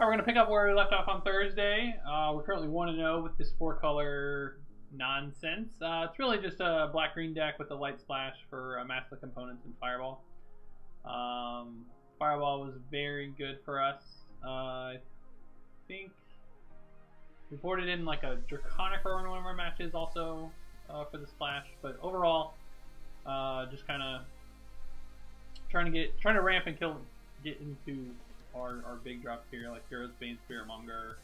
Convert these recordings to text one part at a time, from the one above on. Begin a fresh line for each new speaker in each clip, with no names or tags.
We're going to pick up where we left off on Thursday. We're currently 1-0 with this 4-color nonsense. It's really just a black-green deck with a light splash for Master the Components and Fireball. Fireball was very good for us. I think we boarded in like a Draconic Roar in one of our matches also for the splash. But overall, just kind of trying to ramp and get into our big drops here, like Hero's Bane, Spiritmonger,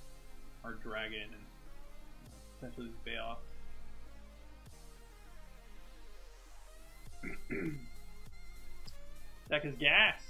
our Dragon, and potentially this Baloth. Deck is gas.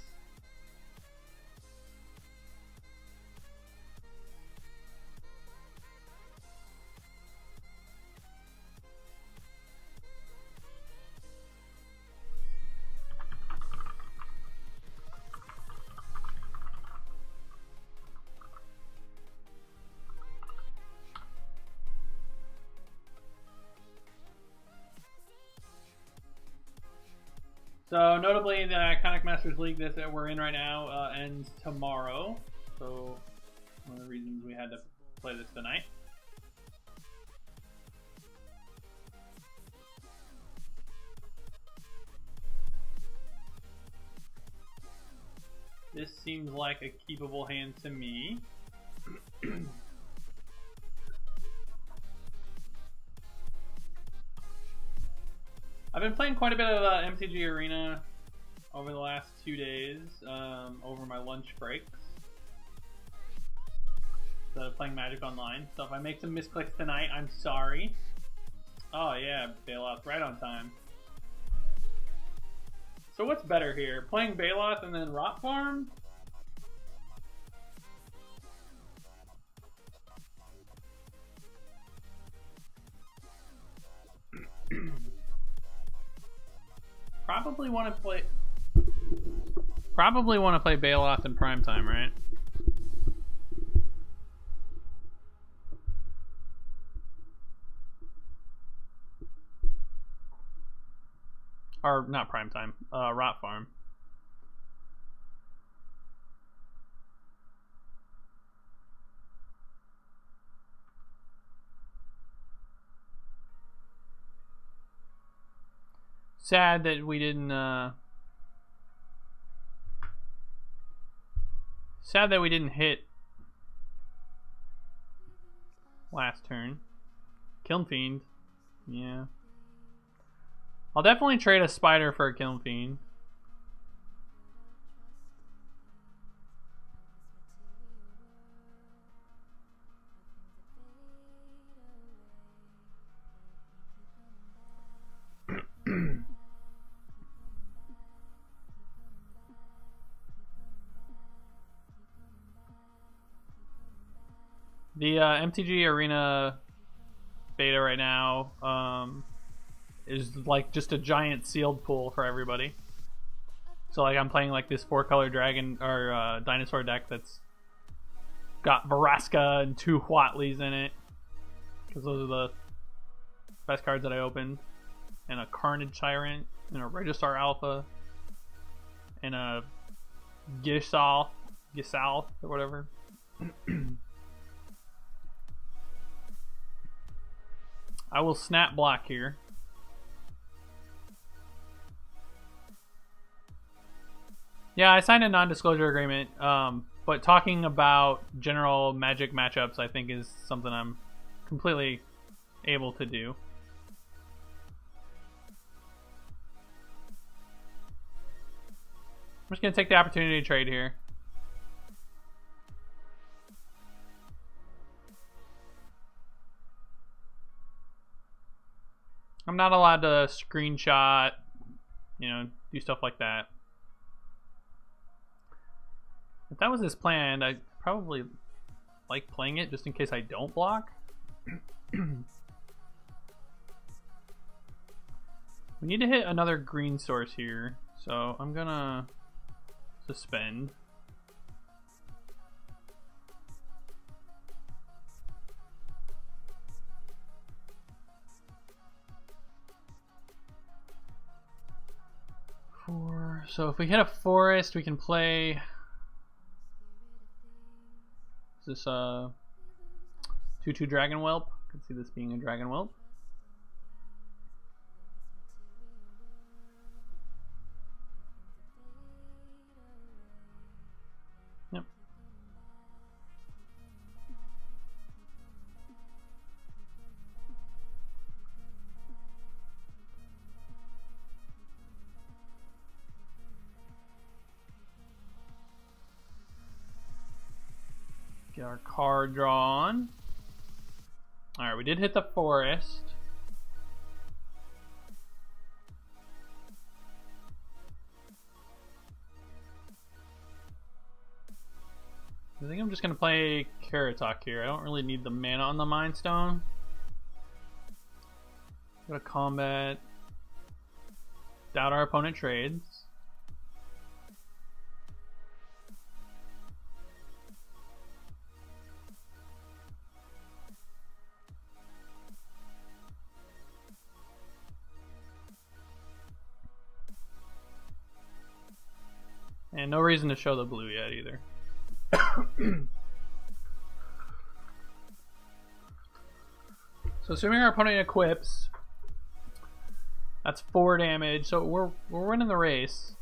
So notably, the Iconic Masters League that we're in right now ends tomorrow. So one of the reasons we had to play this tonight. This seems like a keepable hand to me. I've been playing quite a bit of MTG Arena over the last 2 days, over my lunch breaks. Instead of playing Magic Online. So if I make some misclicks tonight, I'm sorry. Oh yeah, Baloth, right on time. So what's better here? Playing Baloth and then Rot Farm? Probably want to play Baloth in primetime, right? Or not primetime, Rot Farm. Sad that we didn't hit last turn. Kiln Fiend. Yeah. I'll definitely trade a Spider for a Kiln Fiend. The MTG Arena beta right now is like just a giant sealed pool for everybody. So like I'm playing like this 4-color dragon or dinosaur deck that's got Vraska and 2 Huatlis in it, because those are the best cards that I opened, and a Carnage Tyrant, and a Registar Alpha, and a Gisal or whatever. I will snap block here. Yeah, I signed a non-disclosure agreement, but talking about general Magic matchups I think is something I'm completely able to do. I'm just going to take the opportunity to trade here. I'm not allowed to screenshot, do stuff like that. If that was his plan, I'd probably like playing it just in case I don't block. We need to hit another green source here, so I'm gonna suspend. So if we hit a forest, we can play Is this a 2/2 Dragon Whelp? I can see this being a Dragon Whelp. Yep. Get our card drawn. Alright, we did hit the forest. I think I'm just going to play Karatok here. I don't really need the mana on the Mind Stone. Go to combat. Doubt our opponent trades. And no reason to show the blue yet either. So assuming our opponent equips, that's 4 damage. So we're winning the race.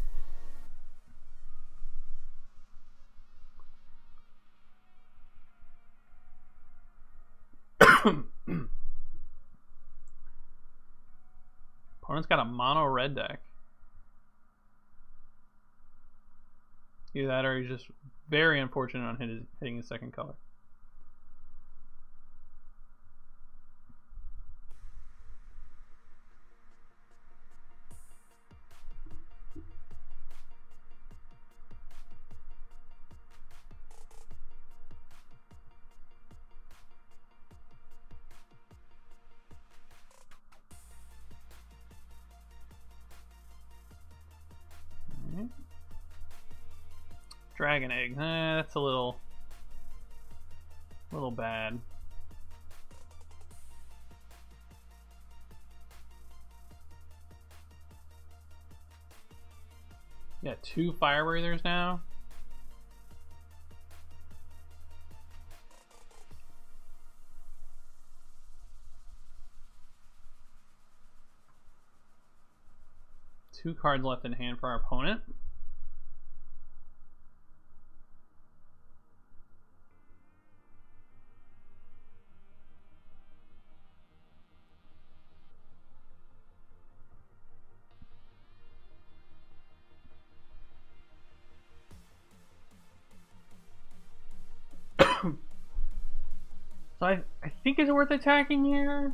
Opponent's got a mono red deck. Either that or he's just very unfortunate on hitting his second color. Dragon Egg, that's a little bad. Yeah, 2 Fire Breathers now. Two cards left in hand for our opponent. So I think it's worth attacking here.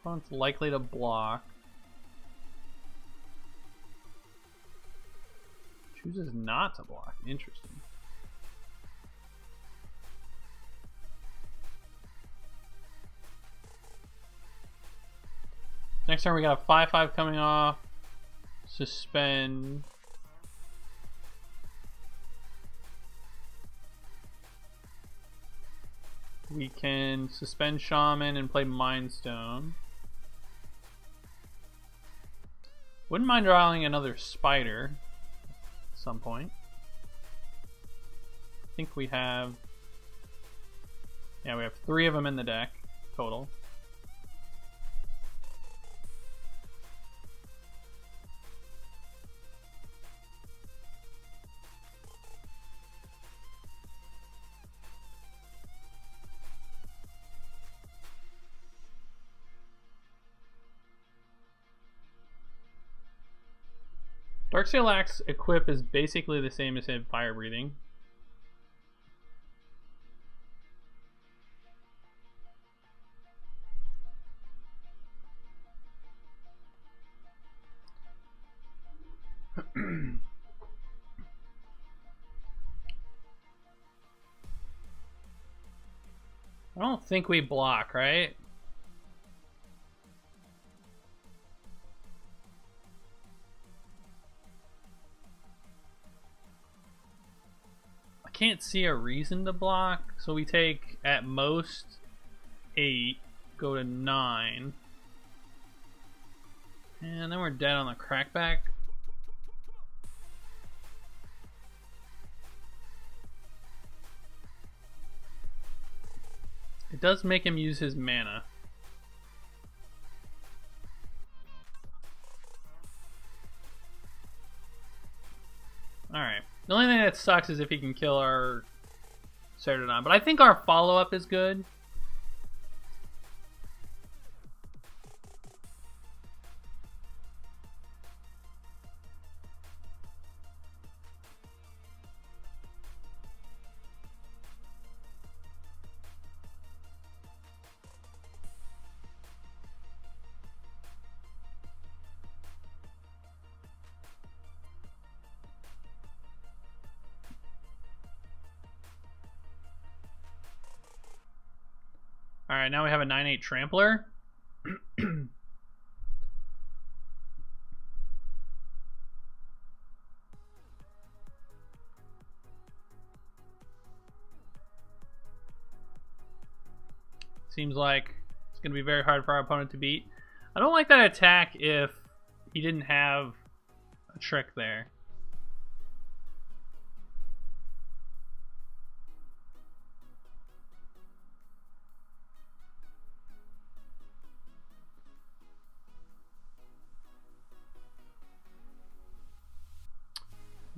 Opponent's likely to block. Chooses not to block. Interesting. Next turn we got a 5/5 coming off. Suspend. We can suspend Shaman and play Mind Stone. Wouldn't mind drawing another Spider at some point. I think we have... Yeah, we have 3 of them in the deck total. Darksteel Axe equip is basically the same as Fire Breathing. I don't think we block, right? Can't see a reason to block, so we take at most 8, go to 9. And then we're dead on the crackback. It does make him use his mana. Alright. The only thing that sucks is if he can kill our Ceratodon. But I think our follow-up is good. Alright, now we have a 9/8 Trampler. Seems like it's going to be very hard for our opponent to beat. I don't like that attack if he didn't have a trick there.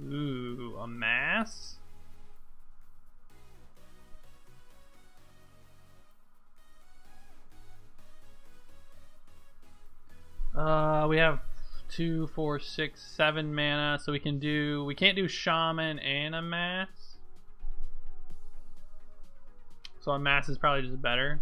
Ooh, a mass? We have 2, 4, 6, 7 mana, so we can't do Shaman and a mass. So a mass is probably just better.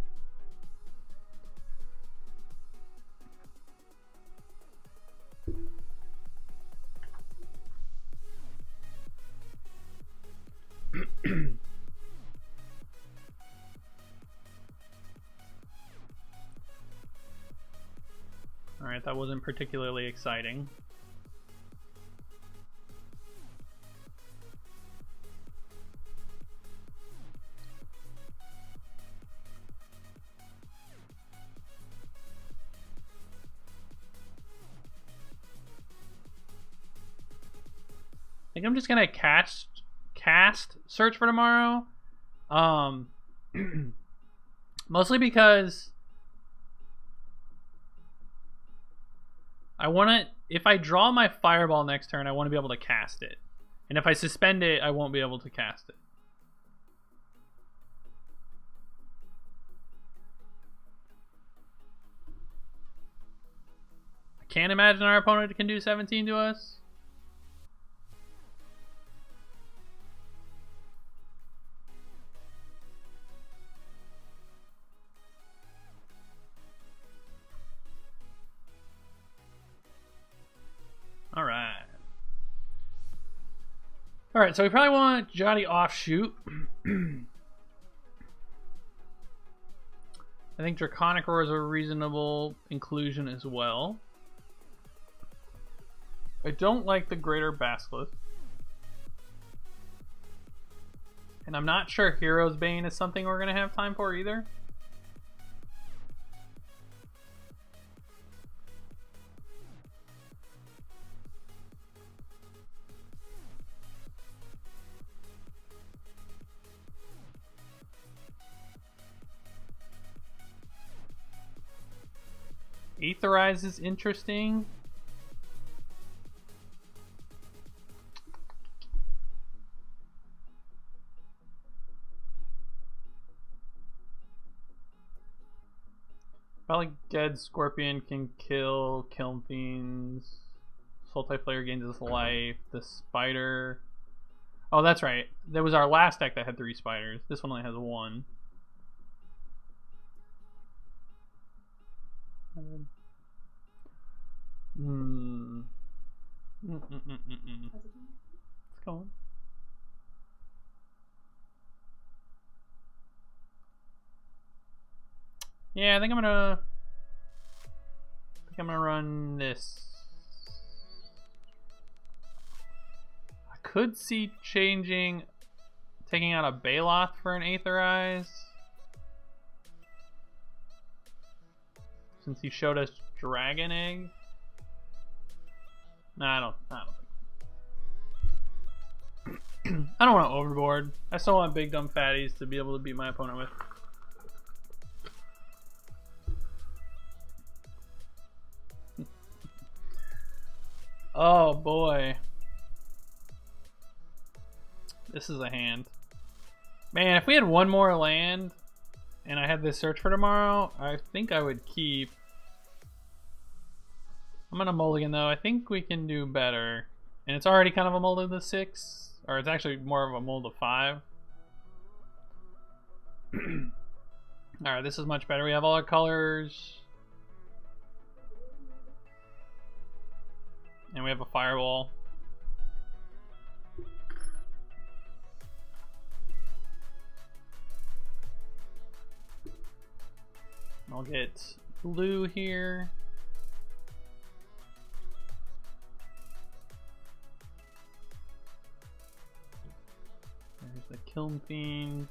Alright, that wasn't particularly exciting. I think I'm just gonna cast Search for Tomorrow. Mostly because I want to, if I draw my Fireball next turn, I want to be able to cast it. And if I suspend it, I won't be able to cast it. I can't imagine our opponent can do 17 to us. Alright, so we probably want Jotty Offshoot. I think Draconic Roar is a reasonable inclusion as well. I don't like the Greater Basilisk. And I'm not sure Hero's Bane is something we're going to have time for either. Aetherize is interesting. Probably Dead Scorpion can kill Kiln Fiends. Sultai Flare gains his life. The Spider. Oh, that's right. That was our last deck that had 3 spiders. This one only has 1. Let's go on. Yeah, I think I'm gonna run this. I could see taking out a Baloth for an Aetherize. Since he showed us Dragon Egg. Nah, I don't I don't want to overboard. I still want big dumb fatties to be able to beat my opponent with. Oh boy. This is a hand. Man, if we had one more land and I had this search for tomorrow, I think I would keep. I'm gonna mulligan though. I think we can do better. And it's already kind of a mold of the 6, or it's actually more of a mold of 5. Alright, this is much better. We have all our colors. And we have a fireball. I'll get blue here. There's the Kiln Fiend.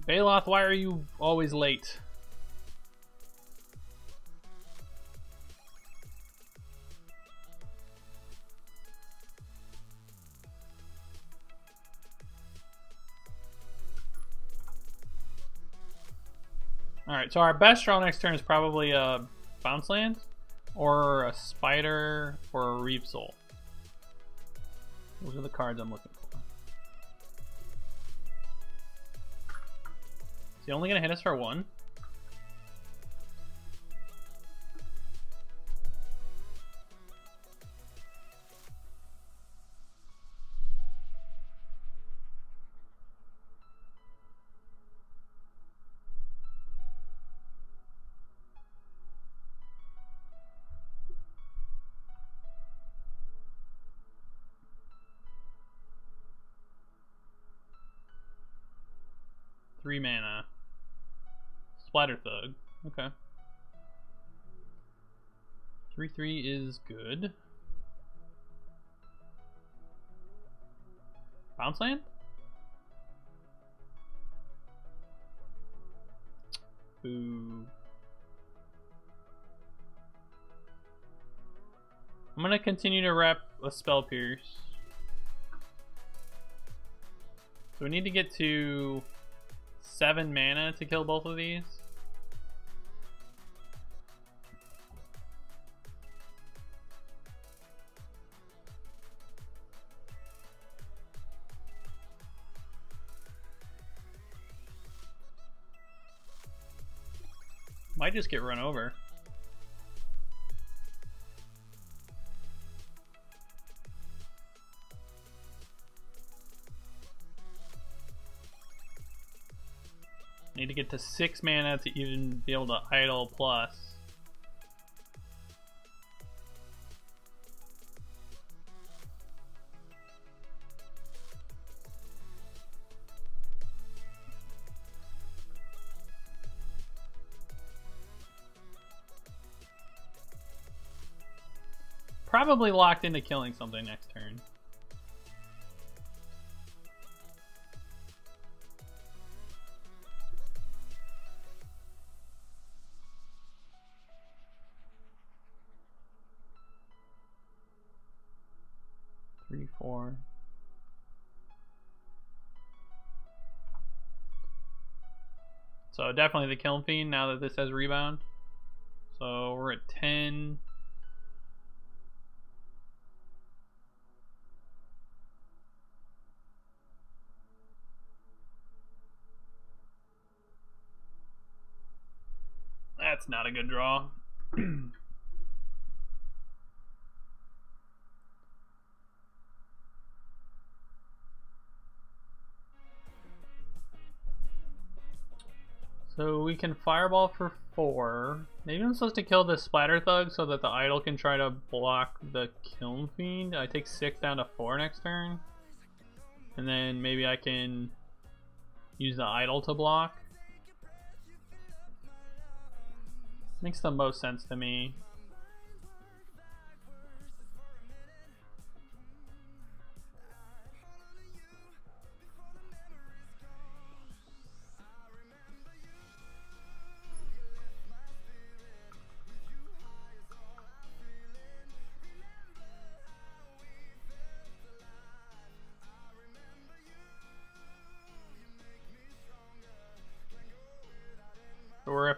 Baloth, why are you always late? Alright, so our best draw next turn is probably a Bounce Land, or a Spider, or a Reap Soul. Those are the cards I'm looking for. Is he only going to hit us for 1? Three mana. Splatter Thug. Okay. 3/3 is good. Bounce Land? Boo. I'm gonna continue to rep a Spell Pierce. So we need to get to 7 mana to kill both of these. Might just get run over. Need to get to 6 mana to even be able to idle plus. Probably locked into killing something next turn. Three, 4. So definitely the Kiln Fiend now that this has rebound. So we're at 10. That's not a good draw. So we can Fireball for 4. Maybe I'm supposed to kill the Splatter Thug so that the Idol can try to block the Kiln Fiend. I take 6 down to 4 next turn. And then maybe I can use the Idol to block. Makes the most sense to me.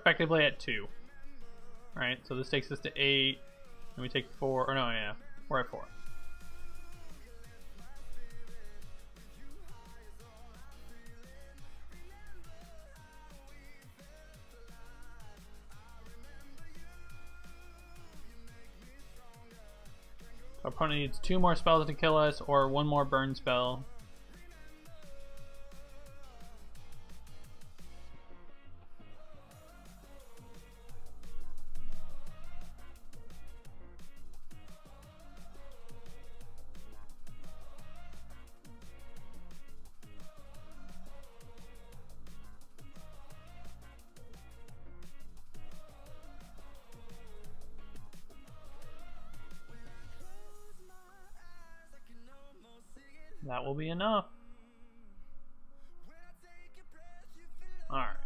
effectively at 2. Right, so this takes us to 8, and we take 4, or no, yeah, we're at 4. Our opponent needs 2 more spells to kill us, or 1 more burn spell. That will be enough. Alright.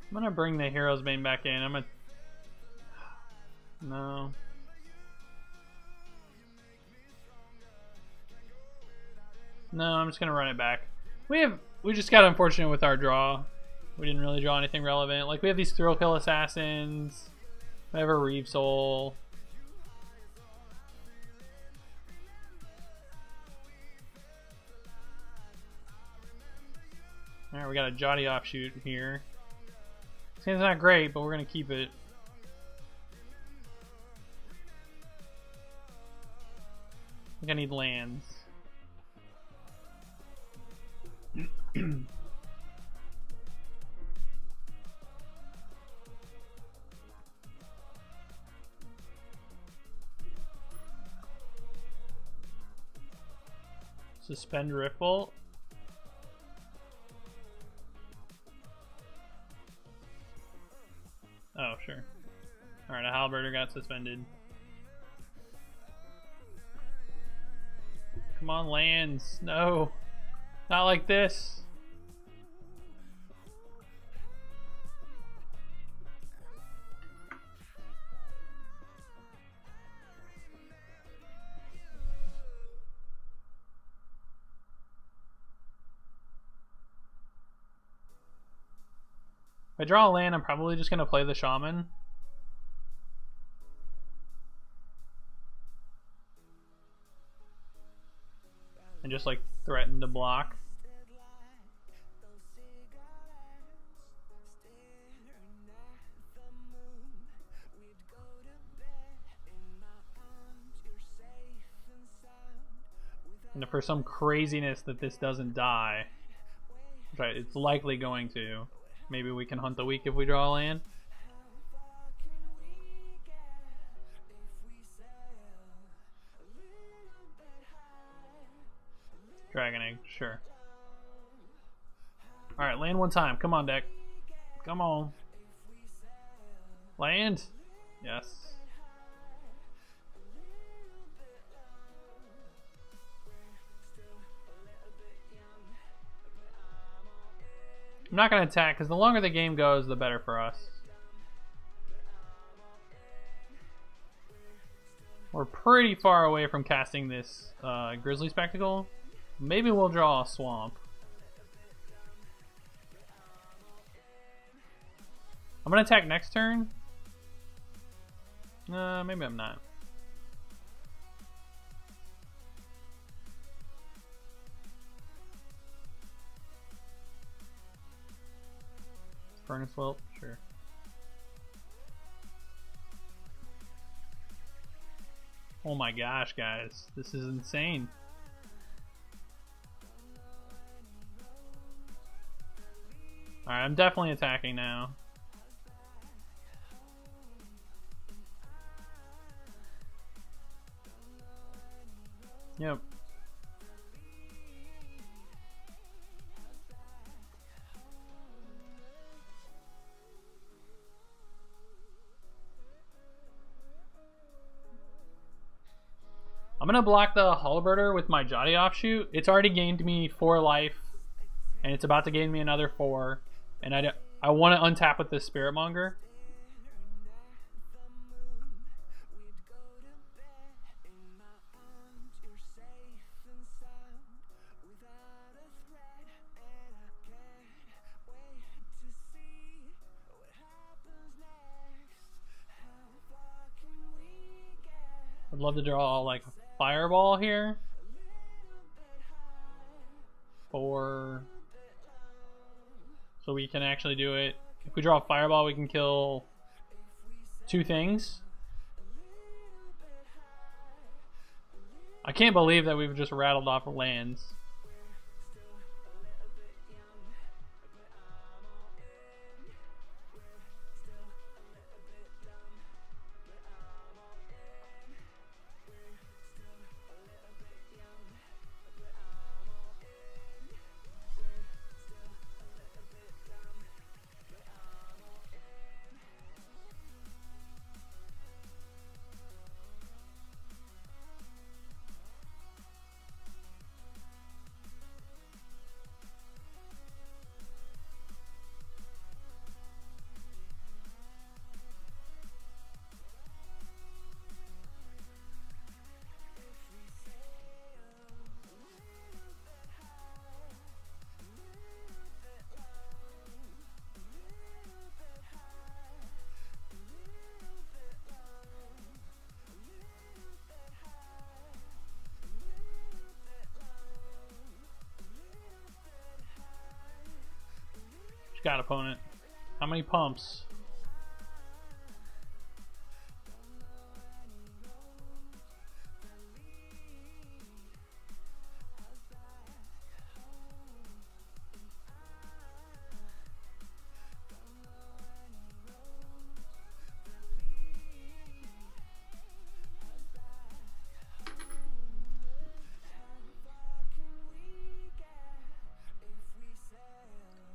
I'm gonna bring the Hero's Bane back in. I'm gonna... No. No, I'm just gonna run it back. We just got unfortunate with our draw. We didn't really draw anything relevant. Like, we have these Thrill Kill Assassins. We have a Reeve Soul. Alright, we got a Jotty Offshoot here. Seems not great, but we're gonna keep it. I think I need lands. Suspend Riftbolt. Oh, sure. Alright, a Halberder got suspended. Come on, lands. No. Not like this. If I draw a land, I'm probably just going to play the Shaman. And just, like, threaten to block. And if for some craziness that this doesn't die, which it's likely going to, maybe we can hunt the weak if we draw a land. Dragon Egg, sure. Alright, land one time. Come on, deck. Come on. Land? Yes. I'm not going to attack, because the longer the game goes, the better for us. We're pretty far away from casting this Grizzly Spectacle. Maybe we'll draw a Swamp. I'm going to attack next turn. Maybe I'm not. Furnace Whelp, sure. Oh my gosh, guys. This is insane. Alright, I'm definitely attacking now. Yep. I'm gonna block the Halberder with my Jotty Offshoot. It's already gained me 4 life and it's about to gain me another 4, and I want to untap with this Spirit Monger. I'd love to draw like a Fireball here. 4. So we can actually do it. If we draw a Fireball, we can kill 2 things. I can't believe that we've just rattled off lands. Got opponent. How many pumps?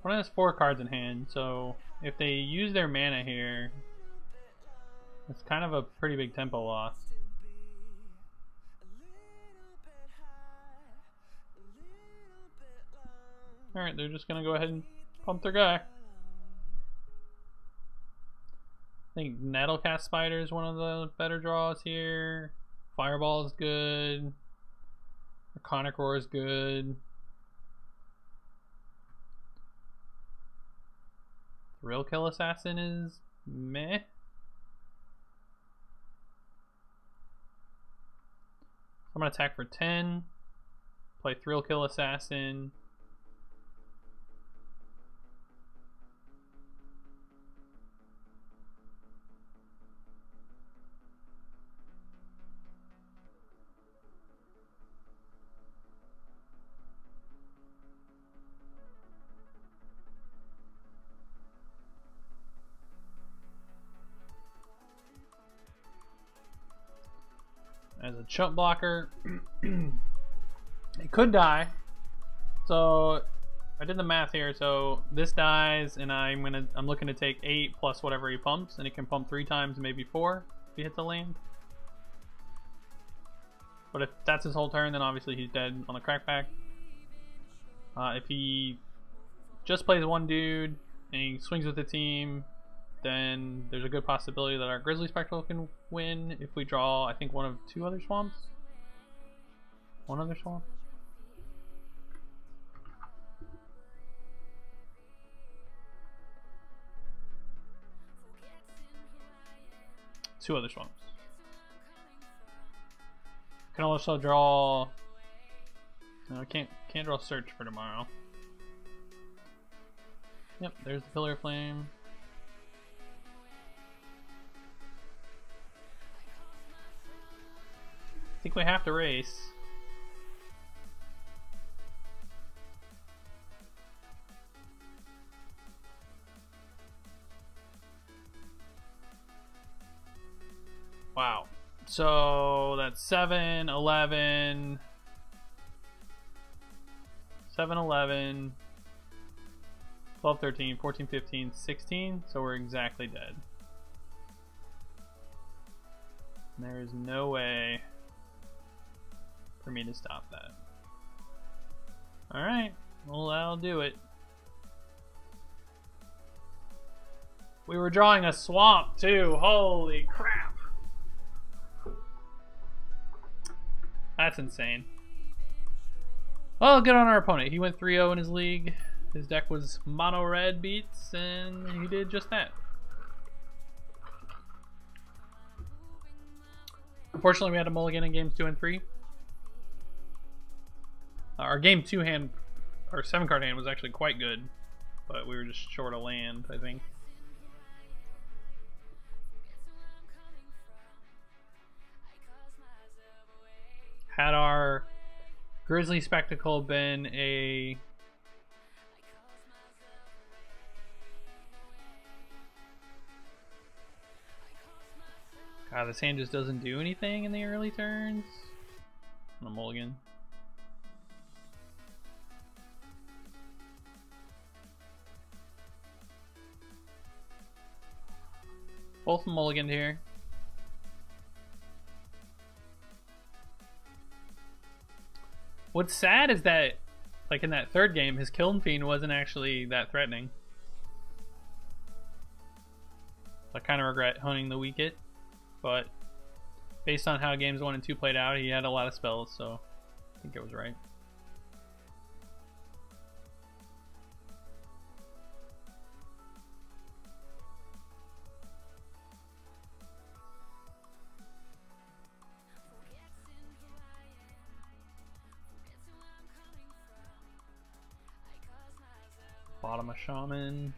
One has 4 cards in hand, so if they use their mana here, it's kind of a pretty big tempo loss. Alright, they're just gonna go ahead and pump their guy. I think Nettlecast Spider is one of the better draws here. Fireball is good. Arconic Roar is good. Thrill Kill Assassin is meh. I'm gonna attack for 10. Play Thrill Kill Assassin. As a chump blocker, it could die. So I did the math here. So this dies, and I'm looking to take 8 plus whatever he pumps, and it can pump 3 times, maybe 4 if he hits a land. But if that's his whole turn, then obviously he's dead on the crackback. If he just plays one dude and he swings with the team, then there's a good possibility that our Grizzly Spectral can win if we draw, I think, one of 2 other swamps. One other swamp? Two other swamps. Can also draw... No, I can't draw Search for tomorrow. Yep, there's the Pillar of Flame. I think we have to race. Wow. So that's 7, 11, 7, 11, 12, 13, 14, 15, 16. So we're exactly dead. There is no way for me to stop that. Alright, Well, that'll do it. We were drawing a swamp too. Holy crap. That's insane. Well, good on our opponent. He went 3-0 in his league. His deck was mono red beats, and he did just that. Unfortunately, we had a mulligan in games 2 and 3. Our game 2 hand, our 7-card hand was actually quite good, but we were just short a land, I think. Had our Grizzly Spectacle been a God, this hand just doesn't do anything in the early turns. I'm a mulligan. Both mulliganed here. What's sad is that, like in that third game, his Kiln Fiend wasn't actually that threatening. I kind of regret hunting the Wicket, but based on how games 1 and 2 played out, he had a lot of spells, so I think it was right. Bottom of Shaman.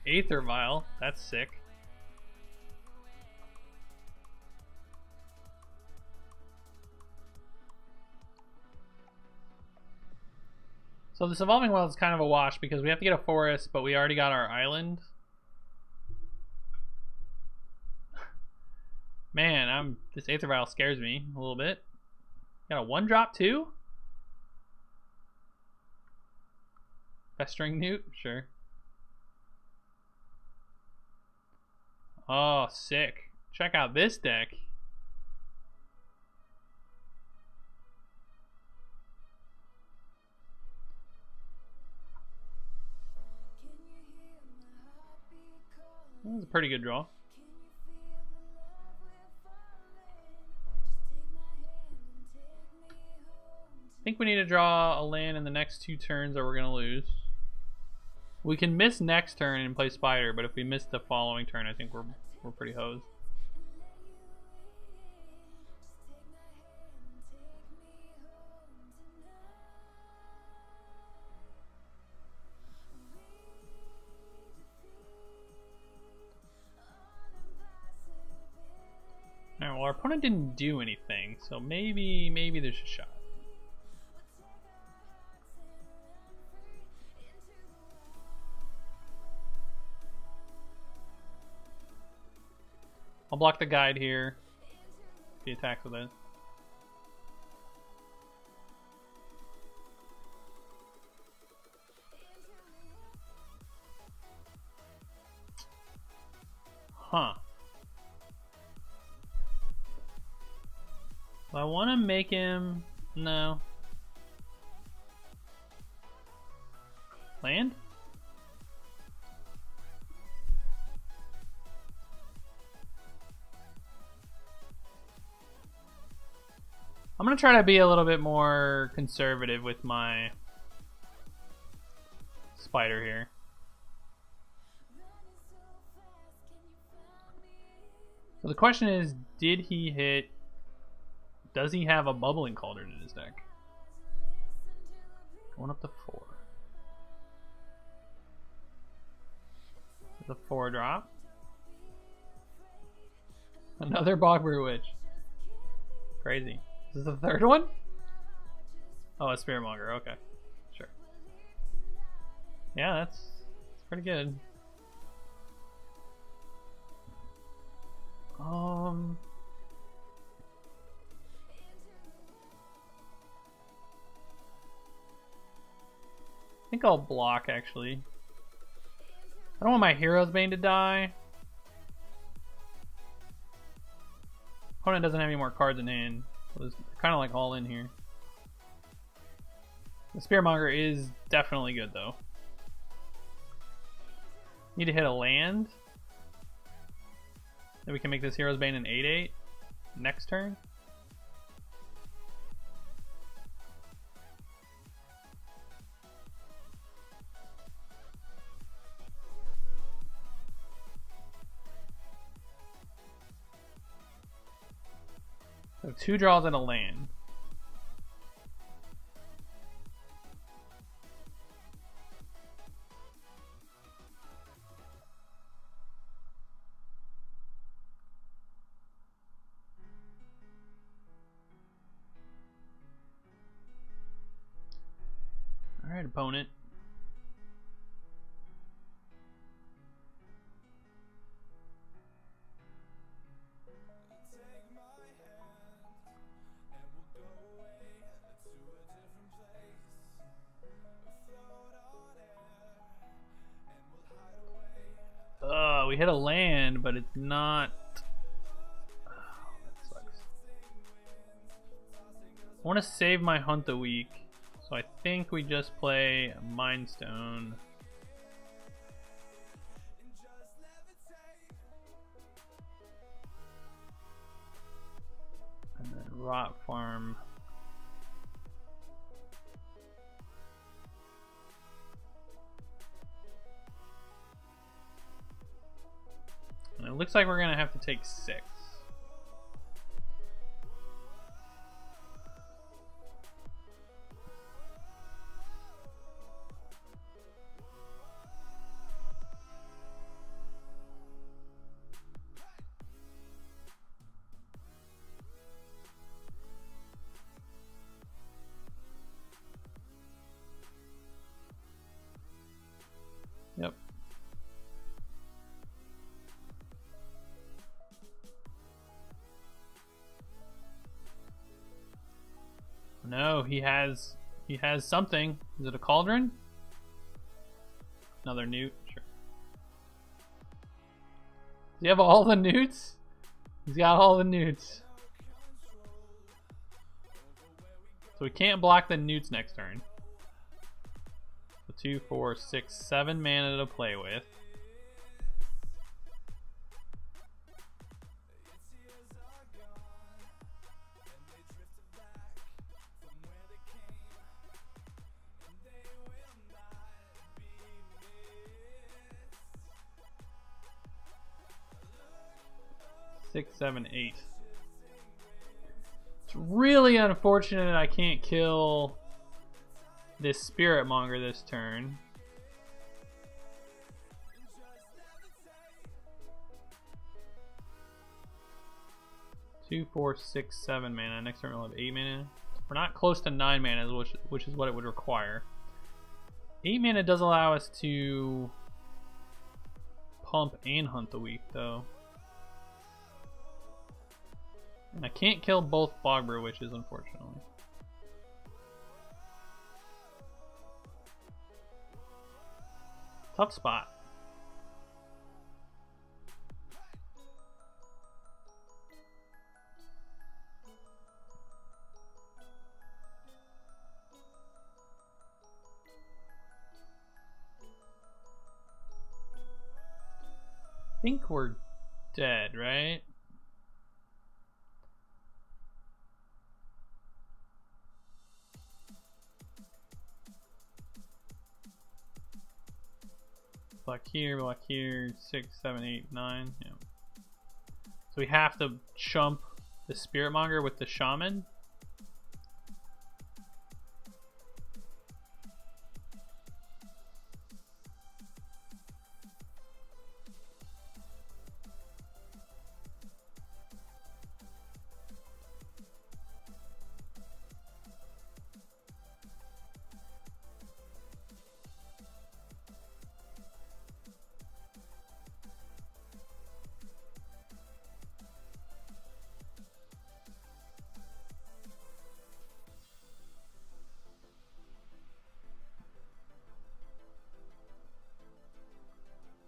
Aether Vial, that's sick. So this Evolving Well is kind of a wash because we have to get a forest, but we already got our island. Man, this Aether Vial scares me a little bit. Got a 1-drop too? Festering Newt? Sure. Oh, sick. Check out this deck. That was a pretty good draw. I think we need to draw a land in the next 2 turns or we're going to lose. We can miss next turn and play Spider, but if we miss the following turn, I think we're pretty hosed. Alright, well our opponent didn't do anything, so maybe there's a shot. I'll block the guide here. He attacks with it. Huh. I want to make him... No. Land? I'm gonna try to be a little bit more conservative with my Spider here. So the question is, did he hit... Does he have a Bubbling Cauldron in his deck? Going up to 4. The 4-drop. Another Bogbrew Witch. Crazy. Is this the 3rd one? Oh, a Spearmonger. Okay, sure. Yeah, that's pretty good. I think I'll block actually. I don't want my Hero's Bane to die. Opponent doesn't have any more cards in hand. So it's kind of like all in here. The Spearmonger is definitely good though. Need to hit a land. Then we can make this Hero's Bane an 8/8 next turn. So 2 draws and a land. Alright, opponent. We hit a land, but it's not. Oh, that sucks. I want to save my Hunt the Weak, so I think we just play Mind Stone. And then Rot Farm. And it looks like we're gonna have to take 6. Yep. No, he has something. Is it a Cauldron? Another Newt? Sure. Does he have all the Newts? He's got all the Newts. So we can't block the Newts next turn. So 2, 4, 6, 7 mana to play with. Six, 7, 8. It's really unfortunate I can't kill this Spirit Monger this turn. Two, 4, 6, 7 mana. Next turn we'll have 8 mana. We're not close to 9 mana, which is what it would require. 8 mana does allow us to pump and Hunt the Weak though. And I can't kill both Bogbrew Witches, unfortunately. Tough spot. I think we're dead, right? Black here, 6, 7, 8, 9. Yeah. So we have to chump the Spirit Monger with the Shaman.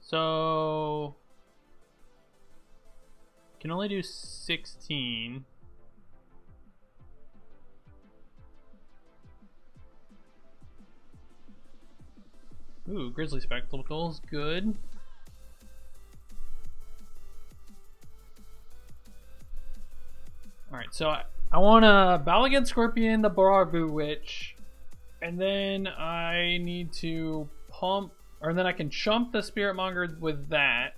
So can only do 16. Ooh, Grizzly Spectacles, good. Alright, so I want to Balagan Scorpion, the Barbu Witch, and then I need to pump, or then I can chump the Spirit Monger with that.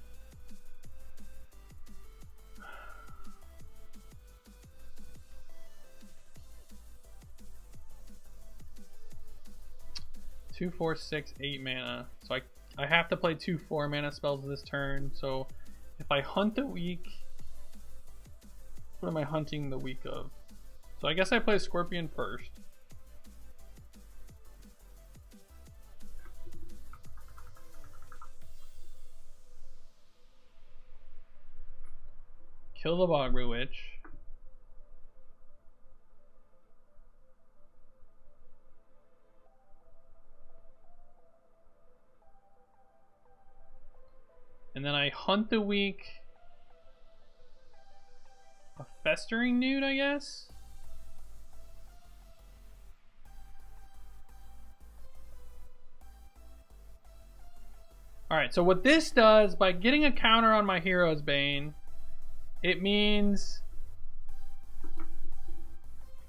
Two, 4, 6, 8 mana. So I have to play 2 4-mana spells this turn. So if I hunt a week, what am I hunting the week of? So I guess I play Scorpion first. Kill the Bogru Witch. And then I hunt the week. A Festering Newt, I guess? Alright, so what this does, by getting a counter on my Hero's Bane, it means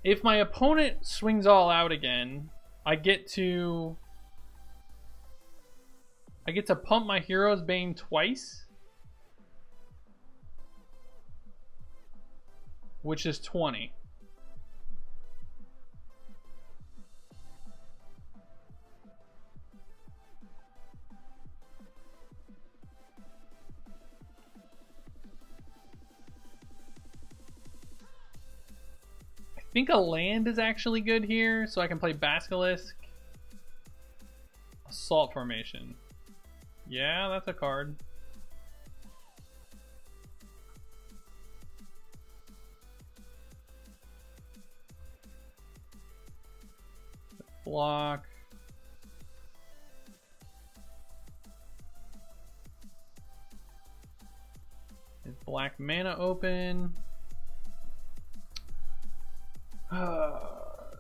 if my opponent swings all out again, I get to pump my Hero's Bane twice, which is 20. I think a land is actually good here, so I can play Basilisk. Assault Formation. Yeah, that's a card. Block. Is black mana open? Alright.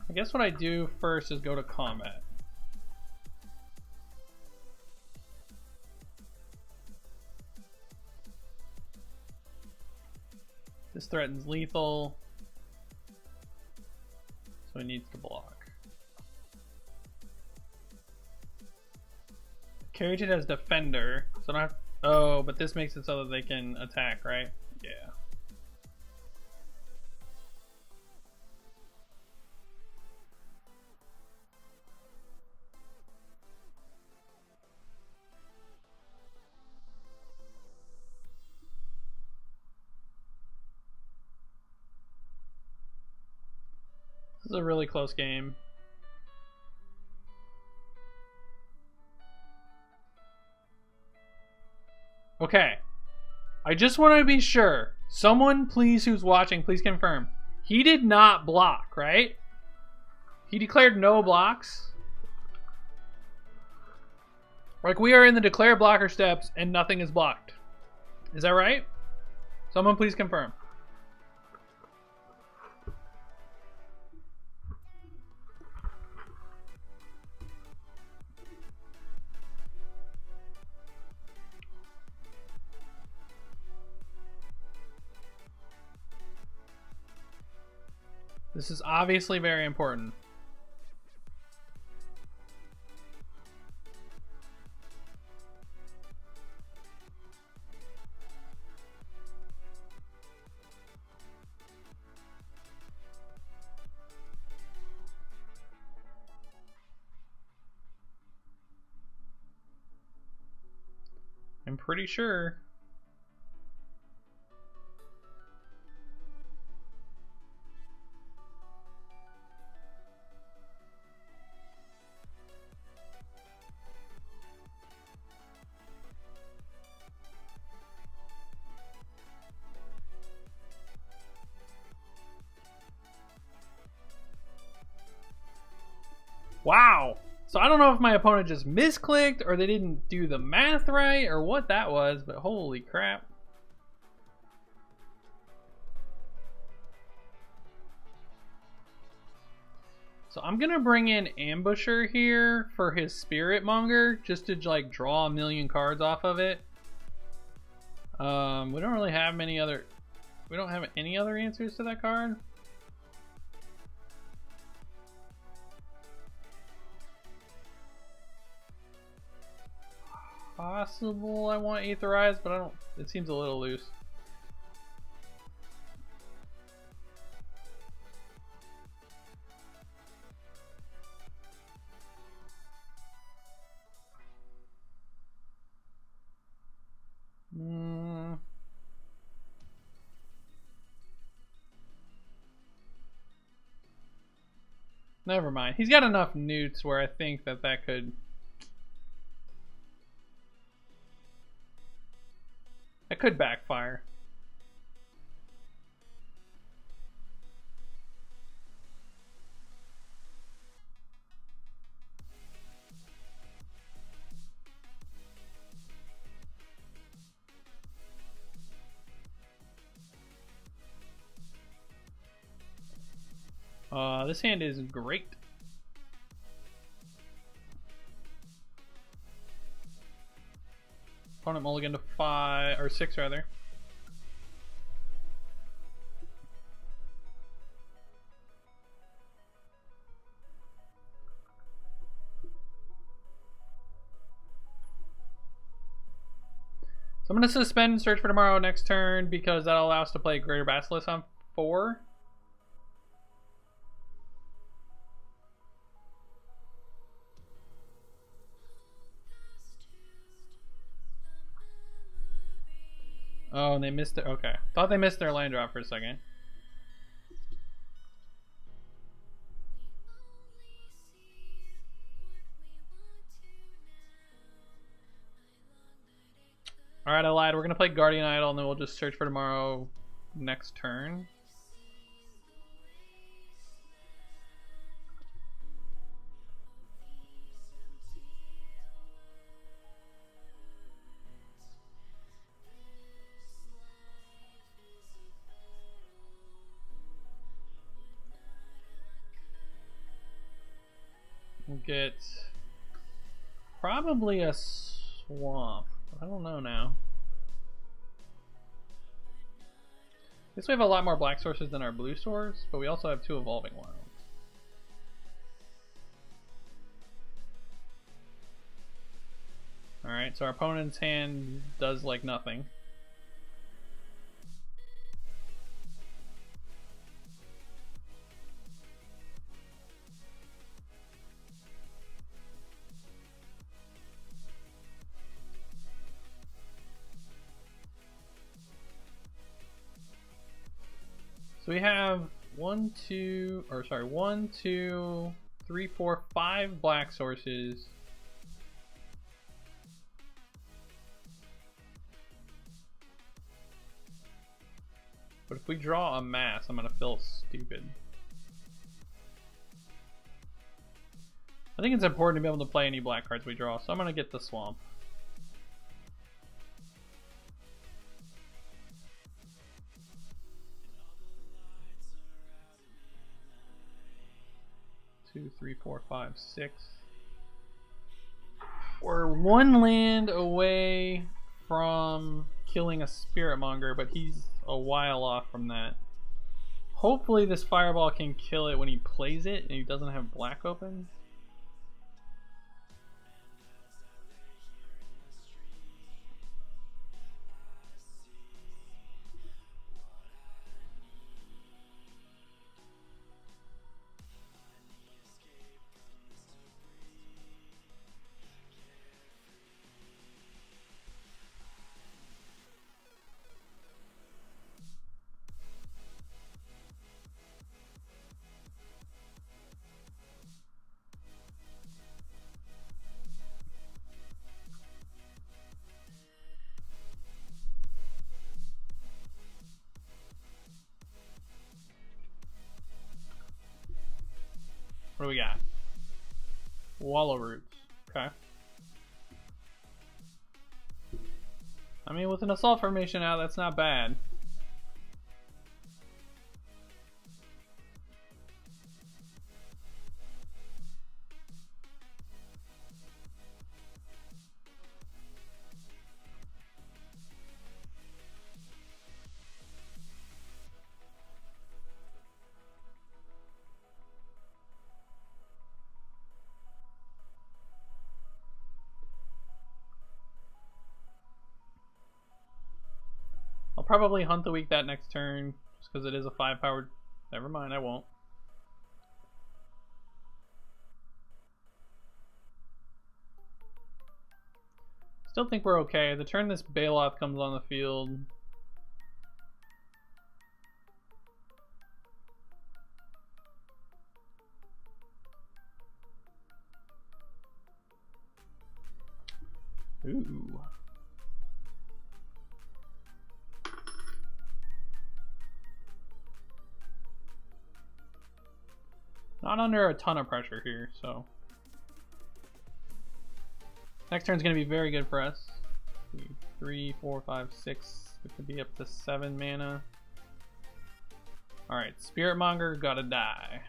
I guess what I do first is go to combat. This threatens lethal, so it needs to block. Carried it as defender, so I don't have. Oh, but this makes it so that they can attack, right? Yeah. This is a really close game. Okay. I just want to be sure. Someone, please, who's watching, please confirm. He did not block, right? He declared no blocks. Like, we are in the declare blocker steps and nothing is blocked. Is that right? Someone please confirm. This is obviously very important. I'm pretty sure. Wow. So I don't know if my opponent just misclicked or they didn't do the math right or what that was, but holy crap. So I'm gonna bring in Ambusher here for his Spirit Monger, just to like draw a million cards off of it. We don't really have many other. We don't have any other answers to that card. Possible I want Aetherize, but I don't. It seems a little loose. Never mind. He's got enough newts where I think that could... That could backfire. This hand is great. Opponent mulligan to 5 or 6 rather. So I'm going to suspend Search for Tomorrow next turn because that'll allow us to play Greater Basilisk on 4. Oh, and they missed it. Okay. Thought they missed their land drop for a second. Alright, I lied. We're going to play Guardian Idol and then we'll just Search for Tomorrow next turn. We'll get probably a swamp. I don't know now. I guess we have a lot more black sources than our blue source, but we also have 2 Evolving Wilds. Alright, so our opponent's hand does like nothing. So we have 1, 2, 3, 4, 5 black sources. But if we draw a mass, I'm gonna feel stupid. I think it's important to be able to play any black cards we draw, so I'm gonna get the swamp. Two, 3, 4, 5, 6. We're 1 land away from killing a Spirit Monger, but he's a while off from that. Hopefully this Fireball can kill it when he plays it and he doesn't have black open. What do we got? Wallow Roots. Okay. I mean, with an Assault Formation out, that's not bad. probably hunt the weak that next turn, just because it is a 5-powered. Never mind, I won't. Still think we're okay. The turn this Baloth comes on the field. Ooh. Not under a ton of pressure here, so. Next turn's going to be very good for us. 3, 4, 5, 6. It could be up to 7 mana. Alright, Spirit Monger gotta die.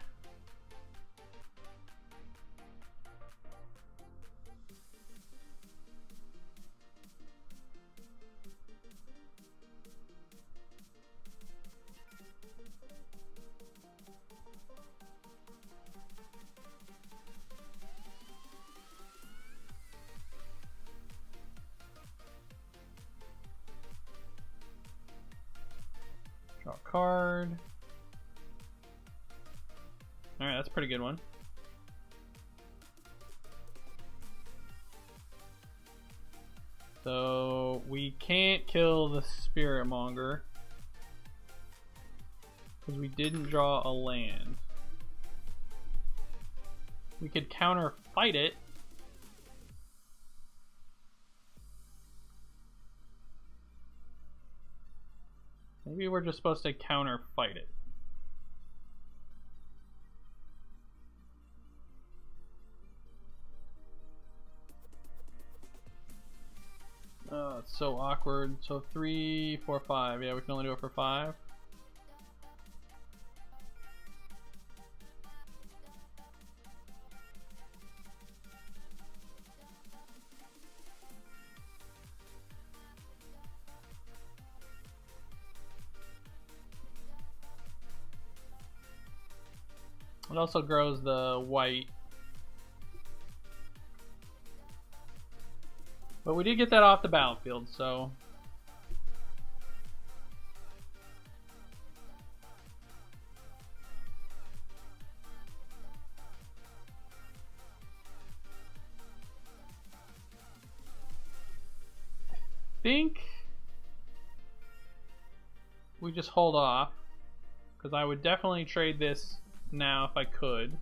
Draw a card. Alright, that's a pretty good one. So we can't kill the Spirit Monger because we didn't draw a land. We could counter fight it. Maybe we're just supposed to counter fight it. Oh, it's so awkward. So 3, 4, 5. Yeah, we can only do it for 5. It also grows the white. But we did get that off the battlefield, so. I think we just hold off, because I would definitely trade this now if I could.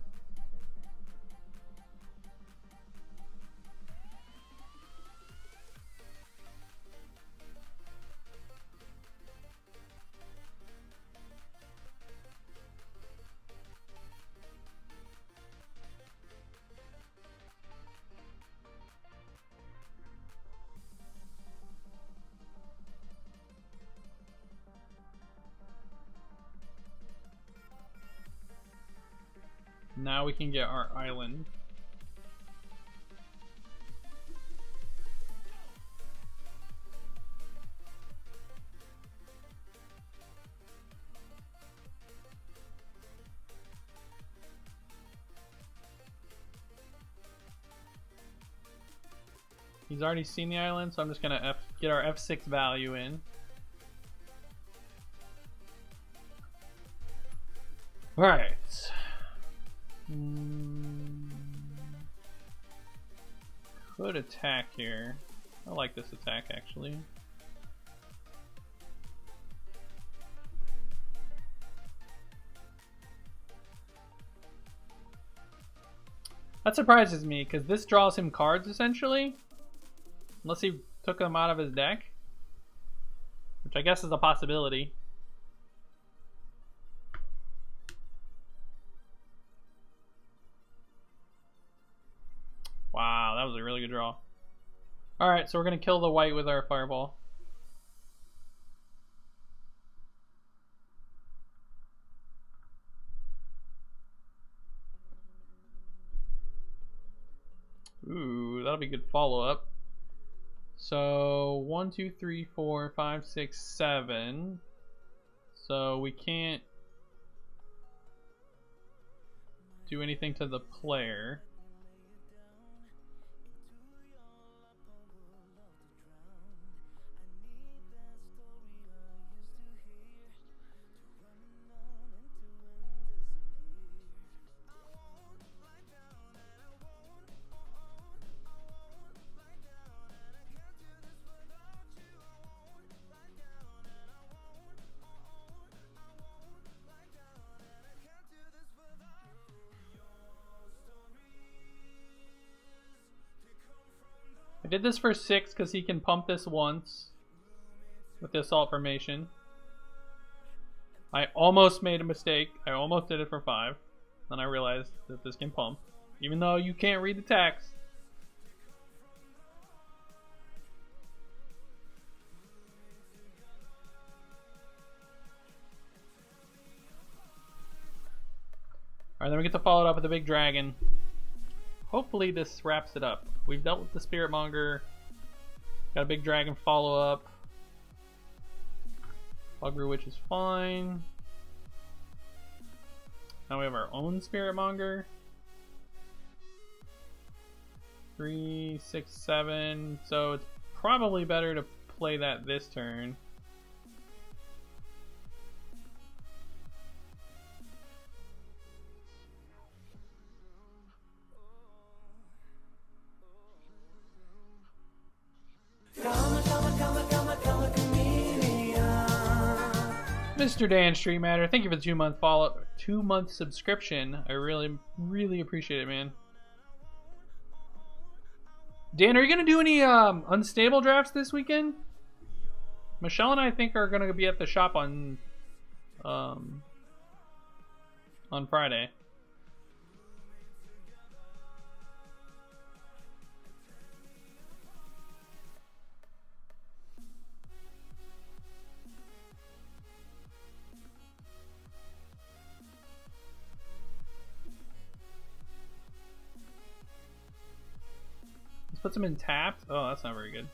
Now we can get our island. He's already seen the island, so I'm just gonna get our F6 value in. Alright. Could attack here. I like this attack actually. That surprises me because this draws him cards essentially. Unless he took them out of his deck. Which I guess is a possibility. Wow, that was a really good draw. Alright, so we're going to kill the white with our fireball. Ooh, that'll be good follow-up. So 1, 2, 3, 4, 5, 6, 7. So we can't do anything to the player. did this for 6 because he can pump this once with the assault formation. I almost made a mistake. I almost did it for 5. Then I realized that this can pump, even though you can't read the text. Alright, then we get to follow it up with a big dragon. Hopefully this wraps it up. We've dealt with the Spirit Monger. Got a big dragon follow up. Bugbear Witch is fine. Now we have our own Spirit Monger. 3, 6, 7. So it's probably better to play that this turn. Mr. Dan Street Matter, thank you for the 2-month follow, 2-month subscription. I really appreciate it, man. Dan, are you gonna do any unstable drafts this weekend? Michelle and I think are gonna be at the shop on Friday. Puts them in tapped. Oh, that's not very good.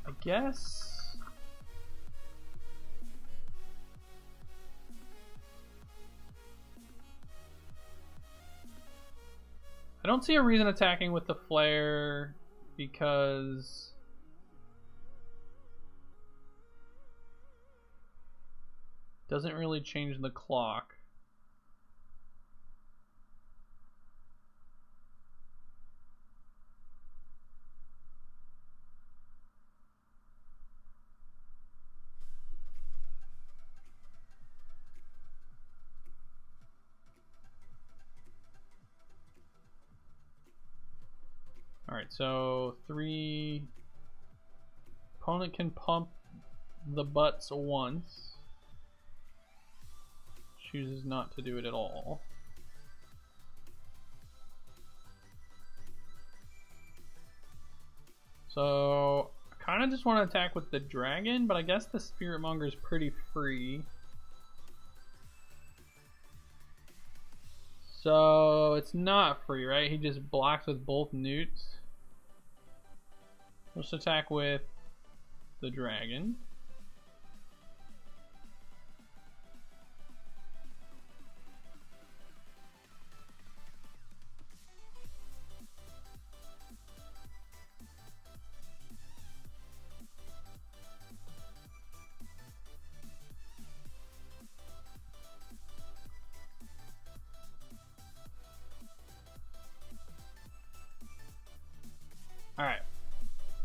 I guess. I don't see a reason attacking with the flare because it doesn't really change the clock. Alright, so 3. Opponent can pump the butts once. Chooses not to do it at all. So I kind of just want to attack with the dragon, but I guess the Spirit Monger is pretty free. So it's not free, right? He just blocks with both newts. Let's attack with the dragon. Alright.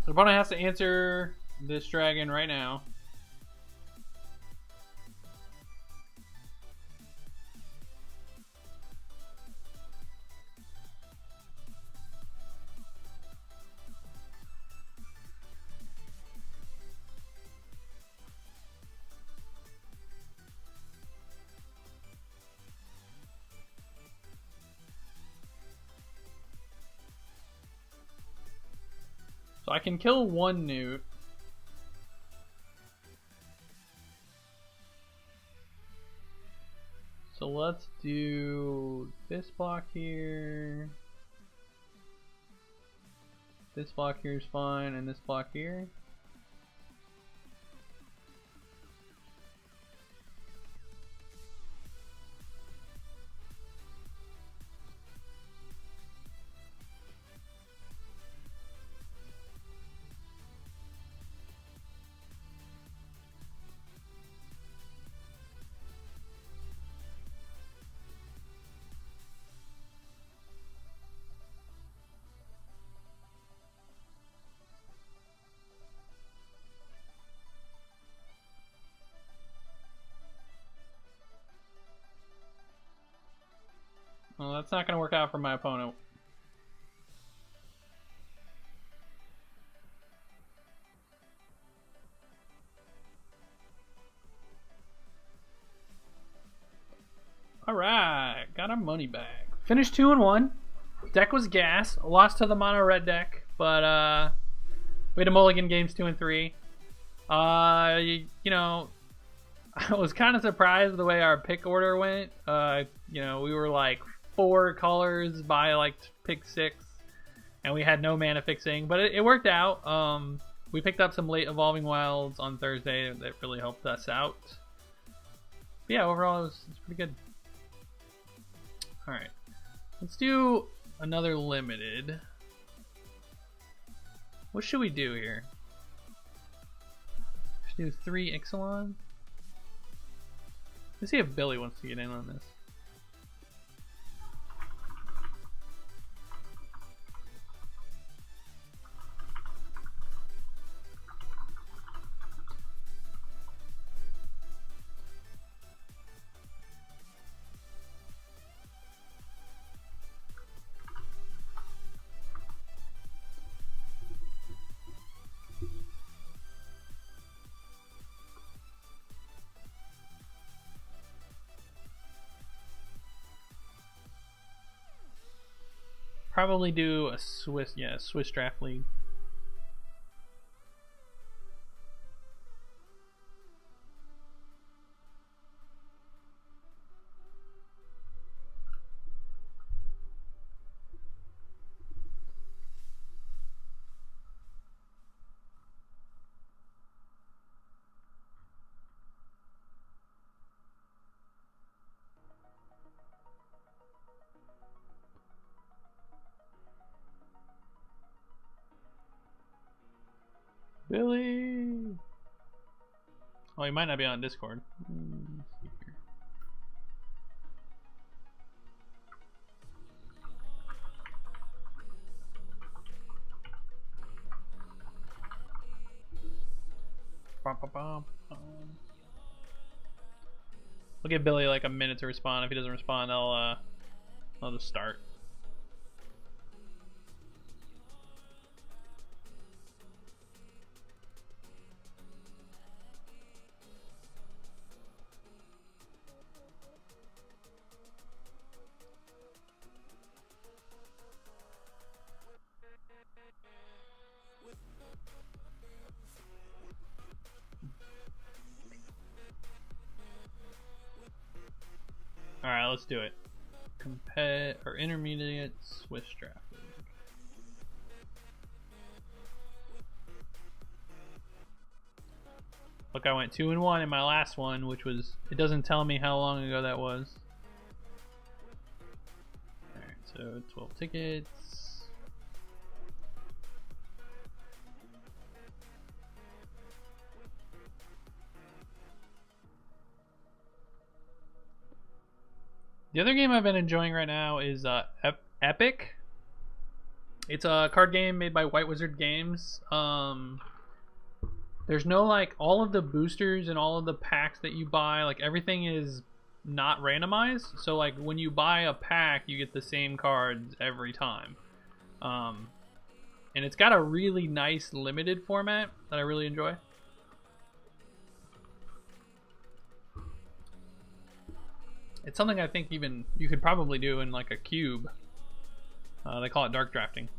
The opponent has to answer this dragon right now. So I can kill one newt. So let's do this block here. This block here is fine, and this block here. Well, that's not going to work out for my opponent. Alright, got our money back. Finished 2-1. Deck was gas. Lost to the mono red deck, but we had a mulligan games 2 and 3. You know, I was kind of surprised the way our pick order went. You know, we were like 4 colors by like pick 6, and we had no mana fixing, but it worked out. We picked up some late evolving wilds on Thursday that really helped us out. But yeah, overall it's pretty good. All right, let's do another limited. What should we do here? Should do 3 Ixalan. Let's see if Billy wants to get in on this. Probably do a Swiss draft league. Billy! Oh, he might not be on Discord. Let's see here. We'll give Billy like a minute to respond. If he doesn't respond, I'll just start. Alright, let's do it. Compet or intermediate Swiss draft league. Look, I went 2-1 in my last one, which was, it doesn't tell me how long ago that was. Alright, so 12 tickets. The other game I've been enjoying right now is Epic. It's a card game made by White Wizard Games. There's no like all of the boosters and all of the packs that you buy, like everything is not randomized. So like when you buy a pack, you get the same cards every time. And it's got a really nice limited format that I really enjoy. It's something I think even you could probably do in like a cube. They call it dark drafting.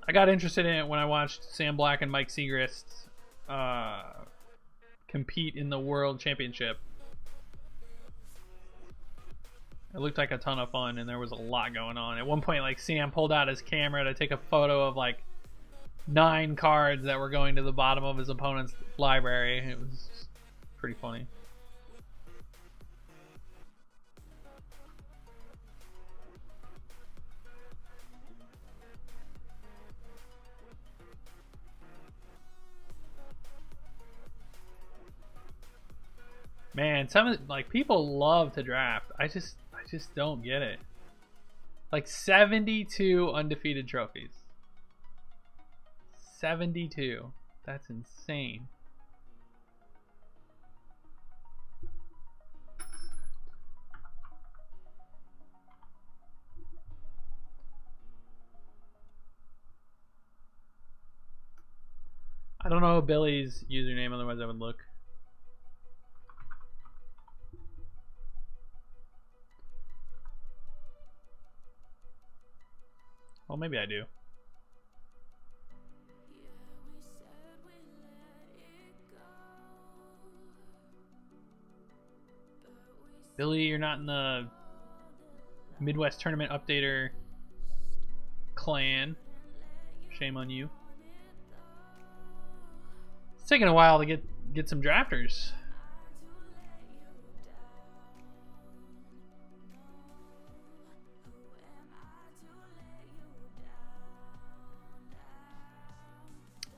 I got interested in it when I watched Sam Black and Mike Segrist compete in the World Championship. It looked like a ton of fun, and there was a lot going on. At one point, like Sam pulled out his camera to take a photo of like 9 cards that were going to the bottom of his opponent's library. It was pretty funny. Man, some of like people love to draft. I just don't get it. Like 72 undefeated trophies. 72. That's insane. I don't know Billy's username, otherwise I would look. Well, maybe I do. Billy, you're not in the Midwest Tournament Updater clan. Shame on you. It's taking a while to get some drafters.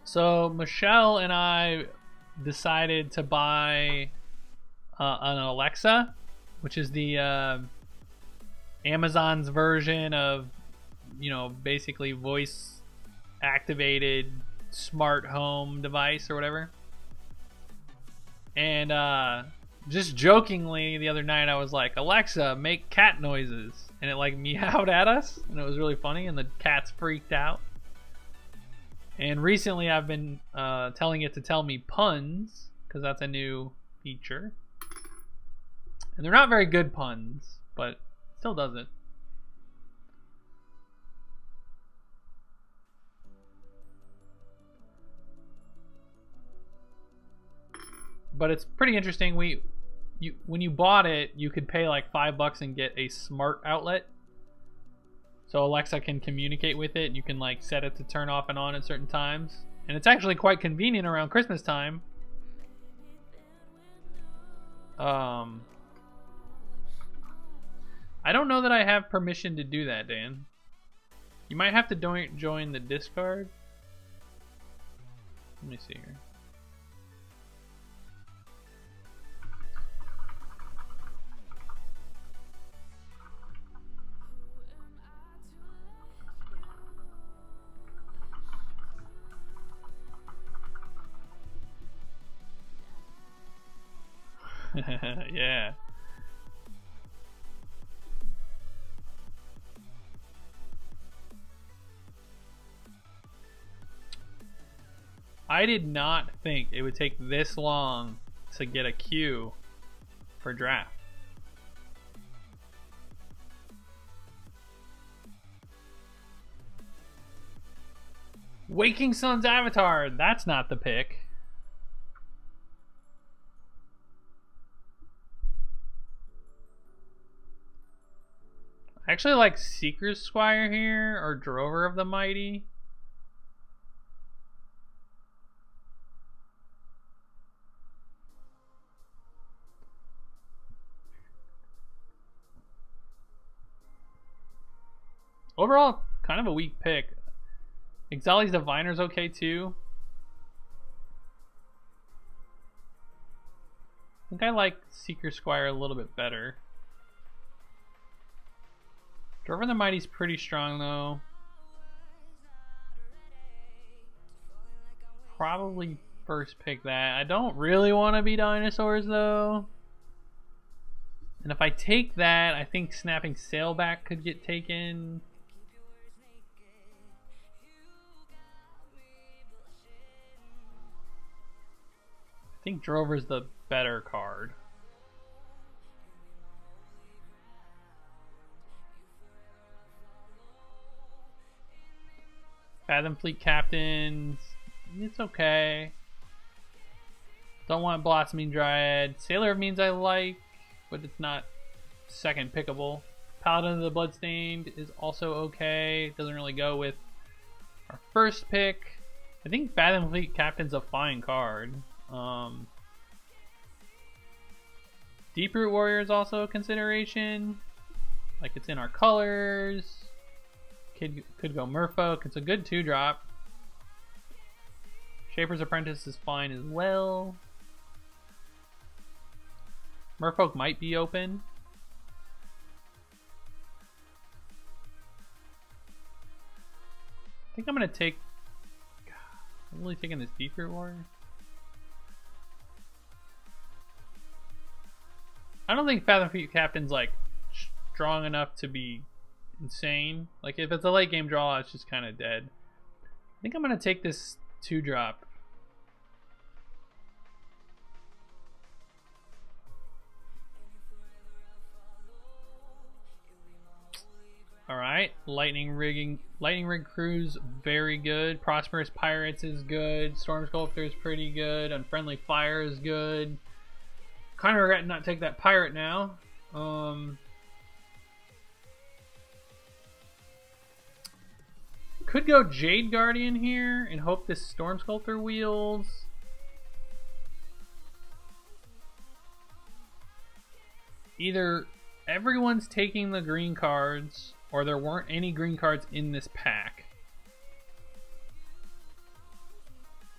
So Michelle and I decided to buy an Alexa, which is the Amazon's version of, you know, basically voice activated smart home device or whatever. And just jokingly the other night I was like, Alexa, make cat noises, and it like meowed at us, and it was really funny, and the cats freaked out. And recently I've been telling it to tell me puns, because that's a new feature. And they're not very good puns, but it still does it. But it's pretty interesting. When you bought it, you could pay like $5 and get a smart outlet. So Alexa can communicate with it. You can like set it to turn off and on at certain times. And it's actually quite convenient around Christmas time. I don't know that I have permission to do that, Dan. You might have to join the Discord. Let me see here. Yeah. I did not think it would take this long to get a queue for draft. Waking Sun's Avatar, that's not the pick. I actually like Seeker's Squire here, or Drover of the Mighty. Overall, kind of a weak pick. Exali's Diviner's okay too. I think I like Seeker's Squire a little bit better. Drover the Mighty's pretty strong though. Probably first pick that. I don't really want to be dinosaurs though. And if I take that, I think Snapping Sailback could get taken. I think Drover's the better card. Fathom Fleet Captains, it's okay. Don't want Blossoming Dryad. Sailor of Means I like, but it's not second pickable. Paladin of the Bloodstained is also okay. Doesn't really go with our first pick. I think Fathom Fleet Captain's a fine card. Deeproot Warrior is also a consideration. Like, it's in our colors. Could go Merfolk. It's a good 2-drop. Shaper's Apprentice is fine as well. Merfolk might be open. I think I'm gonna take. God, I'm really taking this Deeproot Warrior. I don't think Fathom Fleet Captain's like strong enough to be insane. Like, if it's a late game draw, it's just kind of dead. I think I'm gonna take this 2-drop Alright, Lightning Rig Crew's very good. Prosperous Pirates is good. Storm Sculptor is pretty good. Unfriendly Fire is good. Kind of regret not take that pirate now. Could go Jade Guardian here and hope this Storm Sculptor wheels. Either everyone's taking the green cards or there weren't any green cards in this pack.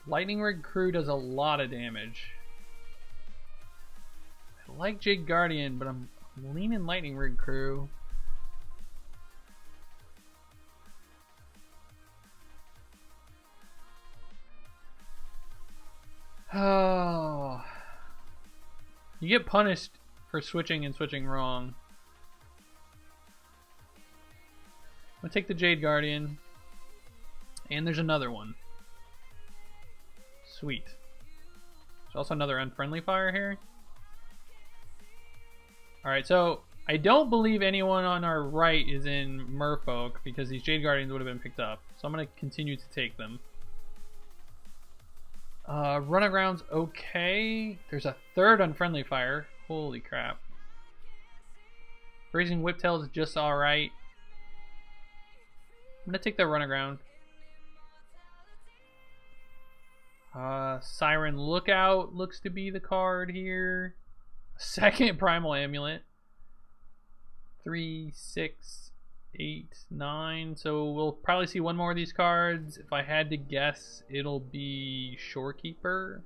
Lightning Rig Crew does a lot of damage. I like Jade Guardian, but I'm leaning Lightning Rig Crew. Oh. You get punished for switching and switching wrong. I'm gonna take the Jade Guardian. And there's another one. Sweet. There's also another Unfriendly Fire here. Alright, so I don't believe anyone on our right is in Merfolk because these Jade Guardians would have been picked up. So I'm going to continue to take them. Runaground's okay. There's a third Unfriendly Fire. Holy crap. Brazen Whiptail is just alright. I'm going to take the Runaground. Siren Lookout looks to be the card here. Second Primal Amulet. 3, 6, 8, 9. So we'll probably see one more of these cards. If I had to guess, it'll be Shorekeeper.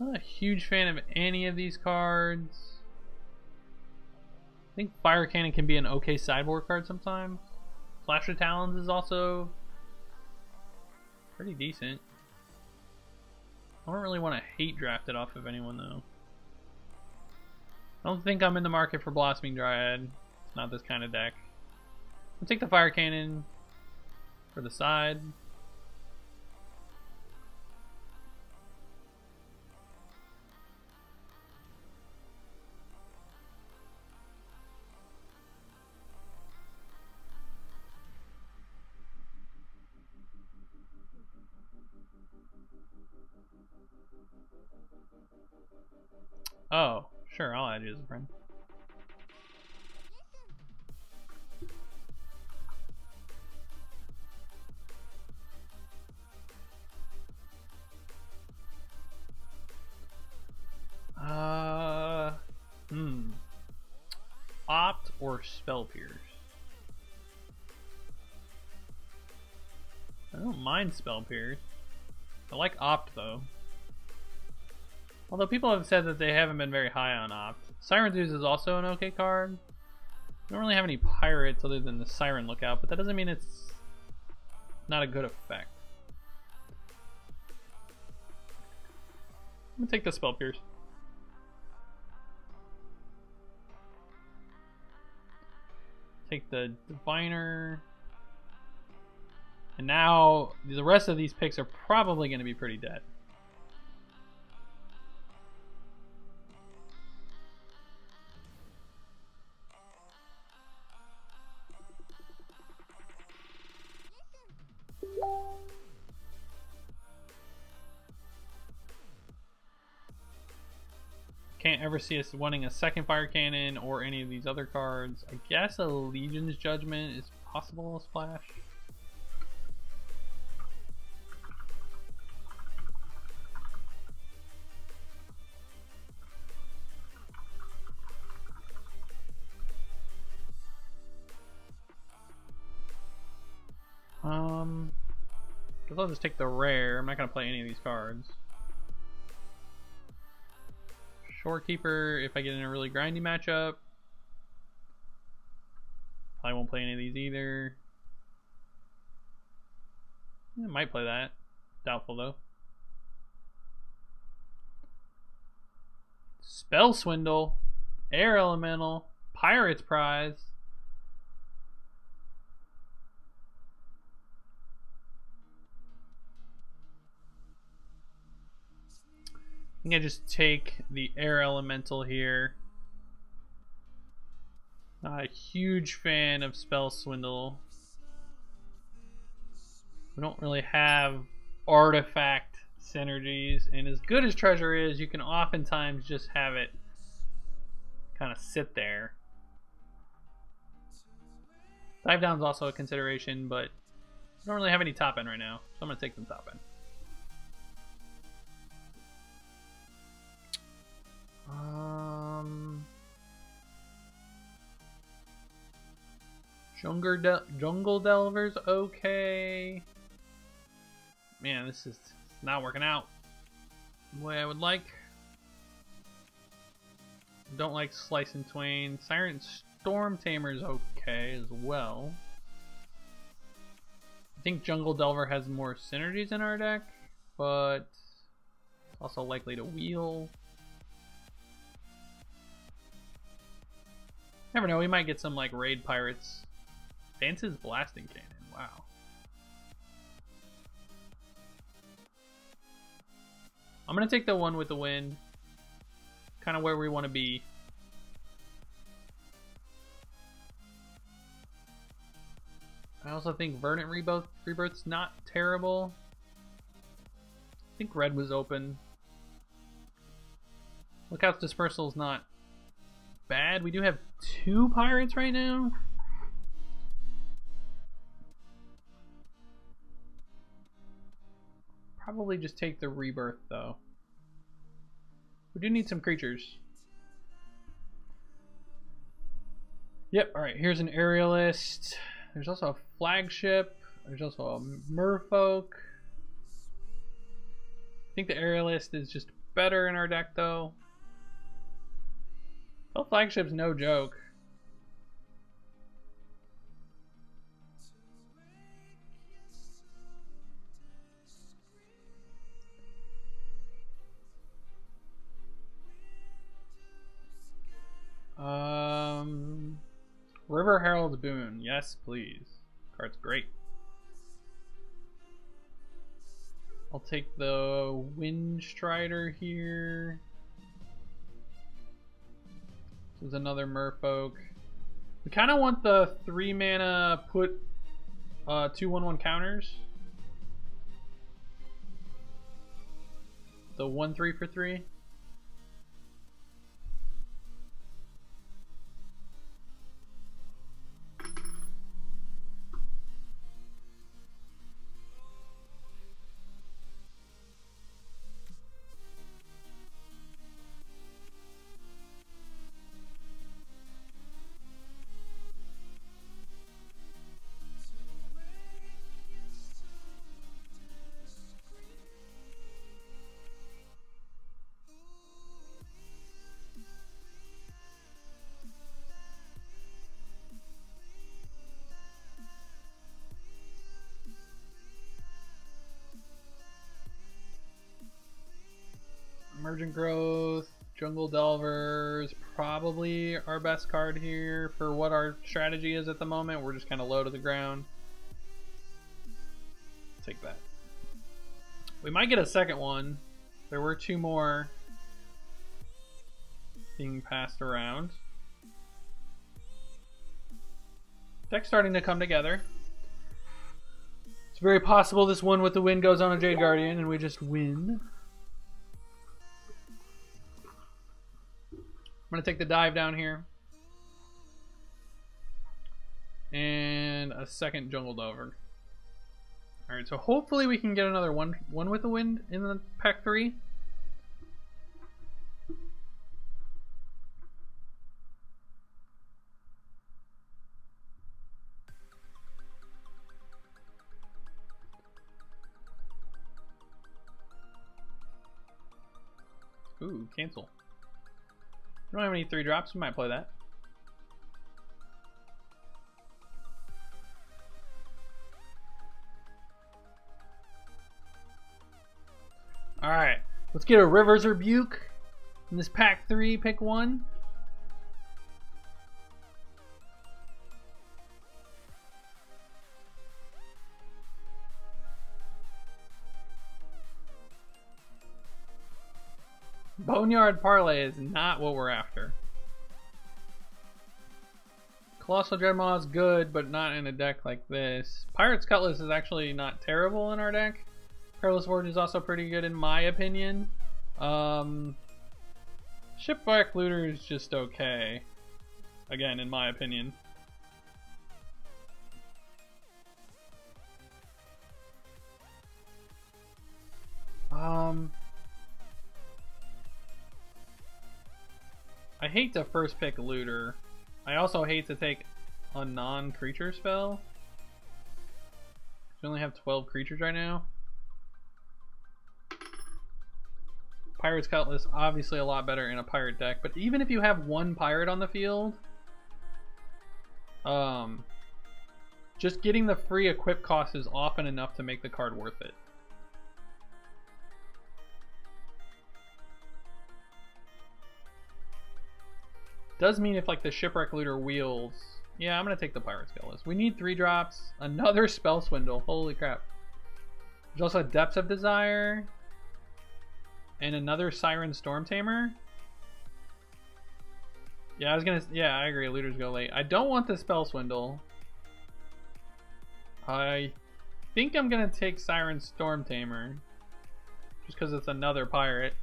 Not a huge fan of any of these cards. I think Fire Cannon can be an okay sideboard card sometimes. Flash of Talons is also pretty decent. I don't really want to hate draft it off of anyone though. I don't think I'm in the market for Blossoming Dryad. It's not this kind of deck. I'll take the Fire Cannon for the side. Oh, sure, I'll add you as a friend. Opt or Spell Pierce? I don't mind Spell Pierce. I like Opt though. Although people have said that they haven't been very high on Opt. Siren Zeus is also an okay card. I don't really have any pirates other than the Siren Lookout, but that doesn't mean it's not a good effect. I'm gonna take the Spell Pierce. Take the Diviner. And now the rest of these picks are probably going to be pretty dead. Can't ever see us wanting a second Fire Cannon or any of these other cards. I guess a Legion's Judgment is possible a splash. Guess I'll just take the rare. I'm not gonna play any of these cards. Shorekeeper, if I get in a really grindy matchup. Probably won't play any of these either. I might play that. Doubtful though. Spell Swindle, Air Elemental, Pirate's Prize. think I just take the air elemental here. Not a huge fan of Spell Swindle. We don't really have artifact synergies, and as good as Treasure is, you can oftentimes just have it kind of sit there. Dive Down's also a consideration, but I don't really have any top end right now, so I'm going to take some top end. Jungle Delver's okay. Man, this is not working out the way I would like. Don't like Slice and Twain. Siren Storm Tamer's okay as well. I think Jungle Delver has more synergies in our deck, but it's also likely to wheel. Never know, we might get some like raid pirates. Dance's Blasting Cannon, wow. I'm gonna take the one with the wind. Kind of where we want to be. I also think Verdant Rebirth's not terrible. I think red was open. Lookout's Dispersal's not bad. We do have 2 pirates right now. Probably just take the Rebirth though. We do need some creatures. Yep, alright, here's an Aerialist. There's also a Flagship. There's also a Merfolk. I think the Aerialist is just better in our deck though. Well, Flagship's no joke. River Herald's Boon. Yes, please. Card's great. I'll take the Wind Strider here. This is another Merfolk. We kind of want the 3 mana put 2/1/1 counters. The 1/3 for 3. Emergent Growth, Jungle Delvers, probably our best card here for what our strategy is at the moment. We're just kind of low to the ground. Take that. We might get a second one. There were 2 more being passed around. Deck's starting to come together. It's very possible this one with the wind goes on a Jade Guardian and we just win. I'm going to take the dive down here. And a second Jungle Delver. Alright, so hopefully we can get another one with the wind in the pack 3. Ooh, cancel. We don't have any 3-drops, we might play that. Alright, let's get a River's Rebuke in this pack 3, pick 1. Boneyard Parlay is not what we're after. Colossal Dreadmaw is good, but not in a deck like this. Pirate's Cutlass is actually not terrible in our deck. Perilous Forge is also pretty good in my opinion. Shipwreck Looter is just okay. Again, in my opinion. I hate to first pick Looter. I also hate to take a non-creature spell. We only have 12 creatures right now. Pirate's Cutlass, obviously a lot better in a pirate deck, but even if you have one pirate on the field, just getting the free equip cost is often enough to make the card worth it. Does mean if like the Shipwreck Looter wheels, yeah, I'm gonna take the Pirate's Cutlass. We need 3 drops, another Spell Swindle, holy crap. There's also Depths of Desire, and another Siren Stormtamer. Yeah, I agree, Looters go late. I don't want the Spell Swindle. I think I'm gonna take Siren Stormtamer, just because it's another pirate.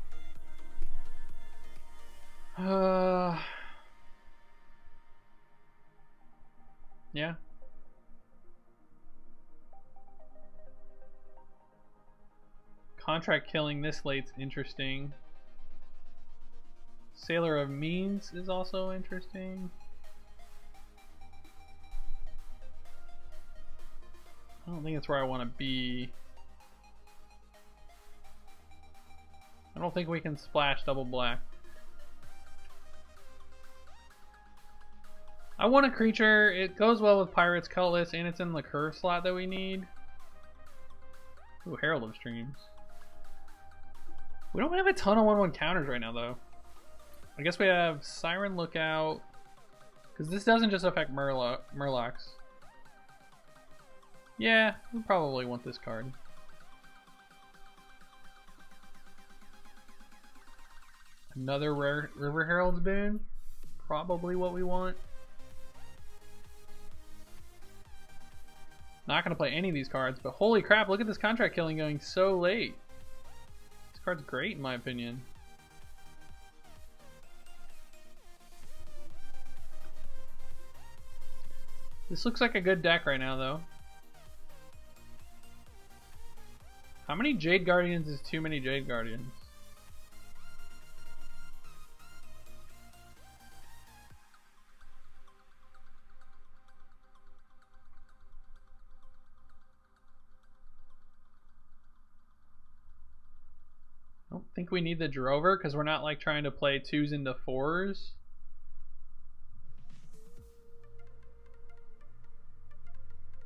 Yeah. Contract Killing this late's interesting. Sailor of Means is also interesting. I don't think it's where I want to be. I don't think we can splash double black. I want a creature. It goes well with Pirate's Cutlass, and it's in the curve slot that we need. Ooh, Herald of Streams. We don't have a ton of 1/1 counters right now, though. I guess we have Siren Lookout, because this doesn't just affect Murlocs. Yeah, we probably want this card. Another rare River Herald's Boon. Probably what we want. Not going to play any of these cards, but holy crap, look at this Contract Killing going so late. This card's great in my opinion. This looks like a good deck right now, though. How many Jade Guardians is too many Jade Guardians? I don't think we need the Drover because we're not like trying to play 2s into 4s.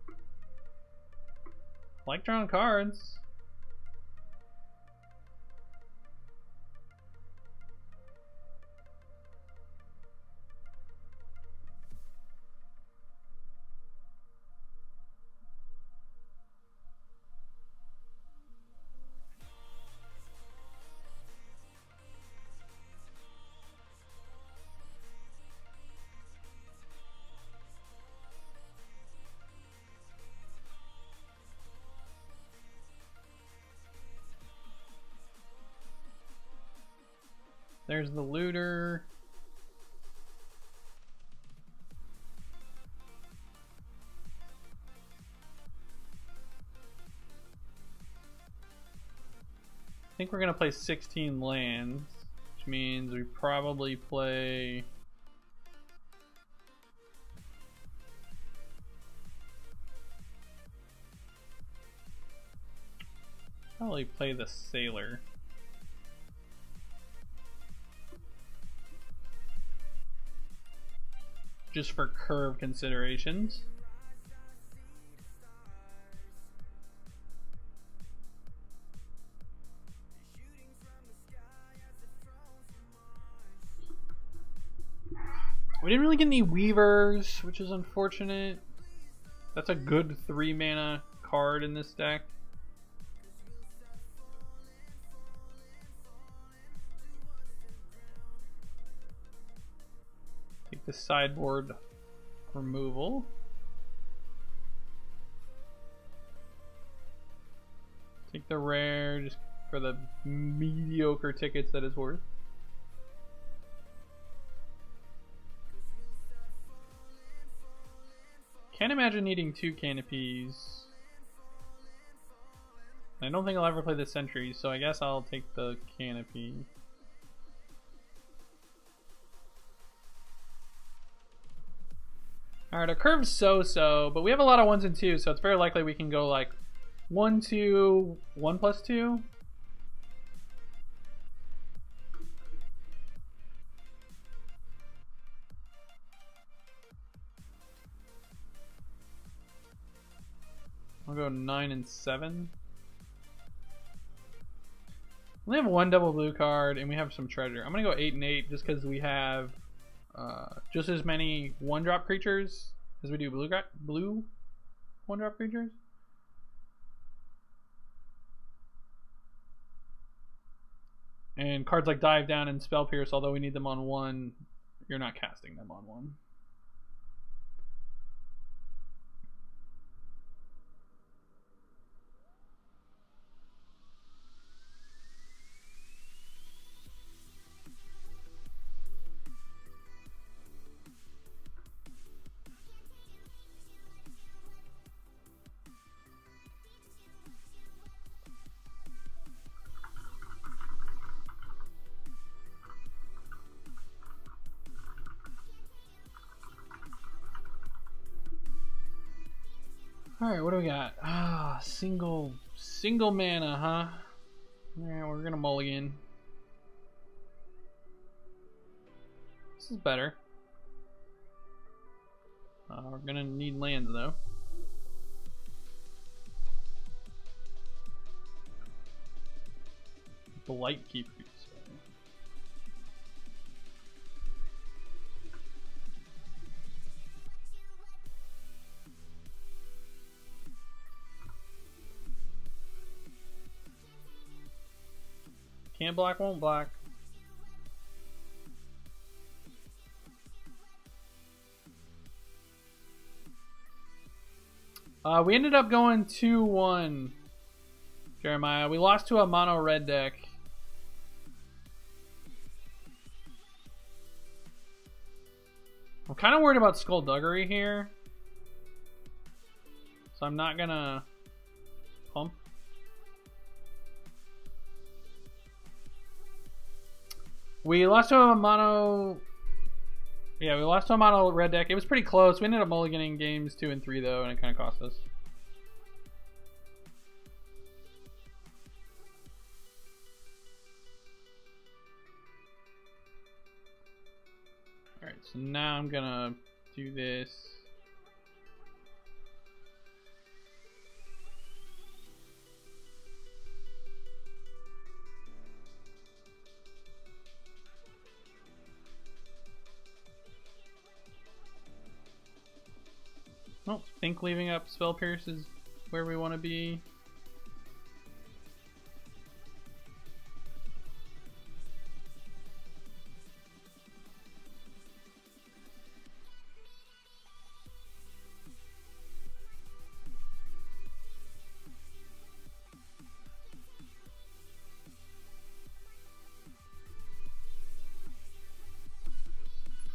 I like drawing cards. There's the Looter. I think we're gonna play 16 lands, which means we probably play the Sailor. Just for curve considerations. We didn't really get any Weavers, which is unfortunate. That's a good 3 mana card in this deck. the sideboard removal. Take the rare just for the mediocre tickets that it's worth. Can't imagine needing 2 canopies. I don't think I'll ever play the sentry, so I guess I'll take the canopy. Alright, our curve's so-so, but we have a lot of 1s and 2s, so it's very likely we can go like 1, 2, 1 plus 2. I'll go 9 and 7. We have 1 double blue card and we have some treasure. I'm gonna go 8 and 8 just because we have just as many 1-drop creatures as we do blue 1-drop creatures. And cards like Dive Down and Spell Pierce, although we need them on 1, you're not casting them on 1. Alright, what do we got? Ah, single mana, huh? Yeah, we're gonna mulligan. This is better. We're gonna need lands though. Blight Keepers. Can't block, won't block. We ended up going 2-1, Jeremiah. We lost to a mono red deck. I'm kind of worried about Skullduggery here, so I'm not gonna pump. We lost to a mono. Yeah, we lost to a mono red deck. It was pretty close. We ended up mulliganing games 2 and 3 though, and it kind of cost us. Alright, so now I'm gonna do this. Oh, I think leaving up Spell Pierce is where we want to be.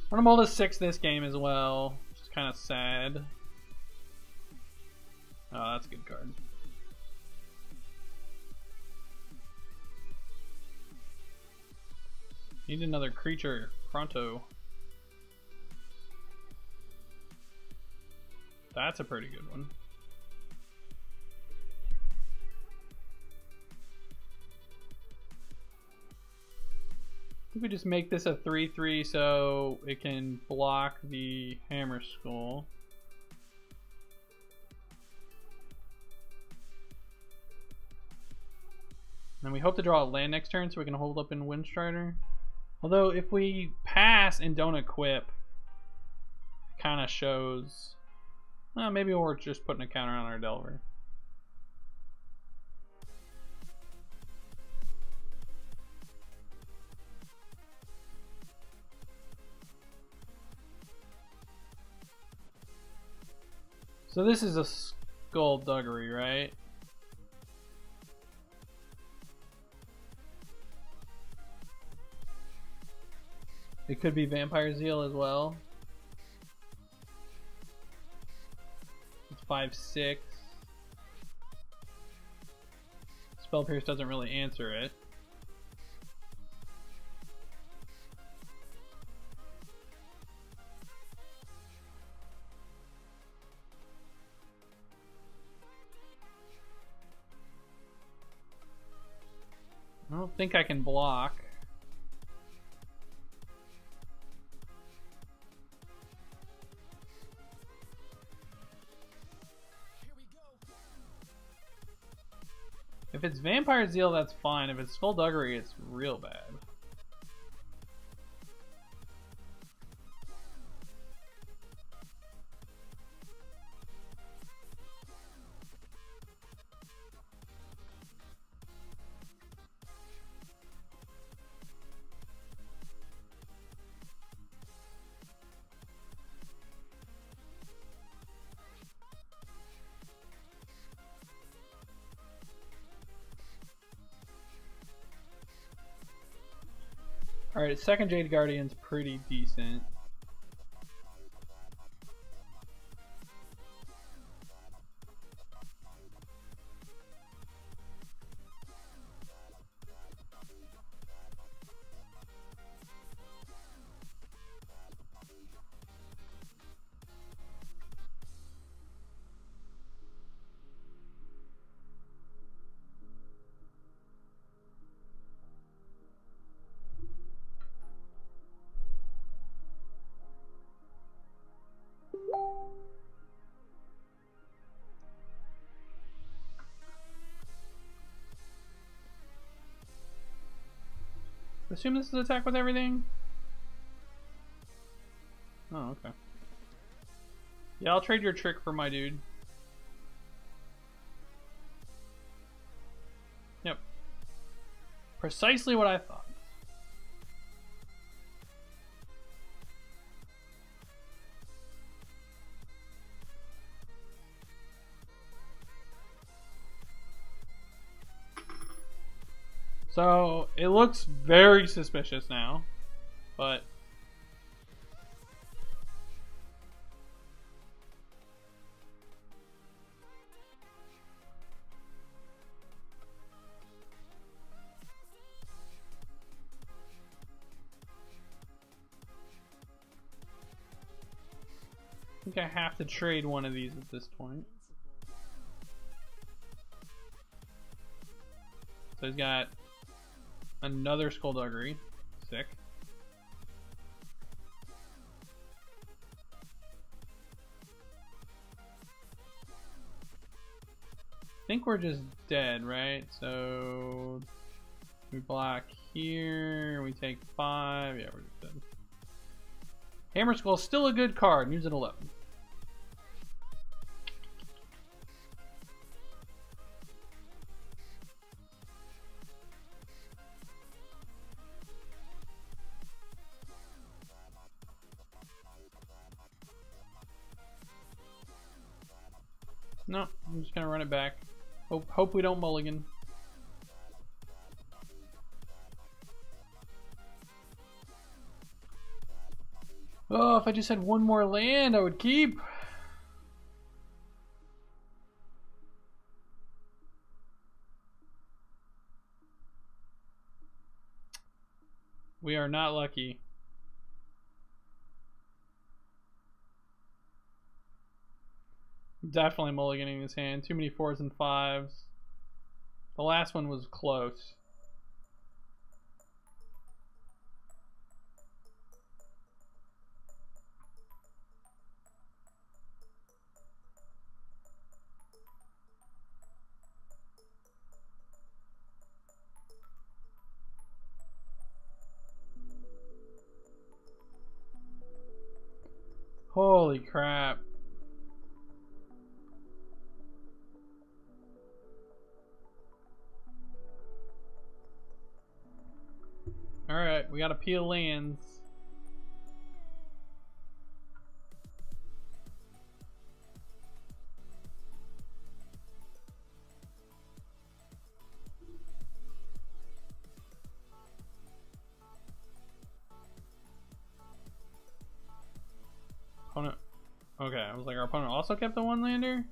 I'm gonna mull to 6 this game as well, which is kind of sad. Oh, that's a good card. Need another creature pronto. That's a pretty good one. I think we just make this a 3/3 so it can block the Hammer Skull. And we hope to draw a land next turn so we can hold up in Windstrider. Although if we pass and don't equip, it kind of shows. Well, maybe we're just putting a counter on our Delver. So this is a skullduggery, right? It could be Vampire Zeal as well. It's 5/6. Spell Pierce doesn't really answer it. I don't think I can block. If it's Vampire Zeal, that's fine. If it's Skullduggery, it's real bad. Alright, second Jade Guardian's pretty decent. Assume this is attack with everything? Oh, okay. Yeah, I'll trade your trick for my dude. Yep. Precisely what I thought. So, it looks very suspicious now, but I think I have to trade one of these at this point. So he's got another Skullduggery. Sick. I think we're just dead, right? So we block here, we take 5. Yeah, we're just dead. Hammer Skull's still a good card. Use an 11. No, I'm just gonna run it back. Hope we don't mulligan. Oh, if I just had one more land, I would keep. We are not lucky. Definitely mulliganing this hand. Too many 4s and 5s. The last one was close. Holy crap. Alright, we gotta peel lands. Opponent. Okay, I was like, our opponent also kept the one lander?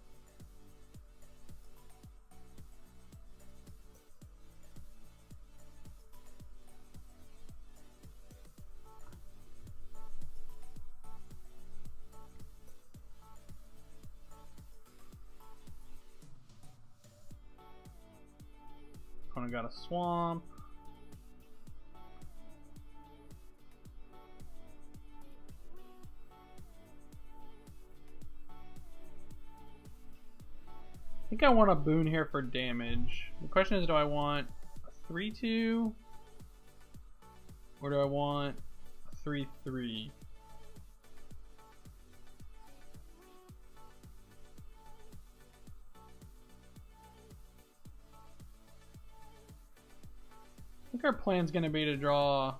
Opponent got a swamp. I think I want a boon here for damage. The question is, do I want a 3-2? Or do I want a 3-3? I think our plan's gonna be to draw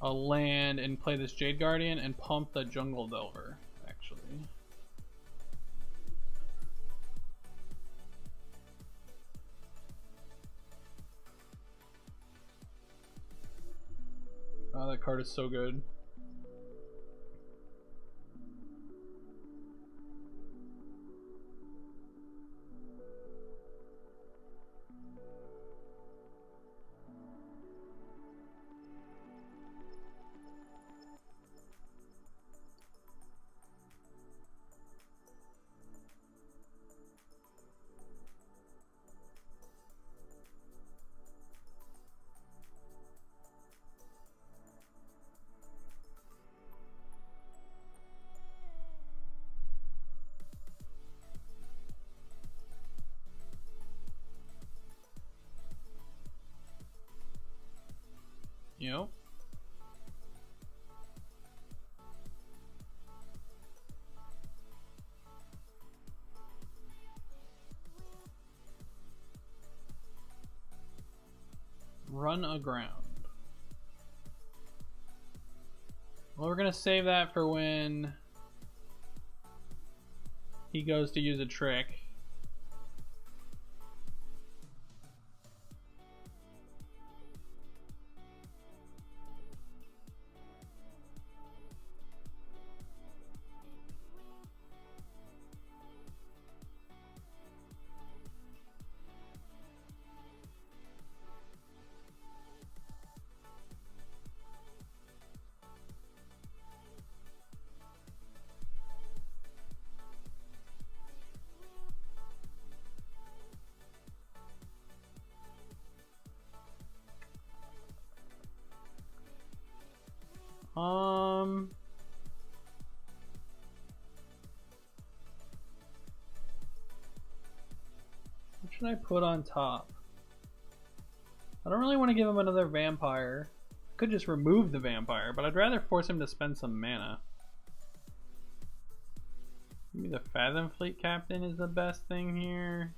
a land and play this Jade Guardian and pump the Jungle Delver, actually. Oh, that card is so good. Yep. Run aground. Well, we're gonna save that for when he goes to use a trick. What should I put on top? I don't really want to give him another vampire. I could just remove the vampire, but I'd rather force him to spend some mana. Maybe the Fathom Fleet Captain is the best thing here.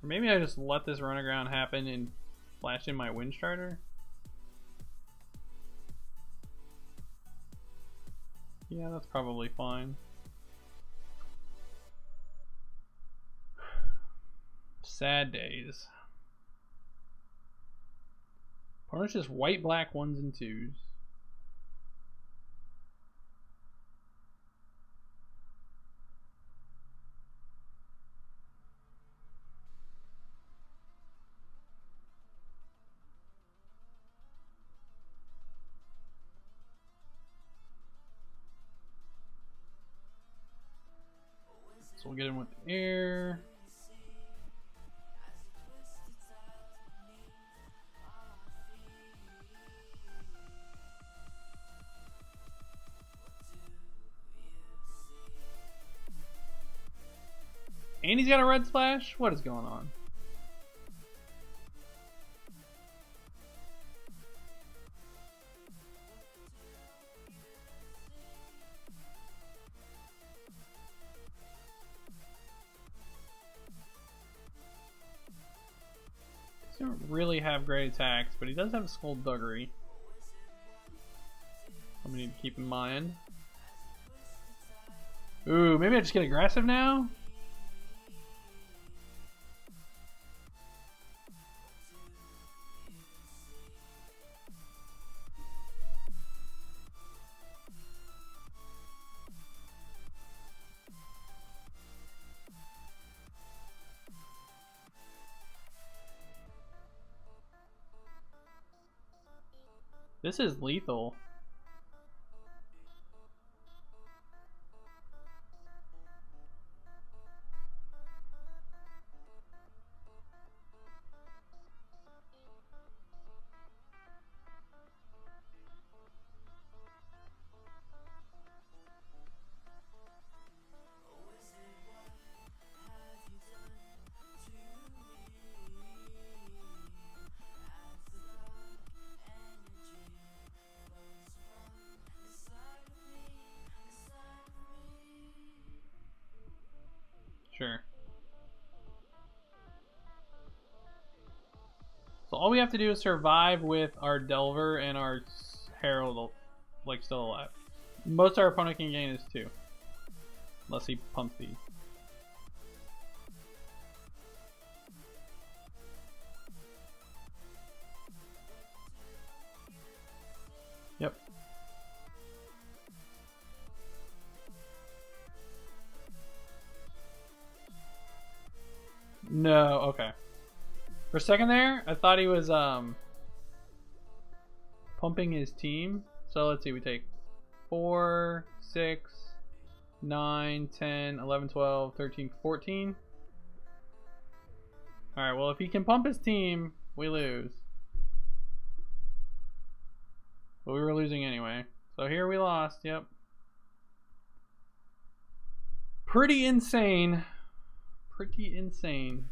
Or maybe I just let this run aground happen and flash in my Wind Strider. Yeah, that's probably fine. Sad days. Opponent's just white, black, 1s and 2s. So we'll get in with the air. And he's got a red splash? What is going on? He doesn't really have great attacks, but he does have Skullduggery. Something we need to keep in mind. Ooh, maybe I just get aggressive now? This is lethal. Sure. So all we have to do is survive with our Delver and our Herald, like, still alive. Most our opponent can gain is 2. Unless he pumps these. Yep. No, okay. For a second there, I thought he was pumping his team. So let's see, we take 4, 6, 9, 10, 11, 12, 13, 14. Alright, well if he can pump his team, we lose. But we were losing anyway. So here we lost, yep. Pretty insane. Pretty insane.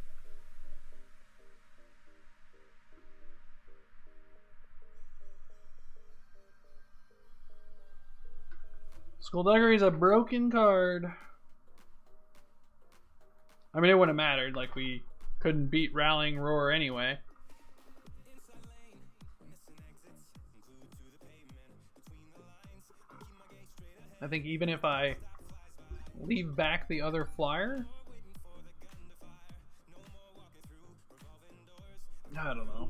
Skullduggery is a broken card. I mean, it wouldn't have mattered. Like, we couldn't beat Rallying Roar anyway. I think even if I leave back the other flyer, I don't know.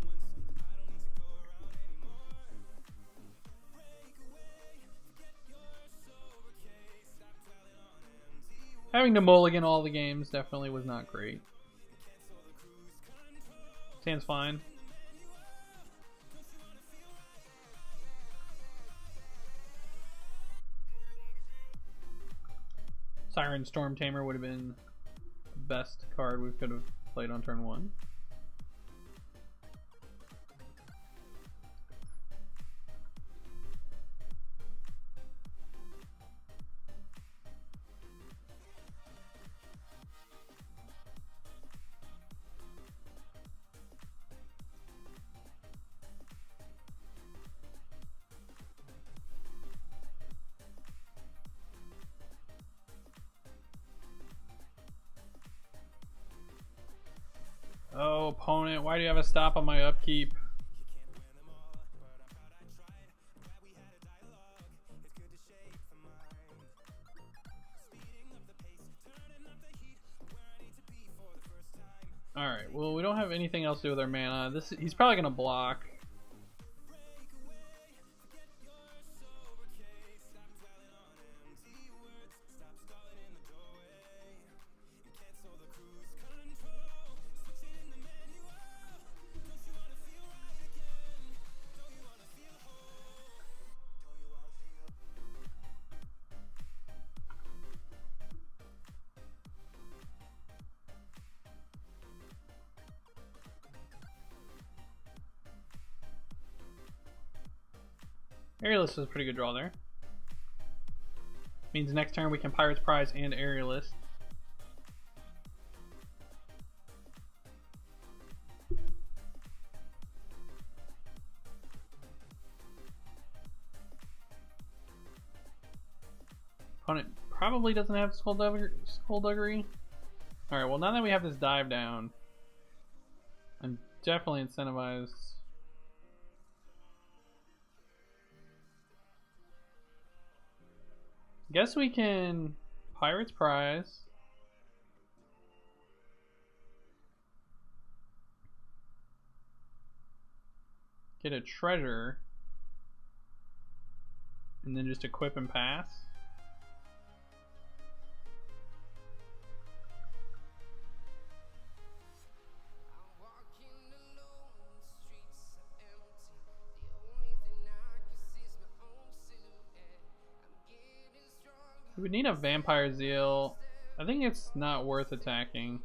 Having to mulligan all the games definitely was not great. Stands fine. Siren Storm Tamer would have been the best card we could have played on turn 1. Oh, opponent, why do you have a stop on my upkeep? Alright, well, we don't have anything else to do with our mana. He's probably going to block. Aerialist is a pretty good draw there. Means next turn we can Pirate's Prize and Aerialist. Opponent probably doesn't have Skullduggery. Alright, well now that we have this dive down, I'm definitely incentivized. Guess we can Pirate's Prize. Get a treasure. And then just equip and pass. We would need a Vampire Zeal. I think it's not worth attacking.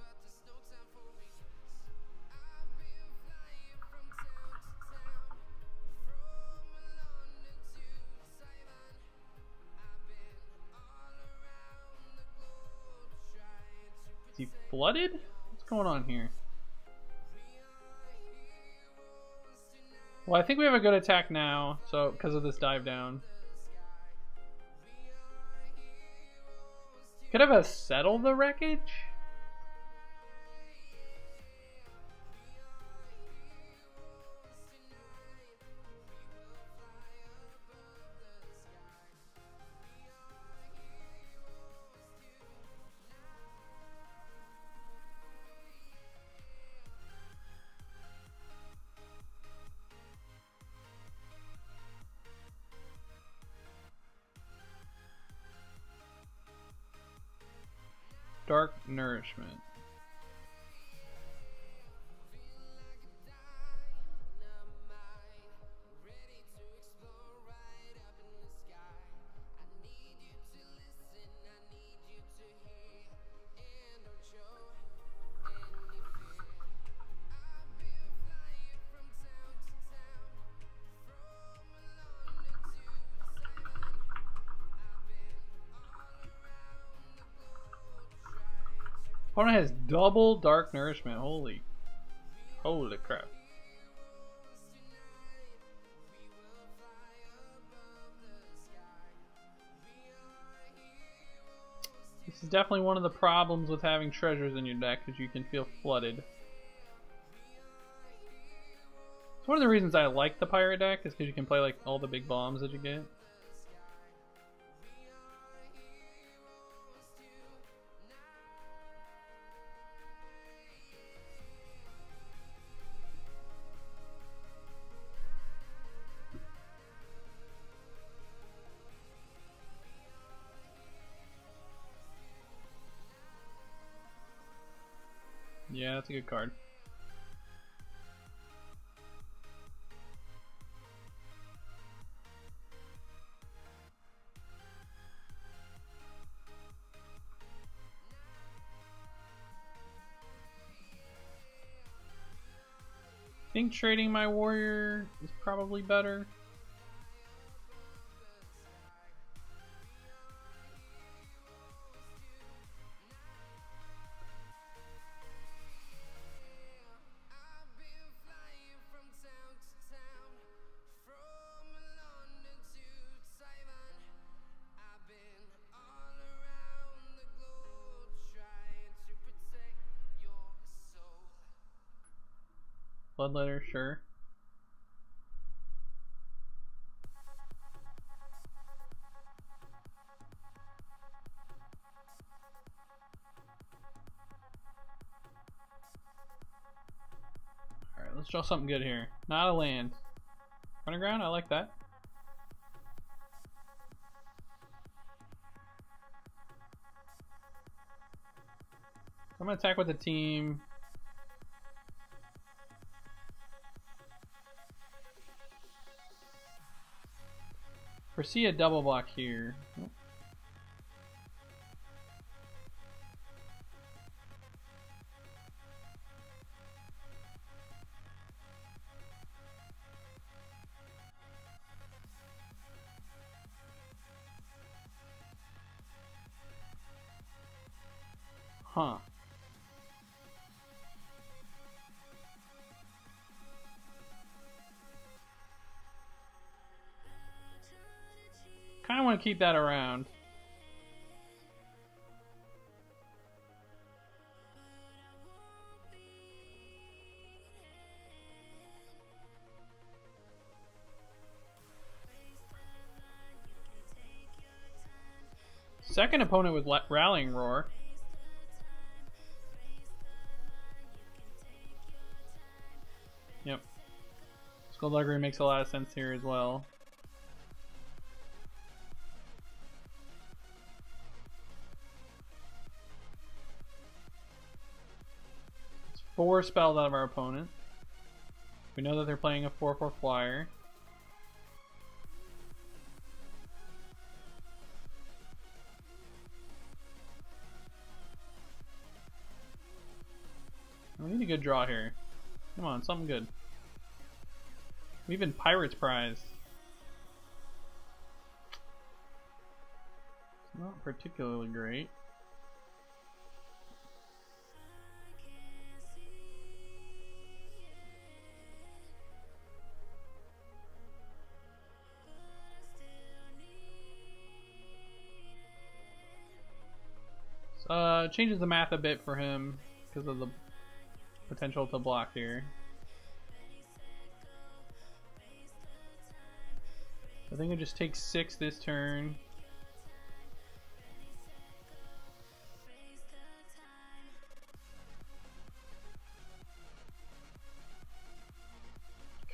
Is he flooded? What's going on here? Well, I think we have a good attack now, so because of this dive down. Could have a settle the wreckage? Dark Nourishment. Opponent has double Dark Nourishment. Holy crap. This is definitely one of the problems with having treasures in your deck, is you can feel flooded. It's one of the reasons I like the pirate deck, is because you can play like all the big bombs that you get. Yeah, that's a good card. I think trading my warrior is probably better. Bloodletter, sure. Alright, let's draw something good here. Not a land. Underground, I like that. I'm gonna attack with the team. Foresee a double block here. Nope. Huh. Kind of want to keep that around. Second opponent with Rallying Roar. Yep. Skullduggery makes a lot of sense here as well. It's 4 spells out of our opponent. We know that they're playing a 4/4 flyer. a good draw here. Come on, something good. Even Pirate's Prize. It's not particularly great. Changes the math a bit for him because of the potential to block here. I think it just takes 6 this turn.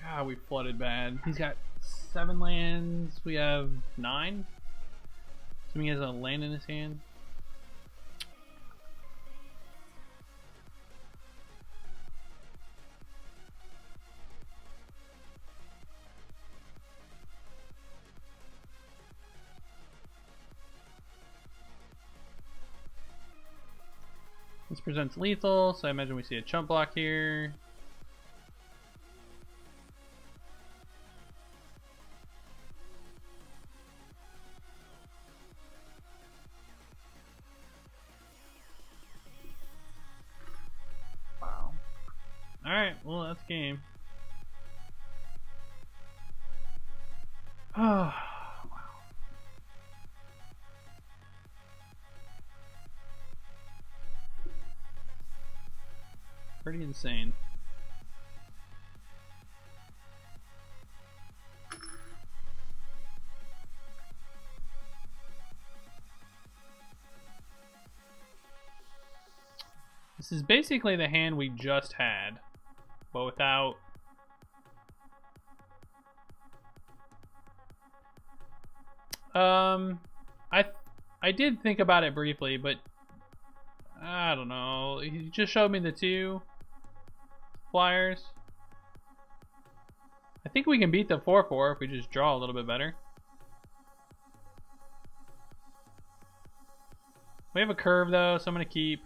God, we flooded bad. He's got 7 lands. We have 9. Assuming he has a land in his hand. This presents lethal, so I imagine we see a chump block here. Wow. Alright, well that's game. Oh. Pretty insane. This is basically the hand we just had, but without... I did think about it briefly, but I don't know. He just showed me the 2 flyers. I think we can beat the 4/4 if we just draw a little bit better. We have a curve though, so I'm gonna keep.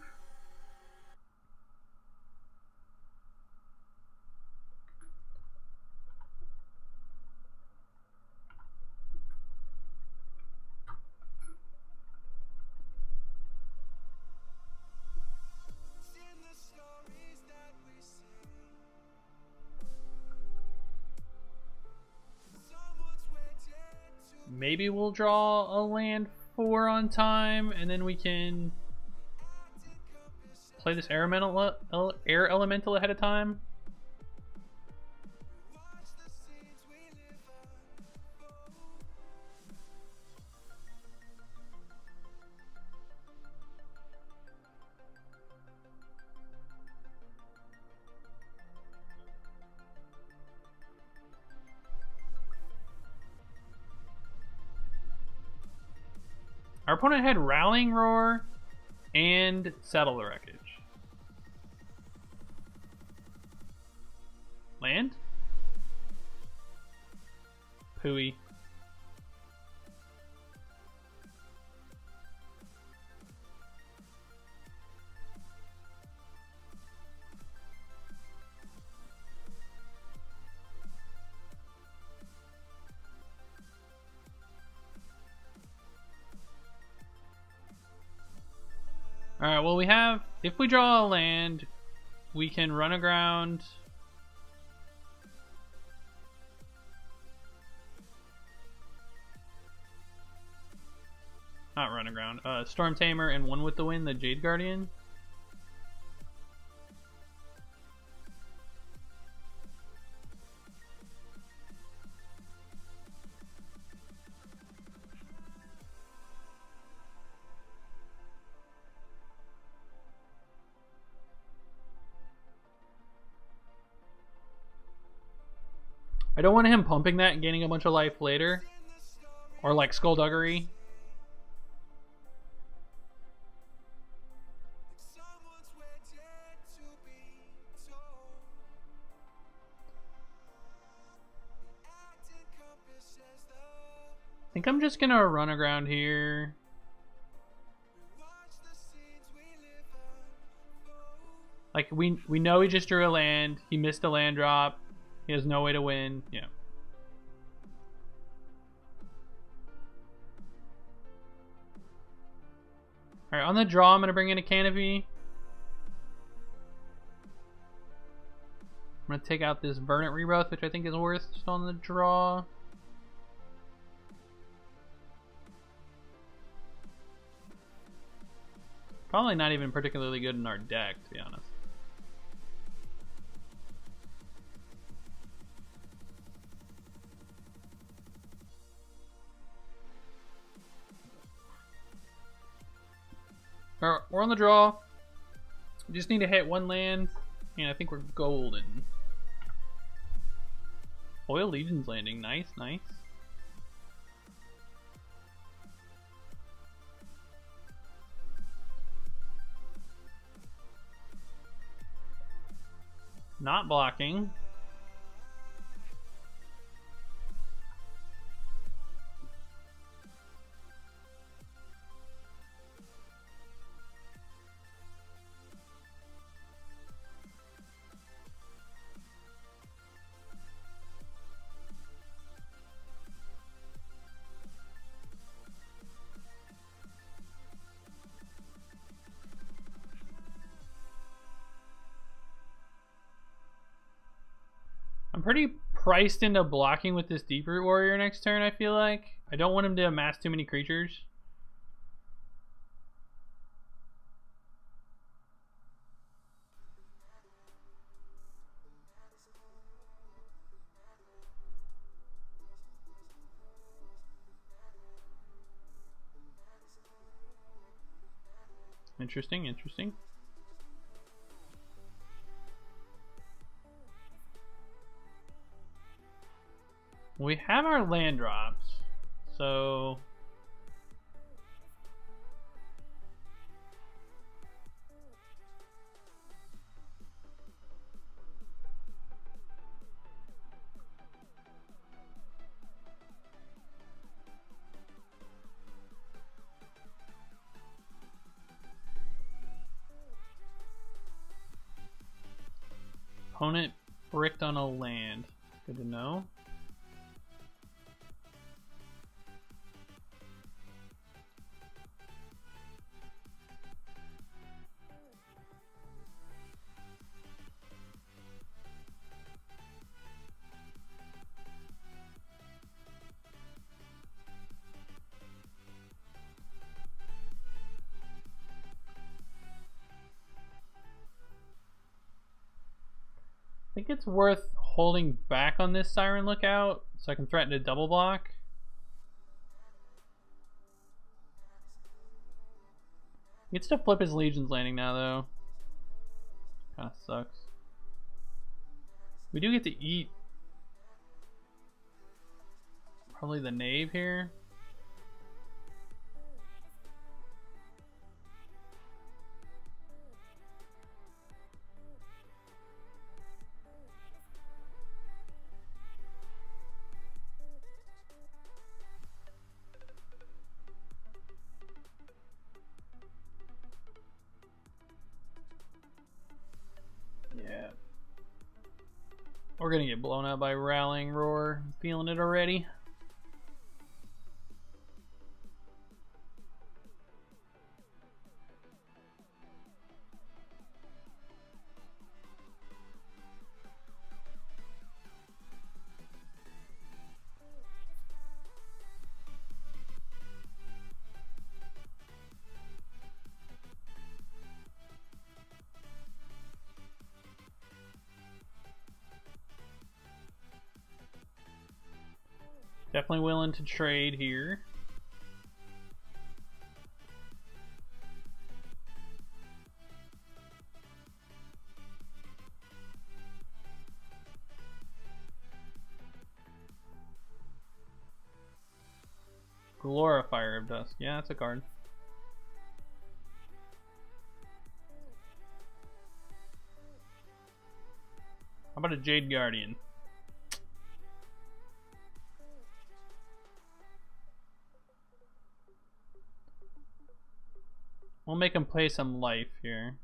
Maybe we'll draw a land 4 on time, and then we can play this air elemental ahead of time. Our opponent had Rallying Roar and Settle the Wreckage. Land? Pooey. Alright, well we have, if we draw a land, we can run aground. Not run aground, Storm Tamer and One with the Wind, the Jade Guardian. I don't want him pumping that and gaining a bunch of life later. Or like Skullduggery. I think I'm just gonna run aground here. Like we know he just drew a land. He missed a land drop. He has no way to win. Yeah. All right, on the draw, I'm gonna bring in a Canopy. I'm gonna take out this Verdant Rebirth, which I think is worth just on the draw. Probably not even particularly good in our deck, to be honest. Alright, we're on the draw. We just need to hit one land, and I think we're golden. Oil Legion's Landing, nice, nice. Not blocking. I'm pretty priced into blocking with this Deeproot Warrior next turn, I feel like. I don't want him to amass too many creatures. Interesting, interesting. We have our land drops, so opponent bricked on a land. Good to know. I think it's worth holding back on this Siren Lookout so I can threaten to double block. He gets to flip his Legion's Landing now, though. Kind of sucks. We do get to eat probably the Knave here. Yeah. We're gonna get blown out by Rallying Roar. I'm feeling it already. Definitely willing to trade here. Glorifier of Dusk. Yeah, that's a card. How about a Jade Guardian? We'll make him play some life here.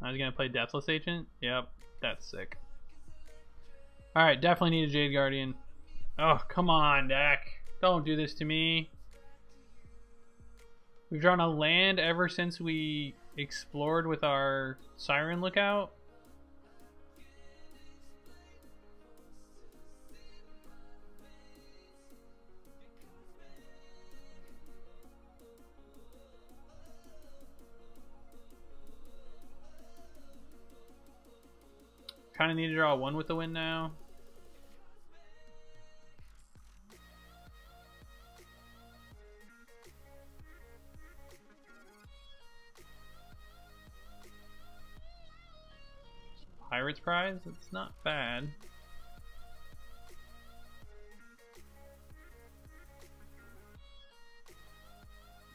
I was gonna play Deathless Agent. Yep, that's sick. Alright, definitely need a Jade Guardian. Oh, come on, deck. Don't do this to me. We've drawn a land ever since we explored with our Siren Lookout. Kind of need to draw one with the wind now. Pirate's Prize? It's not bad.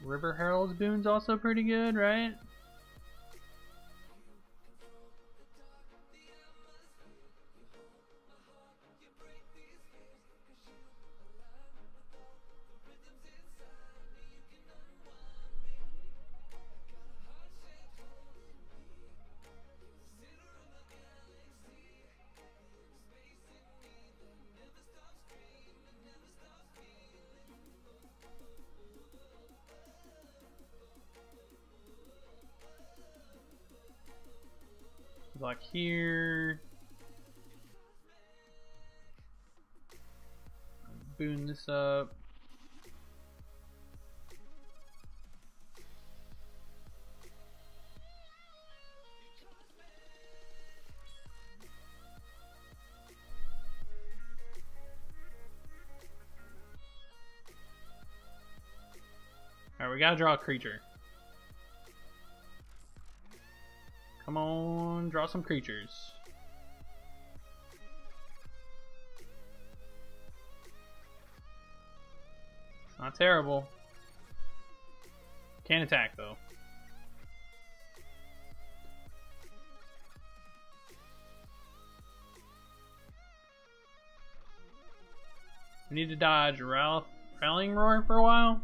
River Herald's Boon's also pretty good, right? Block here. Boon this up. Alright, we gotta draw a creature. Come on, draw some creatures. It's not terrible. Can't attack though. We need to dodge Rallying Roar for a while.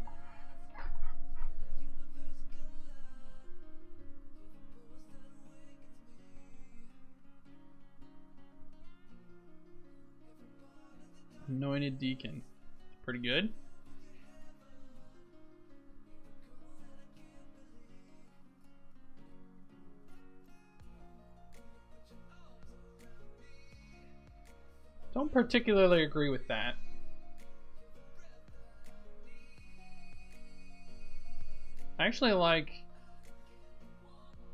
Anointed Deacon. It's pretty good. Don't particularly agree with that. I actually like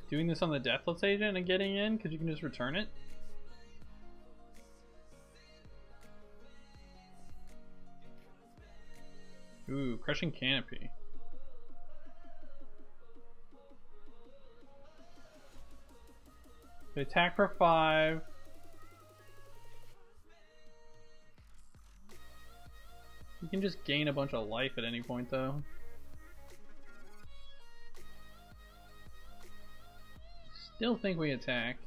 doing this on the Deathless Agent and getting in because you can just return it. Ooh, Crushing Canopy. They attack for 5. You can just gain a bunch of life at any point though. Still think we attack.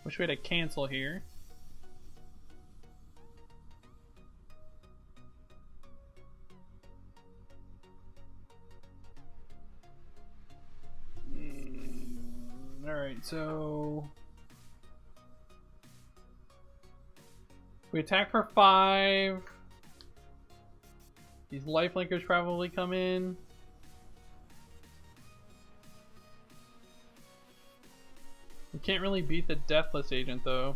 Wish we had a cancel here. Alright, so we attack for 5. These lifelinkers probably come in. We can't really beat the Deathless Agent though.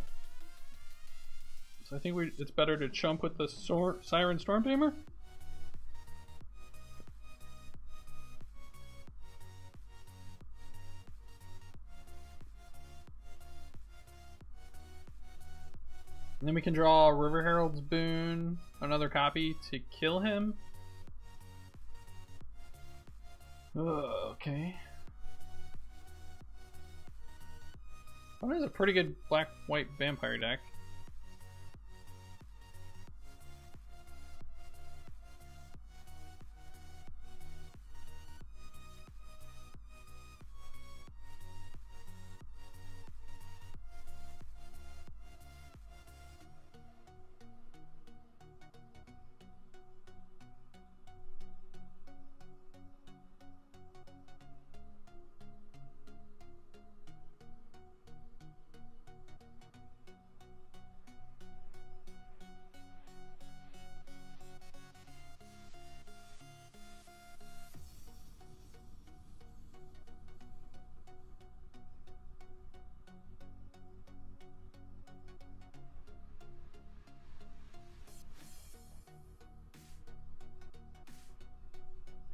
So I think it's better to chump with the Siren Storm Tamer. And then we can draw River Herald's Boon, another copy to kill him. Okay. That is a pretty good black-white vampire deck.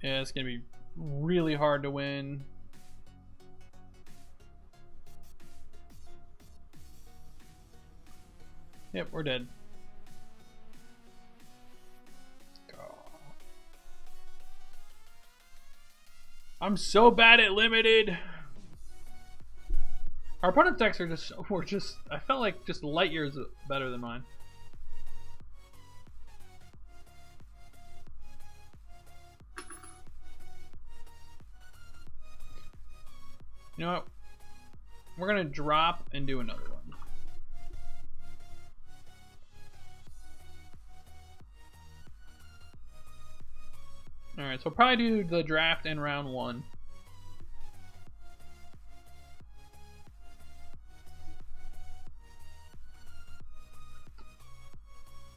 Yeah, it's gonna be really hard to win. Yep, we're dead. I'm so bad at limited. Our opponent's decks are just I felt like just light years better than mine. You know what? We're gonna drop and do another one. Alright, so we'll probably do the draft in round 1.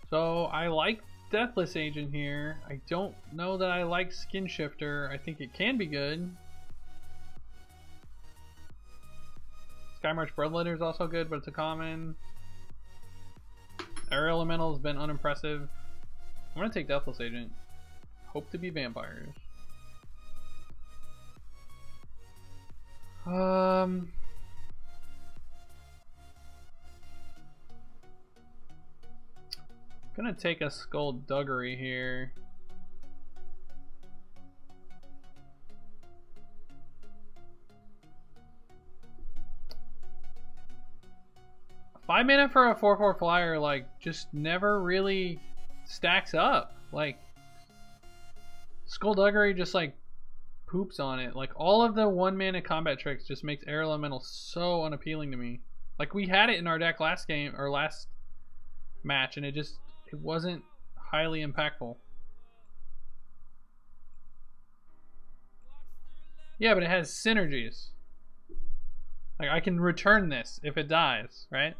So I like Deathless Agent here. I don't know that I like Skin Shifter. I think it can be good. Skymarch Bloodletter is also good, but it's a common. Air Elemental has been unimpressive. I'm gonna take Deathless Agent. Hope to be vampires. Gonna take a Skullduggery here. Five mana for a 4/4 flyer, like, just never really stacks up. Like, Skullduggery just, like, poops on it. Like, all of the 1 mana combat tricks just makes Air Elemental so unappealing to me. Like, we had it in our deck last game, or last match, and it wasn't highly impactful. Yeah, but it has synergies. Like, I can return this if it dies, right?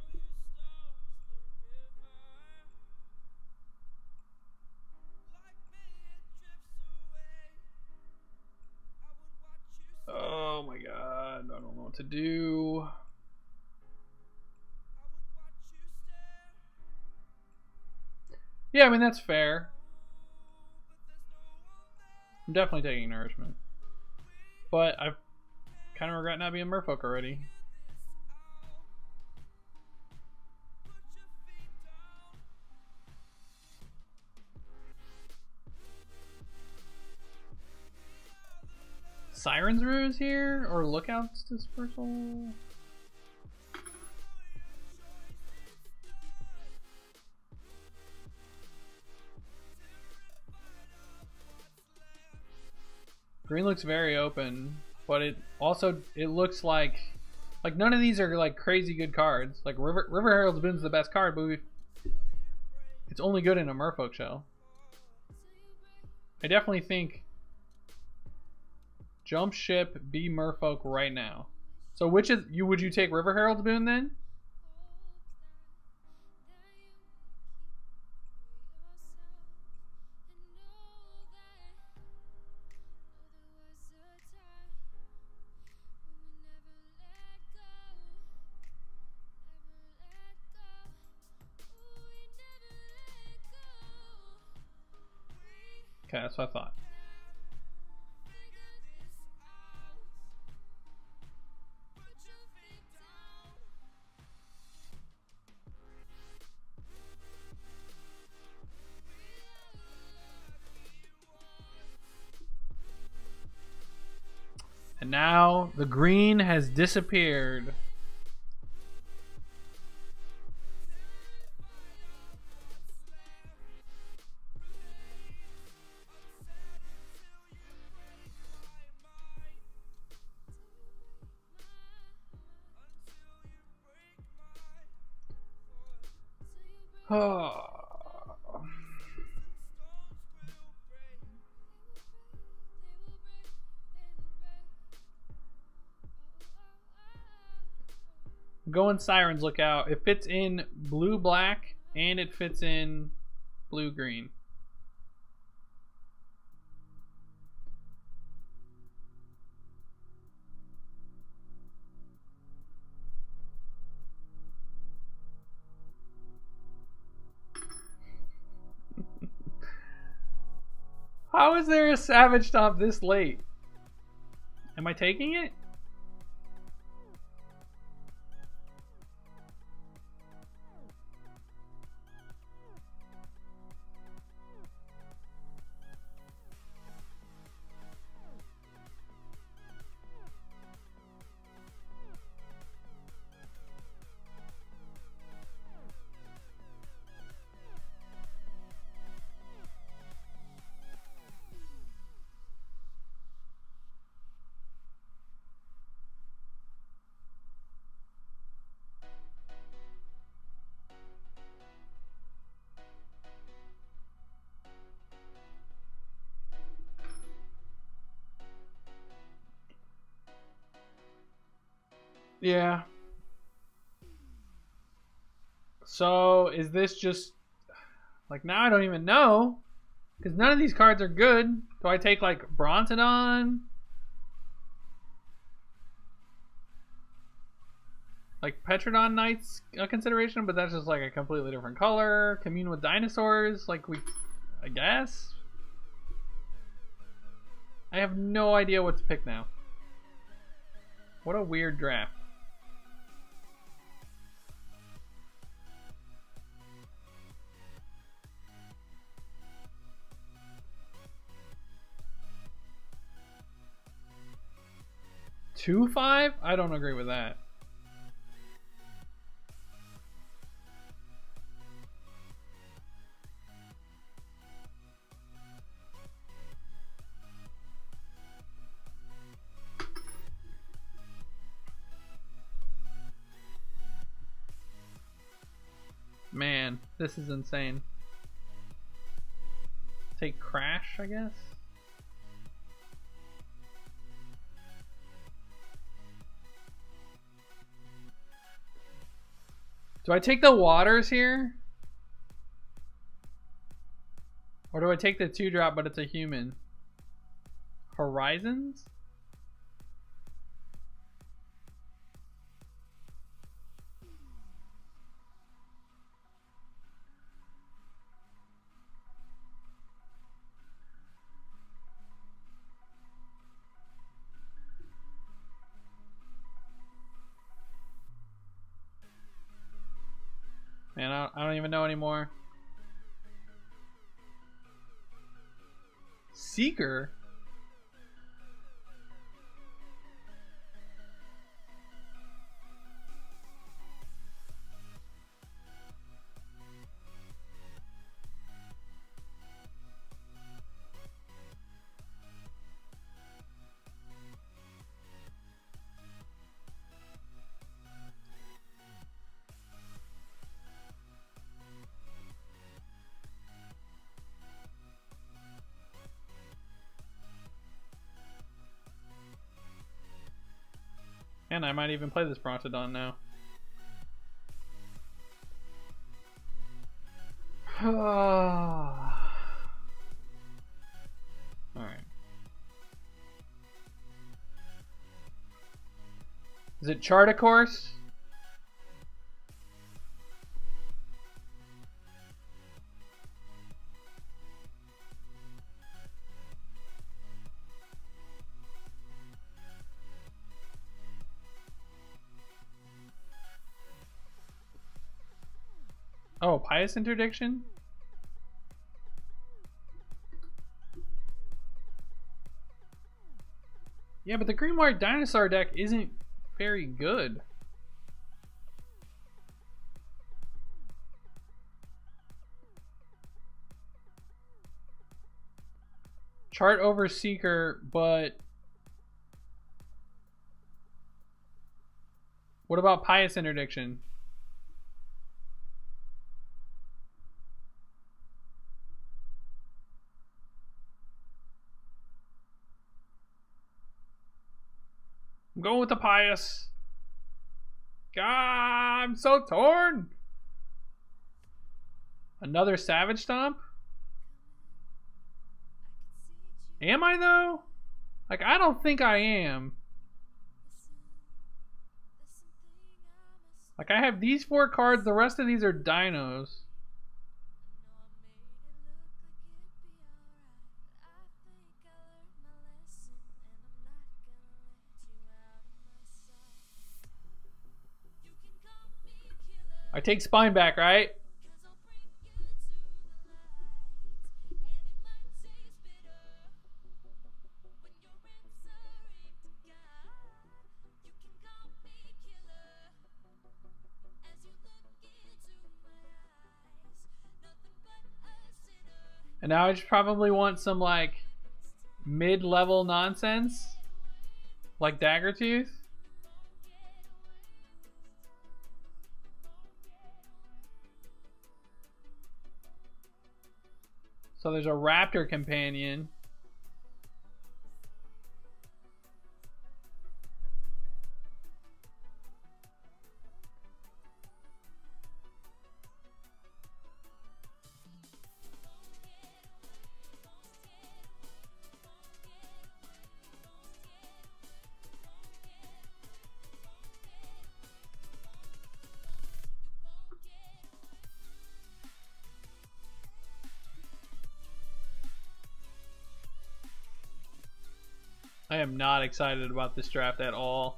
Oh my god, I don't know what to do. Yeah, I mean, that's fair. I'm definitely taking Nourishment. But I kind of regret not being Merfolk already. Siren's Ruse here? Or Lookout's Dispersal? Green looks very open, but it looks like none of these are like crazy good cards. Like River Herald's Boon's the best card, but it's only good in a Merfolk shell. I definitely think jump ship, be Merfolk right now. So would you take River Herald's Boon then? Okay, that's what I thought. And now the green has disappeared. Oh. Going Sirens, look out. It fits in blue black and it fits in blue green. How is there a Savage Stomp this late? Am I taking it? Yeah. So is this just like now I don't even know because none of these cards are good. Do I take like Brontodon? Like Petrodon Knight's a consideration, but that's just like a completely different color. Commune with Dinosaurs, like I guess. I have no idea what to pick now. What a weird draft. Two 5? I don't agree with that. Man, this is insane. Take Crash, I guess? Do I take the waters here? Or do I take the 2-drop but it's a human? Horizons? Man, I don't even know anymore. Seeker? And I might even play this Brontodon now. Alright. Is it Chartacourse? Oh, Pious Interdiction? Yeah, but the Grimoire Dinosaur deck isn't very good. Chart over Seeker, but what about Pious Interdiction? I'm going with the Pious. God, I'm so torn. Another Savage Stomp? Am I though? Like, I don't think I am. Like, I have these 4 cards, the rest of these are dinos. I take Spine back, right? And now I just probably want some like mid-level nonsense, like Daggertooth. So there's a Raptor Companion. I am not excited about this draft at all.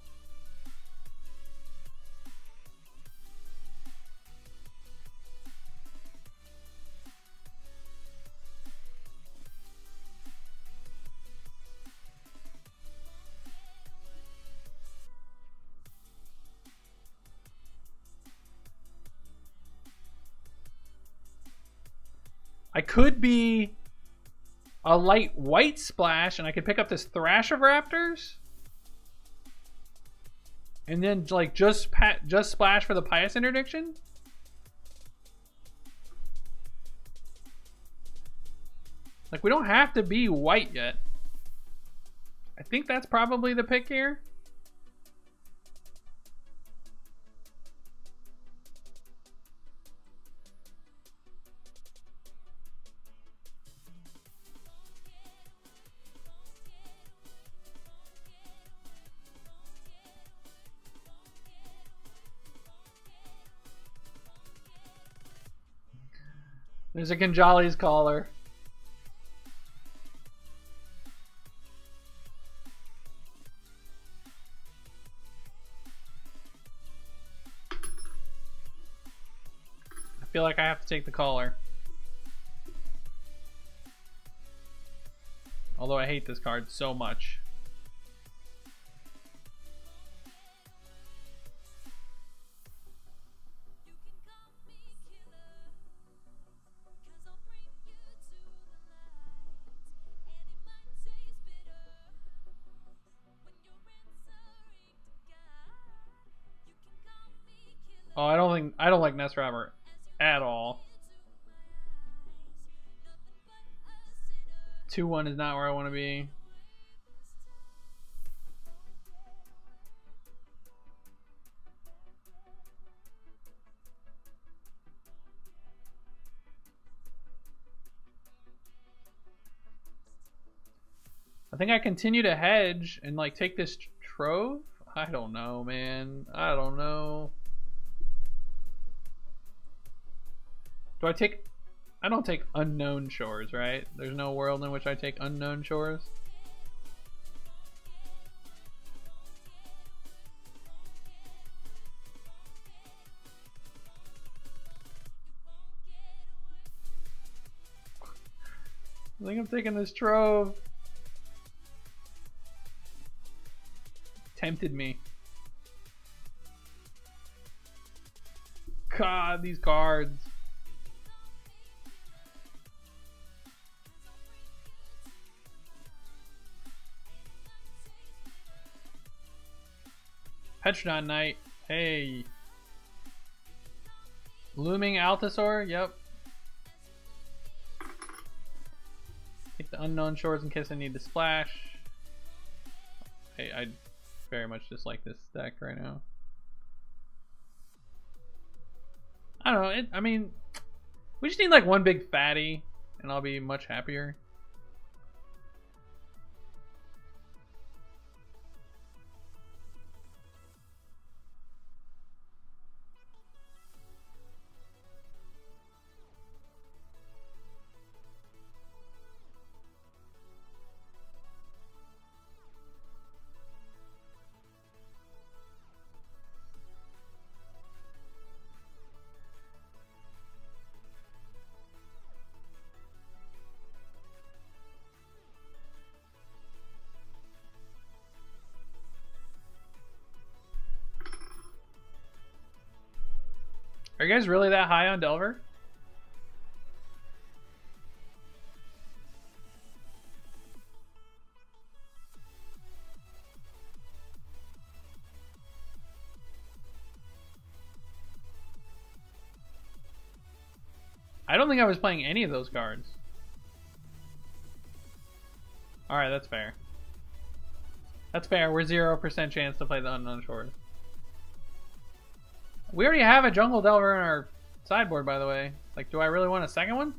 I could be a light white splash and I could pick up this Thrash of Raptors. And then like just splash for the Pious Interdiction. Like, we don't have to be white yet. I think that's probably the pick here. There's a Kinjali's Caller. I feel like I have to take the Caller. Although I hate this card so much. Oh, I don't like Nest Robber at all. 2-1 is not where I want to be. I think I continue to hedge and like take this Trove. I don't know, man. I don't know. Do I take... I don't take Unknown Shores, right? There's no world in which I take Unknown Shores. I think I'm taking this trove. Tempted me. God, these cards. Petrodon Knight. Hey. Looming Altasaur. Yep. Take the Unknown Shores in case I need to splash. Hey, I very much dislike this deck right now. I don't know. I mean, we just need like one big fatty, and I'll be much happier. Are you guys really that high on Delver? I don't think I was playing any of those cards. Alright, that's fair. That's fair. We're 0% chance to play the Unknown Shores. We already have a Jungle Delver in our sideboard, by the way. Like, do I really want a second one?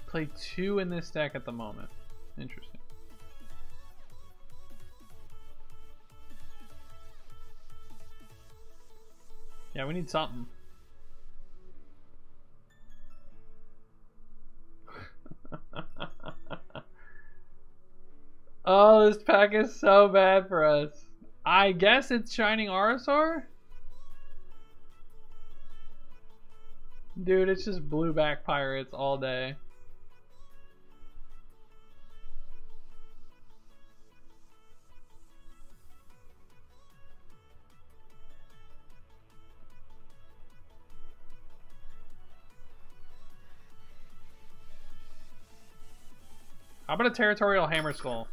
Play 2 in this deck at the moment. Interesting. Yeah, we need something. Oh, this pack is so bad for us. I guess it's Shining Aerosaur? Dude, it's just blue-back pirates all day. How about a Territorial Hammer Skull?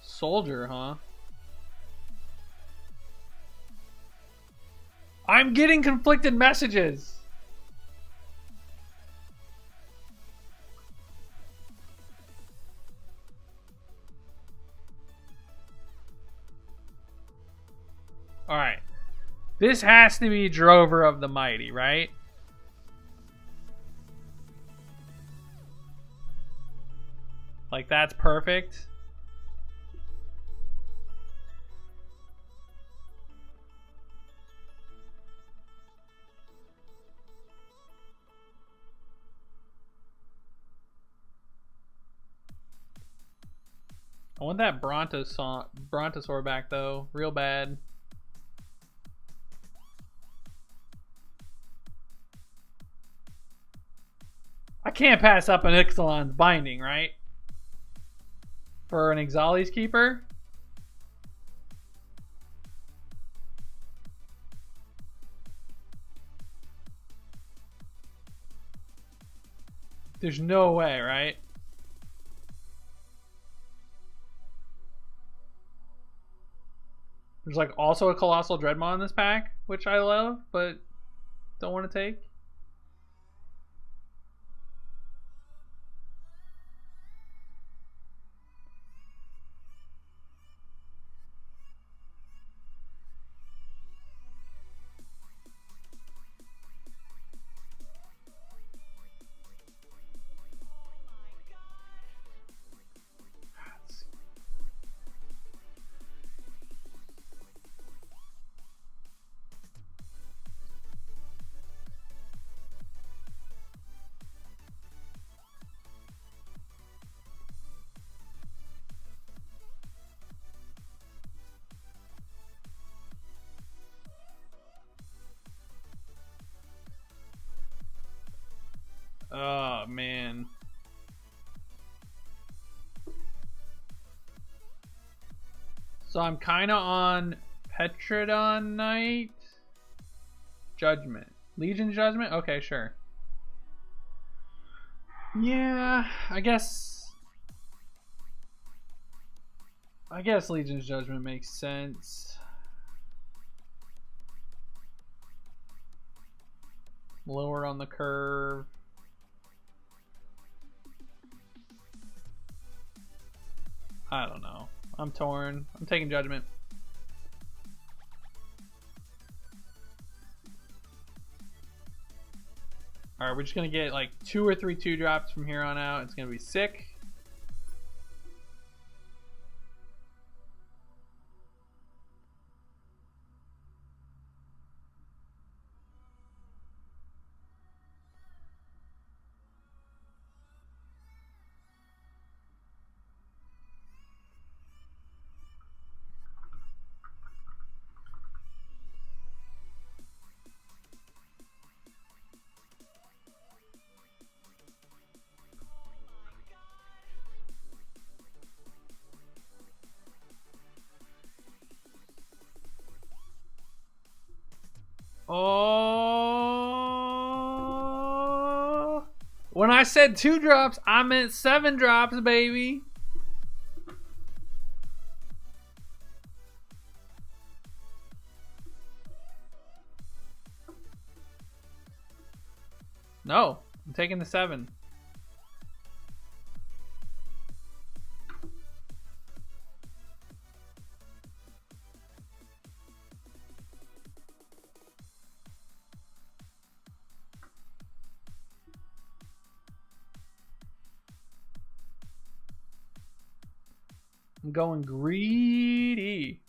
Soldier, huh? I'm getting conflicted messages. Alright. This has to be Drover of the Mighty, right? Like, that's perfect. I want that Brontosaur back, though. Real bad. I can't pass up an Ixalan's Binding, right? For an Ixali's Keeper? There's no way, right? There's like also a Colossal Dreadmaw in this pack, which I love, but don't want to take. Oh, man. So I'm kind of on Petrodon Knight. Judgment. Legion Judgment? Okay, sure. Yeah, I guess Legion's Judgment makes sense. Lower on the curve. I don't know. I'm torn. I'm taking Judgment. Alright, we're just gonna get like 2 or 3 2-drops from here on out. It's gonna be sick. Oh, when I said 2 drops, I meant 7 drops, baby. No, I'm taking the 7. I'm going greedy.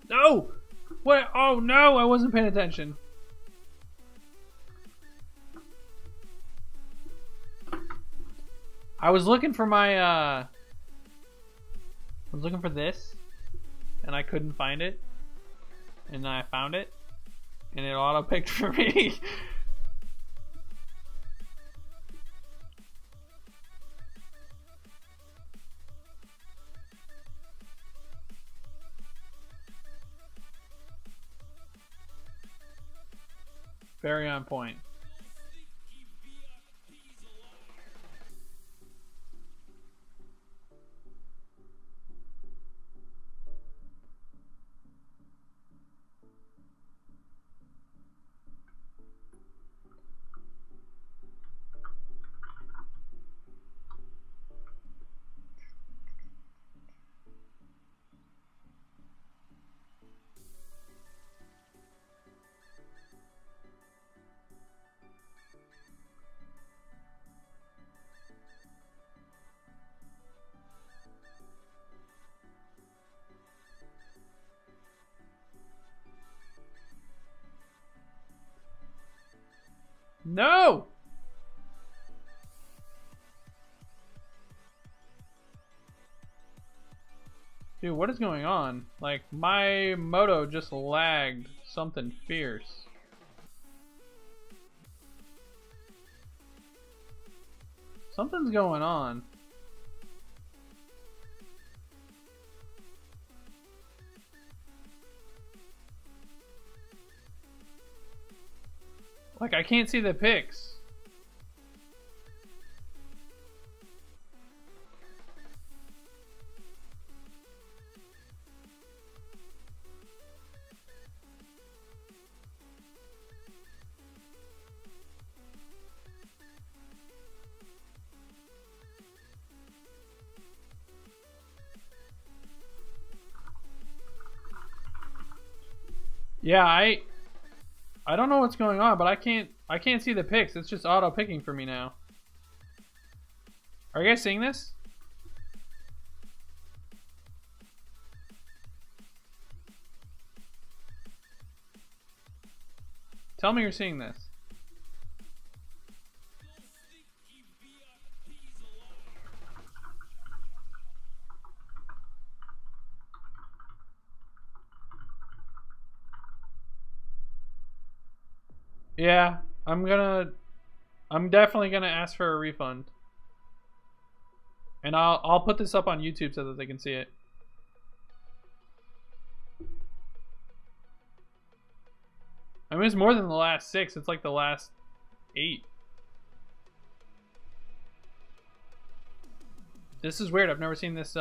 No! What? Oh no, I wasn't paying attention. I was looking for my I was looking for this and I couldn't find it. And then I found it and it auto picked for me. Very on point. No! Dude, what is going on? Like, my moto just lagged something fierce. Something's going on. Like, I can't see the pics. Yeah, I don't know what's going on, but I can't see the pics. It's just auto picking for me now. Are you guys seeing this? Tell me you're seeing this. Yeah, I'm definitely gonna ask for a refund. And I'll put this up on YouTube so that they can see it. I mean, it's more than the last 6. It's like the last 8. This is weird. I've never seen this.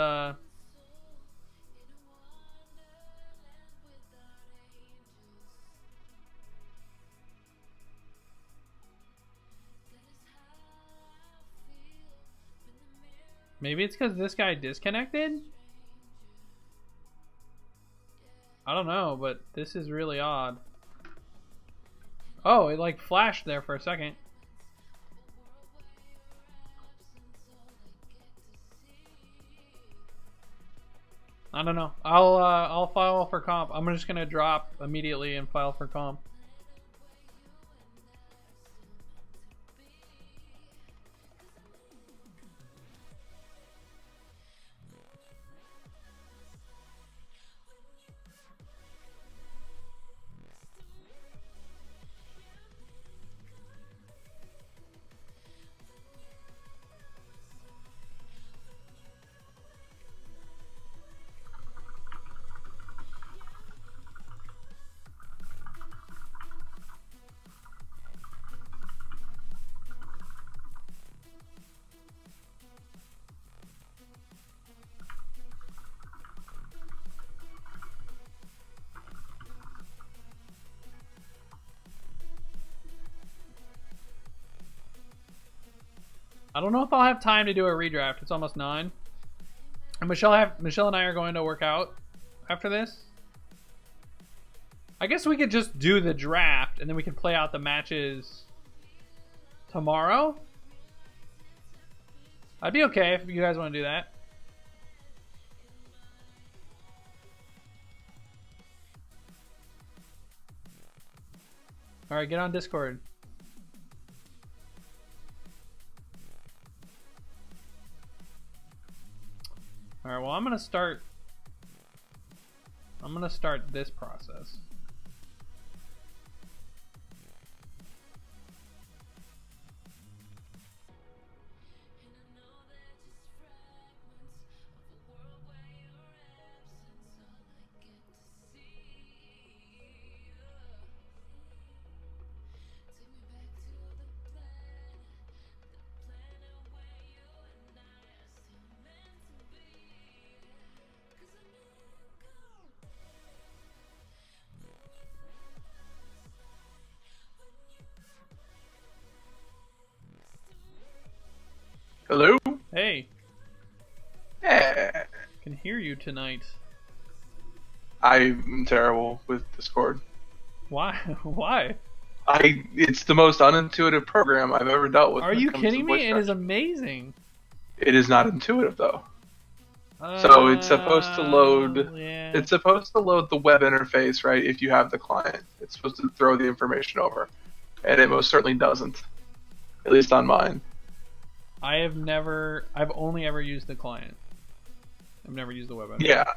Maybe it's because this guy disconnected? I don't know, but this is really odd. Oh, it like flashed there for a second. I don't know. I'll file for comp. I'm just gonna drop immediately and file for comp. I don't know if I'll have time to do a redraft. It's almost 9. And Michelle and I are going to work out after this. I guess we could just do the draft and then we can play out the matches tomorrow. I'd be okay if you guys want to do that. Alright, get on Discord. Alright, well I'm gonna start this process.
Hello?
Hey.
Yeah.
Can hear you tonight.
I'm terrible with Discord.
Why? Why?
It's the most unintuitive program I've ever dealt with.
Are you kidding me? It is amazing.
It is not intuitive though. So it's supposed to load.
Yeah.
It's supposed to load the web interface, right? If you have the client, it's supposed to throw the information over, and it most certainly doesn't. At least on mine.
I've only ever used the client. I've never used the web interface.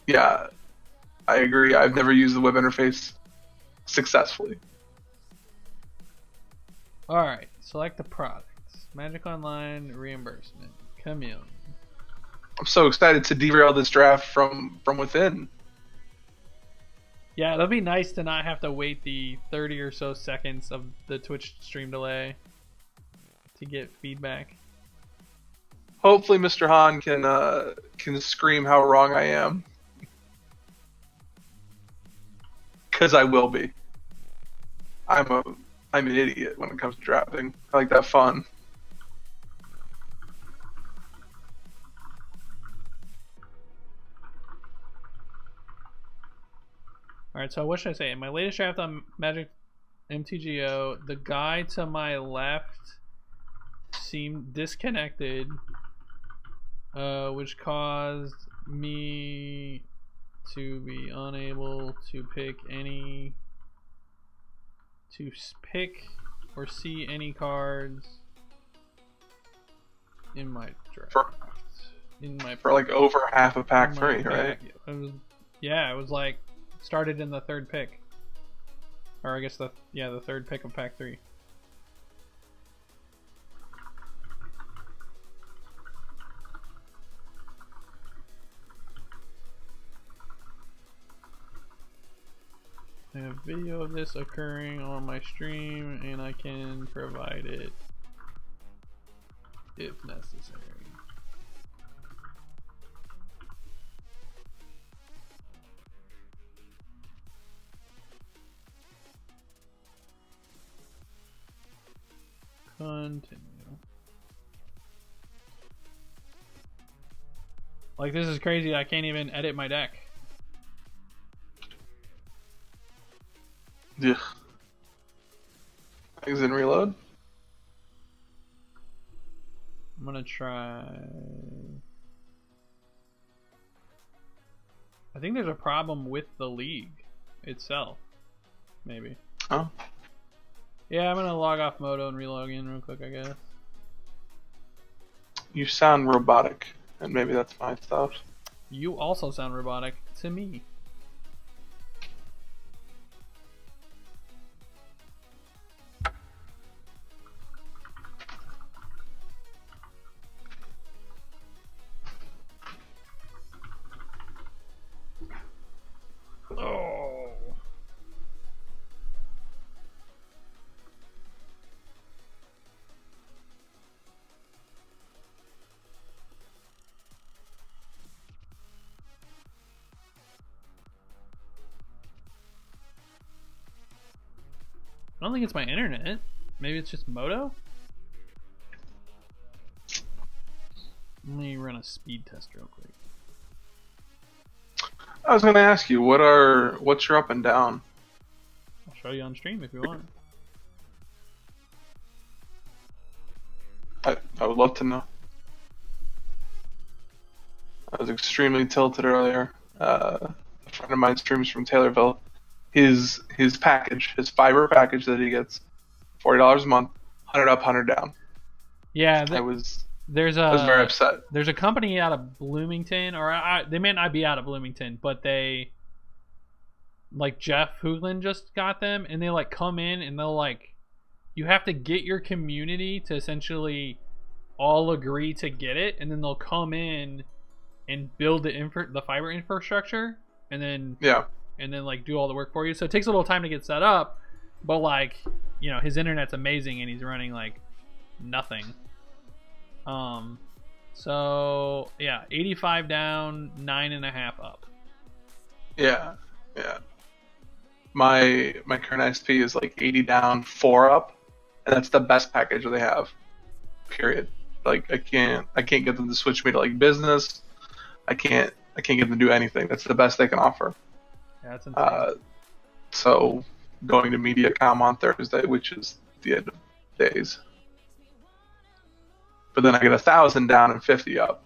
Yeah, I agree. I've never used the web interface successfully.
Alright, select the products. Magic Online reimbursement. Camille.
I'm so excited to derail this draft from within.
Yeah, it'll be nice to not have to wait the 30 or so seconds of the Twitch stream delay to get feedback.
Hopefully, Mr. Han can scream how wrong I am, because I will be. I'm an idiot when it comes to drafting. I like that fun.
Alright, so what should I say? In my latest draft on Magic MTGO, the guy to my left seemed disconnected, which caused me to be unable to pick or see any cards in my draft.
For like over half of pack 3, right?
It was like started in the third pick, or I guess the third pick of pack 3. I have video of this occurring on my stream, and I can provide it if necessary. Continue. Like, this is crazy. I can't even edit my deck.
Yeah. Things in reload.
I'm gonna try. I think there's a problem with the league itself. Maybe.
Oh.
Yeah, I'm gonna log off Moto and relog in real quick, I guess.
You sound robotic, and maybe that's my stuff.
You also sound robotic to me. Oh. I don't think it's my internet. Maybe it's just Moto? Let me run a speed test real quick.
I was going to ask you, what's your up and down?
I'll show you on stream if you want.
I would love to know. I was extremely tilted earlier. A friend of mine streams from Taylorville. His package, his fiber package that he gets, $40 a month, 100 up, 100 down.
Yeah,
I was
very
upset.
There's a company out of Bloomington, or they may not be out of Bloomington, but they, like, Jeff Hoogland just got them, and they like come in and they'll like, you have to get your community to essentially all agree to get it, and then they'll come in and build the fiber infrastructure, and then like do all the work for you. So it takes a little time to get set up, but like, you know, his internet's amazing and he's running like nothing. So yeah, 85 down, 9.5 up.
Yeah. My current SP is like 80 down, 4 up, and that's the best package they have. Period. Like I can't get them to switch me to like business. I can't get them to do anything. That's the best they can offer.
Yeah, that's insane.
So going to MediaCom on Thursday, which is the end of days. But then I get 1,000 down and 50 up.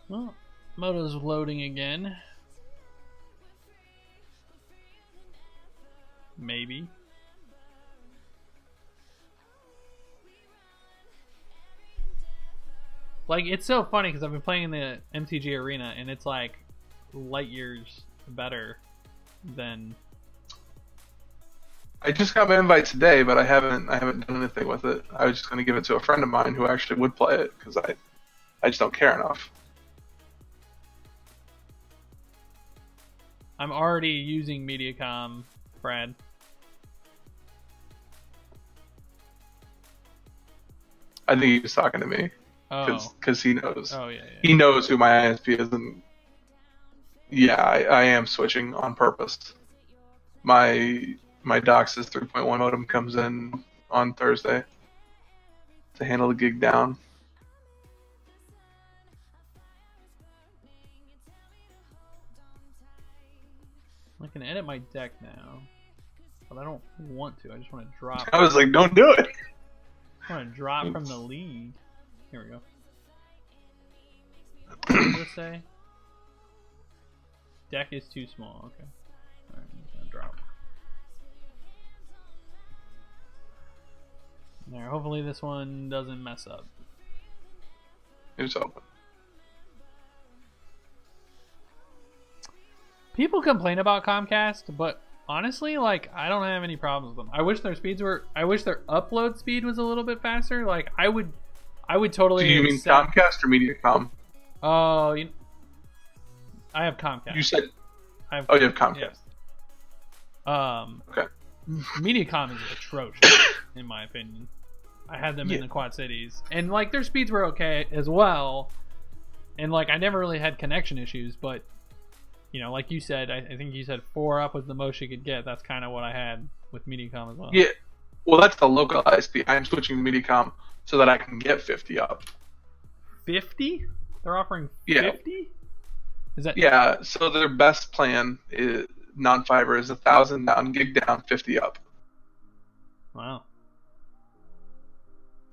Well, Moto's loading again. Maybe. Like, it's so funny because I've been playing in the MTG Arena and it's like light years better than
I just got my invite today, but I haven't done anything with it. I was just gonna give it to a friend of mine who actually would play it because I just don't care enough.
I'm already using Mediacom, Brad.
I think he was talking to me
Oh.
because he knows.
Oh, yeah.
He knows who my ISP is, and yeah, I am switching on purpose. My DOCSIS 3.1 modem comes in on Thursday to handle the gig down.
I can edit my deck now, but I don't want to. I just want to drop.
I was like, don't do it.
I want to drop from the league. Here we go. What does this say? Deck is too small. Okay. Alright, I'm just gonna drop. There, hopefully this one doesn't mess up.
It's open.
People complain about Comcast, but honestly, like, I don't have any problems with them. I wish their upload speed was a little bit faster. Like, I would totally.
Do you mean Comcast or Mediacom?
Oh, I have Comcast.
You said.
I have,
Oh, you have Comcast.
Yeah.
Okay.
Mediacom is atrocious, in my opinion. I had them in the Quad Cities, and like their speeds were okay as well, and like I never really had connection issues. But you know, like you said, I think you said 4 up was the most you could get. That's kind of what I had with Mediacom as well.
Yeah. Well, that's the local ISP. I'm switching to Mediacom so that I can get 50 up.
50? They're offering 50?
Yeah.
Is that?
Yeah. So their best plan is non-fiber is 1,000 down, gig down, 50 up,
Wow.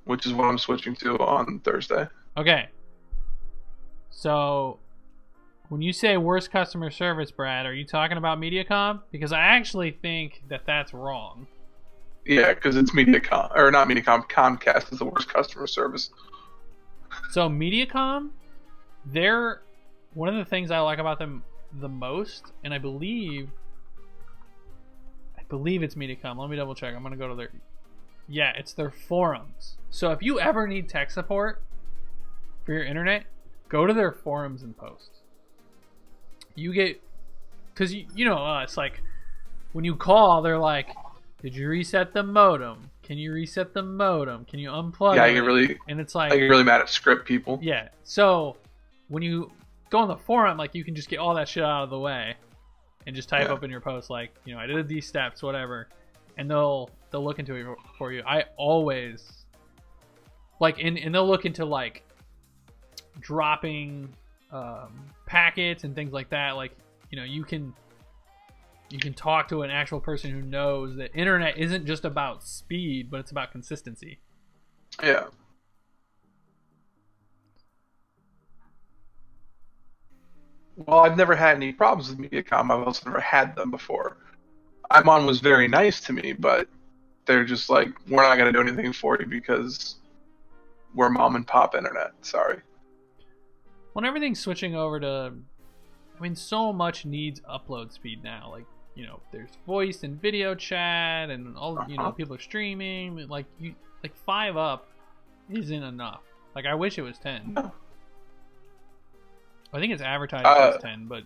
which is what I'm switching to on Thursday.
Okay. So, when you say worst customer service, Brad, are you talking about Mediacom? Because I actually think that that's wrong.
Yeah, because it's Mediacom, or not Mediacom, Comcast is the worst customer service.
So Mediacom, they're one of the things I like about them the most, and I believe it's Mediacom. Let me double check. I'm gonna go to their. Yeah, it's their forums. So if you ever need tech support for your internet, go to their forums and post. You get, because you know us, like when you call, they're like, "Did you reset the modem? Can you reset the modem? Can you unplug
Yeah,
it?" And it's like,
I get really mad at script people.
yeah. So when you go on the forum, like you can just get all that shit out of the way and just type up in your post, like, you know, I did these steps, whatever, and they'll look into it for you. I always like, and they'll look into like dropping packets and things like that. Like, you know, you can talk to an actual person who knows that internet isn't just about speed, but it's about consistency.
Yeah. Well, I've never had any problems with Mediacom. I've also never had them before. Imon was very nice to me, but they're just like, we're not going to do anything for you because we're mom and pop internet. Sorry.
When everything's switching over to, I mean, so much needs upload speed now. Like, you know, there's voice and video chat and all, you know, people are streaming. Like, 5 up isn't enough. Like, I wish it was 10.
No.
I think it's advertised as 10, but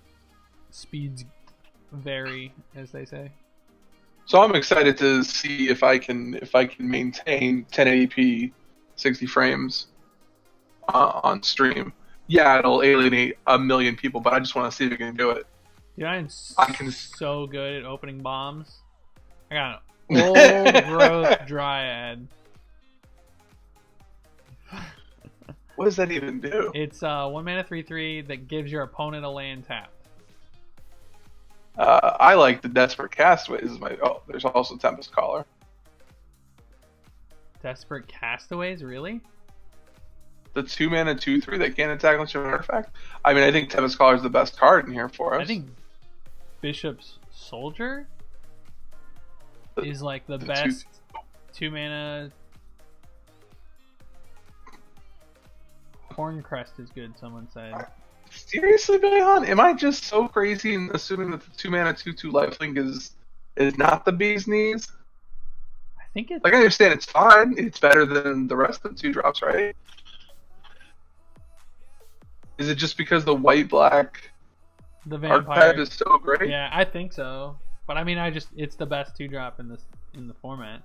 speeds vary, as they say.
So I'm excited to see if I can maintain 1080p 60 frames on stream. Yeah, it'll alienate a million people, but I just want to see if I can do it.
Yeah, I'm
can
so good at opening bombs. I got an old growth dryad.
What does that even do?
It's 1 mana 3/3 that gives your opponent a land tapped.
I like the Desperate Castaways. There's also Tempest Caller.
Desperate Castaways, really?
The 2 mana 2/3 that can't attack unless you have an artifact. I mean, I think Tempest Caller is the best card in here for us.
I think Bishop's Soldier is like the best 2 mana. Horncrest is good, someone said.
Seriously, Billy Hahn? Am I just so crazy in assuming that the 2 mana 2/2 lifelink is not the bee's knees?
think it's
Like, I understand it's fine. It's better than the rest of the 2-drops, right? Is it just because the white-black
the
archetype
vampire.
is so great?
Yeah, I think so. But I mean, it's the best 2-drop in the format.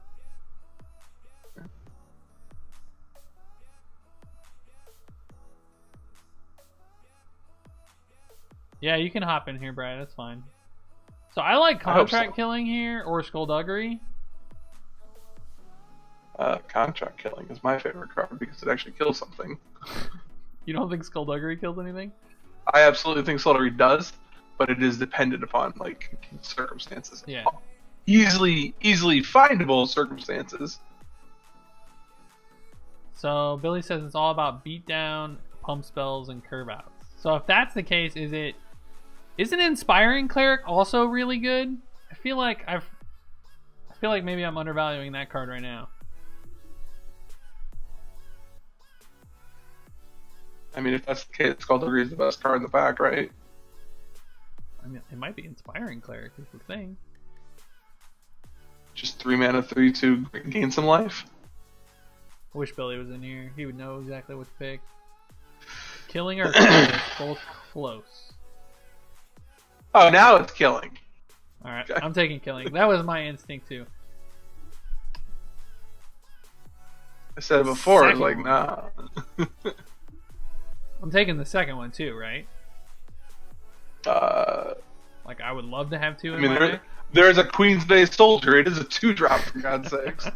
Yeah, you can hop in here, Brad. That's fine. So I like
I hope
contract
so.
killing here or skullduggery.
Contract killing is my favorite card because it actually kills something.
You don't think skullduggery kills anything?
I absolutely think Skullduggery does, but it is dependent upon like circumstances.
Yeah.
Easily findable circumstances.
So Billy says it's all about beatdown, pump spells, and curve outs. So if that's the case, isn't Inspiring Cleric also really good? I feel like maybe I'm undervaluing that card right now.
I mean, if that's the case, Skullduggery is the best card in the pack, right?
I mean, it might be Inspiring Cleric is the thing.
Just 3 mana, 3/2, gain some life.
I wish Billy was in here. He would know exactly what to pick. Killing or close, both close.
Oh, now it's killing.
All right,
Okay.
I'm taking killing. That was my instinct too.
I said it before, I was
Second
like, nah.
I'm taking the second one too, right? Like I would love to have two
I
in
mean,
my deck.
there's a Queen's Bay Soldier. It is a 2-drop, for God's sakes.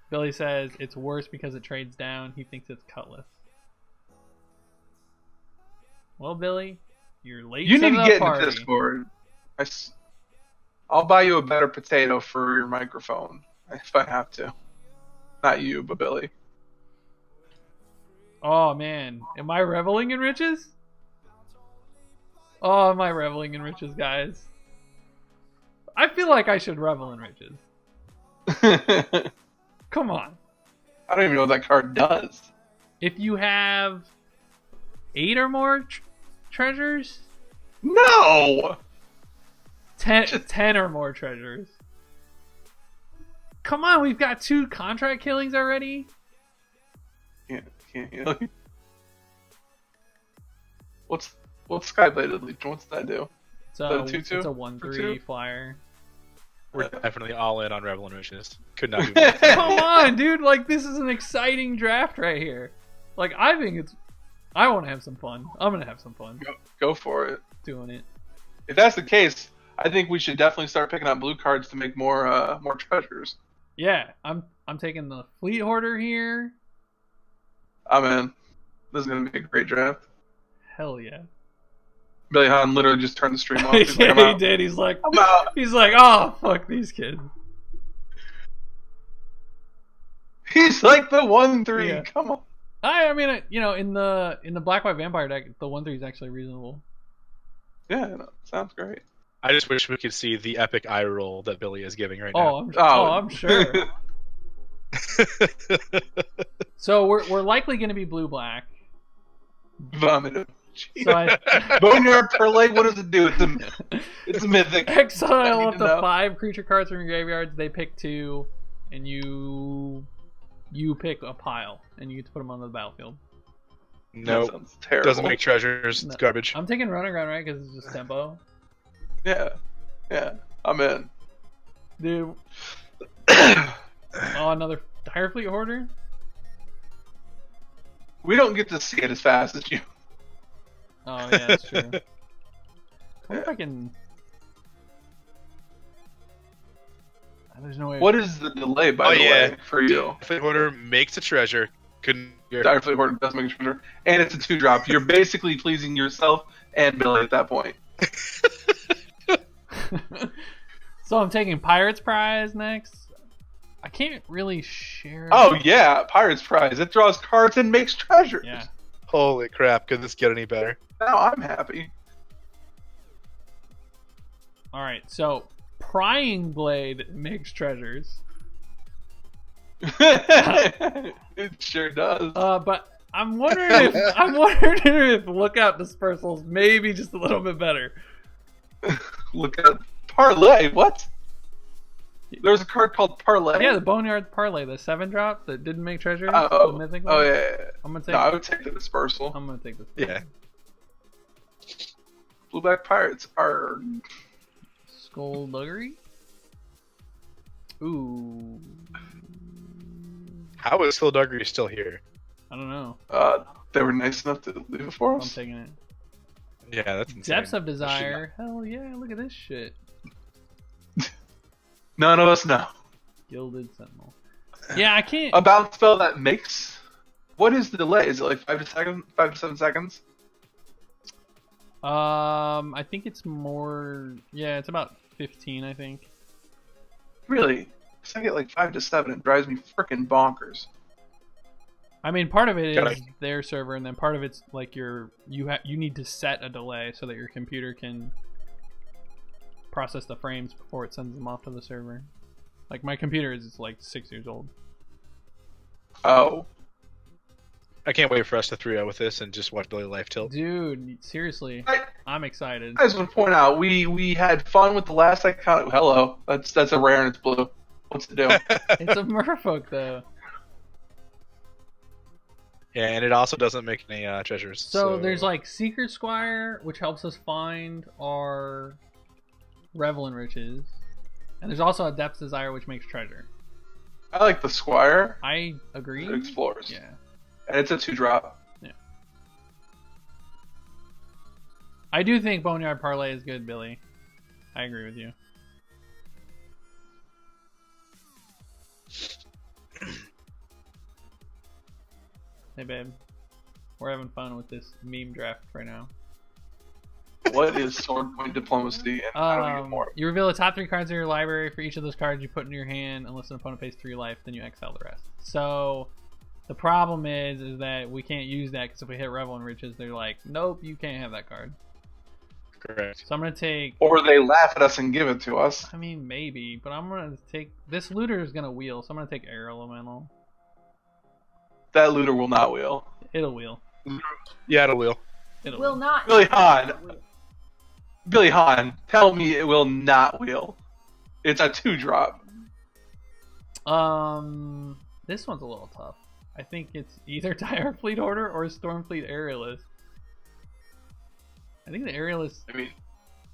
Billy says it's worse because it trades down. He thinks it's Cutlass. Well, Billy, you're late
You
to
need to
the
get in
party.
the Discord. I'll buy you a better potato for your microphone if I have to. Not you, but Billy.
Oh man, am I reveling in riches? Oh, am I reveling in riches, guys? I feel like I should revel in riches.
I
Come on.
don't even know what that card does.
If you have 8 or more treasures,
No!
10 or more treasures. Come on, we've got 2 contract killings already.
Can't. What's Skybladed Legion? What's that do?
So
The 2/2
it's a
for
1/3
2?
flyer.
We're definitely all in on Revel and Riches. Could not be more.
Come on, dude! Like this is an exciting draft right here. Like I think it's. I want to have some fun. I'm gonna have some fun
Go for it.
doing it.
If that's the case, I think we should definitely start picking up blue cards to make more treasures.
Yeah, I'm taking the Fleet Hoarder here.
I'm in. This is gonna be a great draft.
Hell yeah!
Billy Hahn literally just turned the stream off. He's like,
Yeah,
I'm
he
out.
did. He's like,
I'm out.
oh fuck these kids.
He's like the 1/3.
Yeah.
Come on.
I mean, you know, in the Black White Vampire deck, the 1/3 is actually reasonable.
Yeah, no, sounds great.
I just wish we could see the epic eye roll that Billy is giving right
Oh,
now.
I'm sure. So we're likely going to be blue black.
Vomit.
So I
Boneyard Perlay, what does it do? It's a mythic.
exile
I
up
need
to
to know.
5 creature cards from your graveyards. They pick 2, and you pick a pile, and you get to put them on the battlefield.
That
Nope.
sounds terrible.
Doesn't make treasures.
No.
It's garbage.
I'm taking Running Ground, right? Because it's just tempo.
Yeah, I'm in.
Dude. Oh, another Dire Fleet Hoarder?
We don't get to see it as fast as you.
Oh, yeah, that's true. I wonder if I can... There's no way...
What is the delay, by the way, for you?
Fleet Hoarder makes a treasure. Couldn't.
Dire Fleet Hoarder does make a treasure, and it's a 2-drop. You're basically pleasing yourself and Billy at that point.
So I'm taking Pirate's Prize next. I can't really share...
Oh yeah, Pirate's Prize. It draws cards and makes treasures.
Yeah.
Holy crap! Could this get any better?
Now I'm happy.
Alright, so Prying Blade makes treasures.
It sure does.
But I'm wondering if Lookout Dispersal's maybe just a little bit better.
Look at Parlay. What? There's a card called Parlay.
Yeah, the Boneyard Parlay, the 7-drop that didn't make treasures.
Oh,
the mythic
oh
one.
yeah.
I'm gonna take.
No, I would take the Dispersal.
I'm gonna take this.
Yeah.
Blueback Pirates are.
Skullduggery. Ooh.
How is Skullduggery still here?
I don't know.
They were nice enough to leave it for
I'm
us.
taking it.
Yeah, that's insane.
Depths of Desire. Hell yeah! Look at this shit.
None of us know.
Gilded Sentinel. Yeah, I can't.
A bounce spell that makes. What is the delay? Is it like 5 to 7 seconds?
I think it's more. Yeah, it's about 15. I think.
Really? Because I get like 5 to 7. It drives me freaking bonkers.
I mean, part of it
Gotta-
is their server, and then part of it's like you need to set a delay so that your computer can process the frames before it sends them off to the server. Like my computer is like 6 years old.
Oh.
I can't wait for us to 3-0 with this and just watch Billy Life tilt.
Dude, seriously,
I
I'm excited.
just want to point out, we had fun with the last icon. Hello. That's a rare and it's blue. What's it do?
It's a merfolk though.
Yeah, and it also doesn't make any treasures.
So there's like Seeker Squire, which helps us find our Revel in Riches. And there's also a Depth's Desire, which makes treasure.
I like the Squire.
I agree.
It explores.
Yeah.
And it's a 2-drop.
Yeah. I do think Boneyard Parlay is good, Billy. I agree with you. Hey, babe. We're having fun with this meme draft right now.
What is Sword Point Diplomacy? And I don't even more.
You reveal the top 3 cards in your library. For each of those cards, you put in your hand unless an opponent pays 3 life, then you exile the rest. So the problem is that we can't use that because if we hit Revel in Riches, they're like, nope, you can't have that card.
Correct.
So I'm gonna take.
Or they laugh at us and give it to us.
I mean, maybe, but I'm gonna take this. Looter is gonna wheel, so I'm gonna take Air Elemental.
That looter will not wheel.
It'll wheel.
Yeah, it'll wheel.
It'll
Will
wheel.
not.
Billy Hahn. Billy Hahn, tell me it will not wheel. It's a 2-drop.
This one's a little tough. I think it's either Dire Fleet Order or Stormfleet Aerialist. I think the Aerialist
I mean,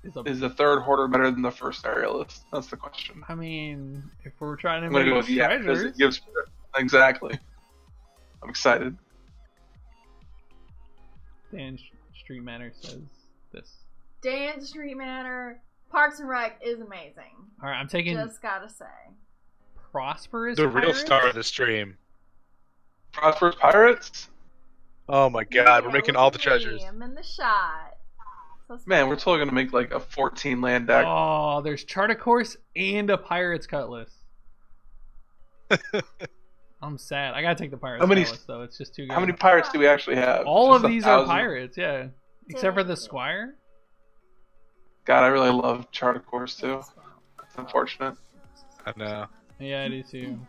is a.
is the 3rd Hoarder better than the 1st Aerialist? That's the question.
I mean, if we're trying to
I'm gonna
make
go with yeah, because
treasures,
it gives exactly. I'm excited.
Dan Street Matter says this.
Dance Street Manor, Parks and Rec is amazing.
All right, I'm taking
Just gotta say.
Prosperous.
The real
Pirates?
star of the stream.
Prosperous Pirates?
Oh my god, we're
Yeah,
making
look
all the
at
treasures.
me, I'm in the shot. So
Man, we're totally gonna make like a 14 land deck.
Oh, there's Charticourse and a Pirate's Cutlass. I'm sad. I gotta take the Pirate's
How many-
Cutlass though. It's just too good.
How many pirates do we actually have?
All
Just
of these
1,000?
are pirates, yeah. Except for the Squire.
God, I really love Chart of Course too. It's unfortunate.
I know.
Yeah, I do too.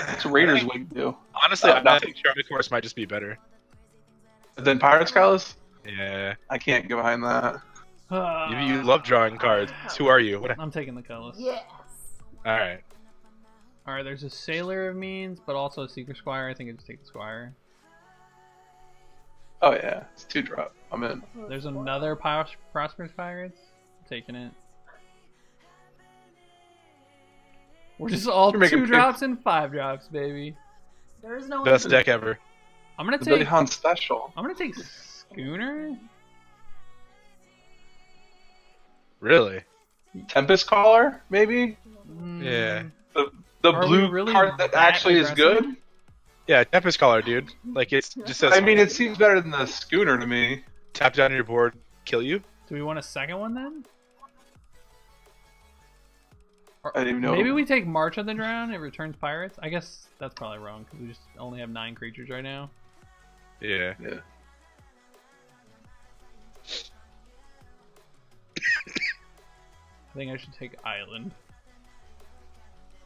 It's Raiders Wing too.
Honestly, I
nothing.
think Charlie Course might just be better.
Then Pirates Cutlass?
Yeah.
I can't get behind that.
You love drawing cards. Who are you? What?
I'm taking the Cutlass.
yes.
Alright.
Alright, there's a Sailor of Means, but also a Secret Squire. I think I just take the Squire.
Oh yeah, it's 2-drop. I'm in.
There's another Prosperous Pirates. I'm taking it. We're just all
You're making
2-drops and 5-drops, baby.
There is no
Best
one-
deck ever.
I'm gonna
The Billy
take.
Hahn special.
I'm gonna take Schooner.
Really?
Tempest Caller, maybe?
Yeah.
The
Are we
blue
really
card that
that
actually is
aggressive?
good?
Yeah, Tempest Caller, dude. Like, it's just says
I mean, it seems better than the Schooner to me.
tap down your board, kill you.
Do we want a second one then? Or
I didn't even know.
maybe we take March of the Drown. It returns pirates. I guess that's probably wrong because we just only have 9 creatures right now.
Yeah.
Yeah.
I think I should take Island.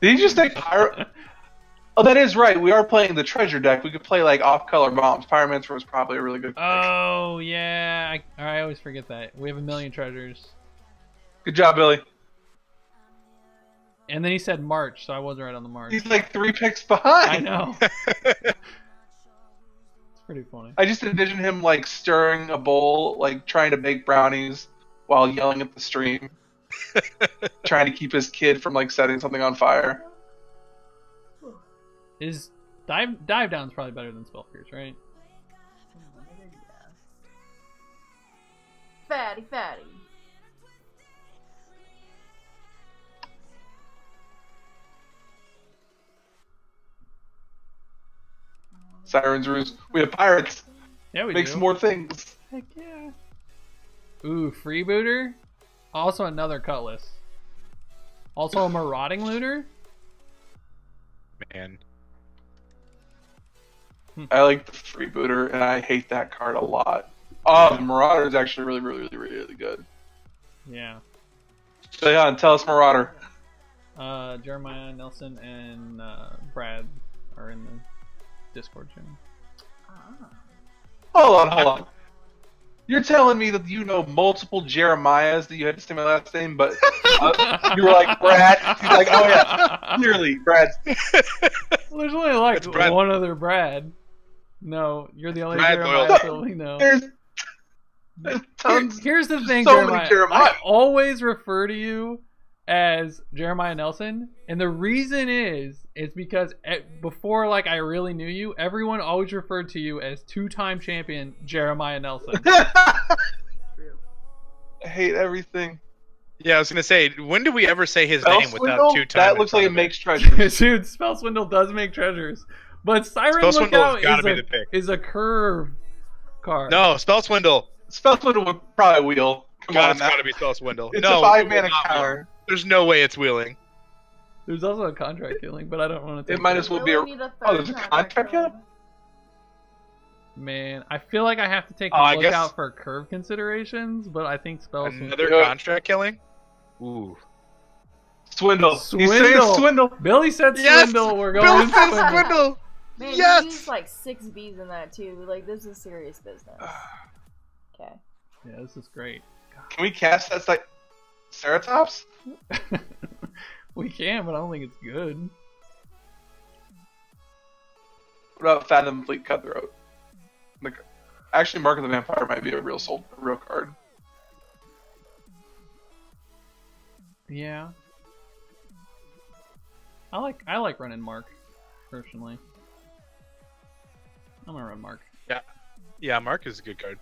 Did he just take Pirate? Oh, that is right. We are playing the treasure deck. We could play like off-color bombs. Pyromancer was probably a really good pick.
Oh yeah, I always forget that we have 1,000,000 treasures.
Good job, Billy.
And then he said March, so I was right on the March.
He's like 3 picks behind.
I know. It's pretty funny.
I just envision him like stirring a bowl, like trying to bake brownies while yelling at the stream, trying to keep his kid from like setting something on fire.
Is dive down's probably better than Spell Pierce, right?
Fatty.
Siren's Roost. We have pirates.
Yeah, we
Make
do.
some more things.
Heck yeah. Ooh, freebooter. Also another Cutlass. Also a marauding looter.
Man.
I like the freebooter, and I hate that card a lot. Oh, the Marauder is actually really good.
Yeah.
So yeah, tell us Marauder.
Jeremiah, Nelson, and Brad are in the Discord channel.
Hold on. You're telling me that you know multiple Jeremiahs that you had to say my last name, but you were like Brad. He's like, oh yeah, clearly Brad.
Well, there's only like
It's Brad.
one other Brad. No, you're the only
Brad
Jeremiah
Doyle.
that we know.
There's tons.
Here's the thing,
so many
Jeremiah.
Jeremiah.
I always refer to you as Jeremiah Nelson, and the reason is because before like I really knew you, everyone always referred to you as 2-time champion Jeremiah Nelson.
I hate everything.
Yeah, I was gonna say, when do we ever say his
Spell
name without
Swindle?
2 times?
That looks like it makes treasures.
Dude, Spell Swindle does make treasures, but Siren
Spell Swindle has
Lookout
gotta be the pick.
is a curve card.
No, Spell Swindle.
Spell Swindle would probably wheel. Come
God,
on,
it's
now.
gotta be Spell Swindle.
It's
no,
a 5
it will
mana
not wheel.
counter.
There's no way it's wheeling.
There's also a contract killing, but I don't want to take
It might
that.
as well be a.
Really need
Oh, there's a contract
killer.
here?
Man, I feel like I have to take
Oh,
a
I
look
guess-
out for curve considerations, but I think Spell Swindle.
Another
Yeah.
contract killing? Ooh.
Swindle. He's saying
Swindle.
Swindle.
Billy said
Yes!
Swindle. We're going
Billy said
Swindle.
Swindle!
Man,
Yes!
you used like 6 B's in that too. Like, this is serious business. Okay.
Yeah, this is great.
Can we cast that like Ceratops?
We can, but I don't think it's good.
What about Fathom Fleet Cutthroat? Like, actually, Mark of the Vampire might be a real card.
Yeah. I like running Mark, personally. I'm gonna run Mark.
Yeah, Mark is a good card.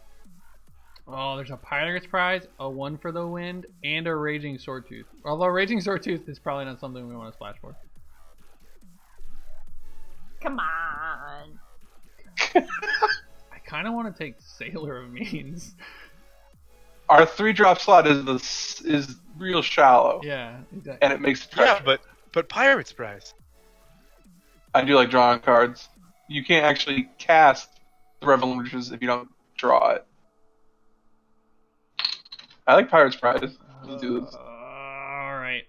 Oh, there's a Pirate's Prize, a 1 for the Wind, and a Raging Swordtooth. Although Raging Swordtooth is probably not something we want to splash for.
Come on.
I kind of want to take Sailor of Means.
Our 3-drop slot is real shallow,
Yeah, exactly.
and it makes it
Yeah,
treasure.
but Pirate's Prize.
I do like drawing cards. You can't actually cast the Revolutions if you don't draw it. I like Pirate's Prize. Let's do this.
Alright.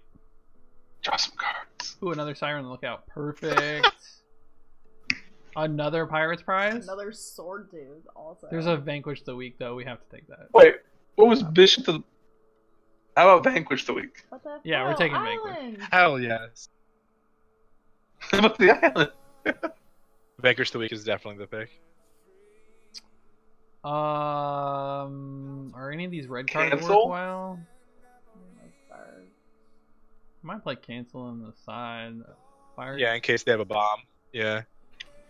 Draw some cards.
Ooh, another Siren Lookout. Perfect. Another Pirate's Prize?
Another sword dude also.
There's a Vanquish the Week, though. We have to take that.
Wait, what was Bishop to the... How about Vanquish the Week?
What the
Yeah, we're
hell?
taking Vanquish.
Island.
Hell yes.
How about the island?
Vanquish the Week is definitely the pick.
Are any of these red cards
Cancel?
worthwhile? I might play cancel on the side. Fire.
Yeah, in case they have a bomb. Yeah.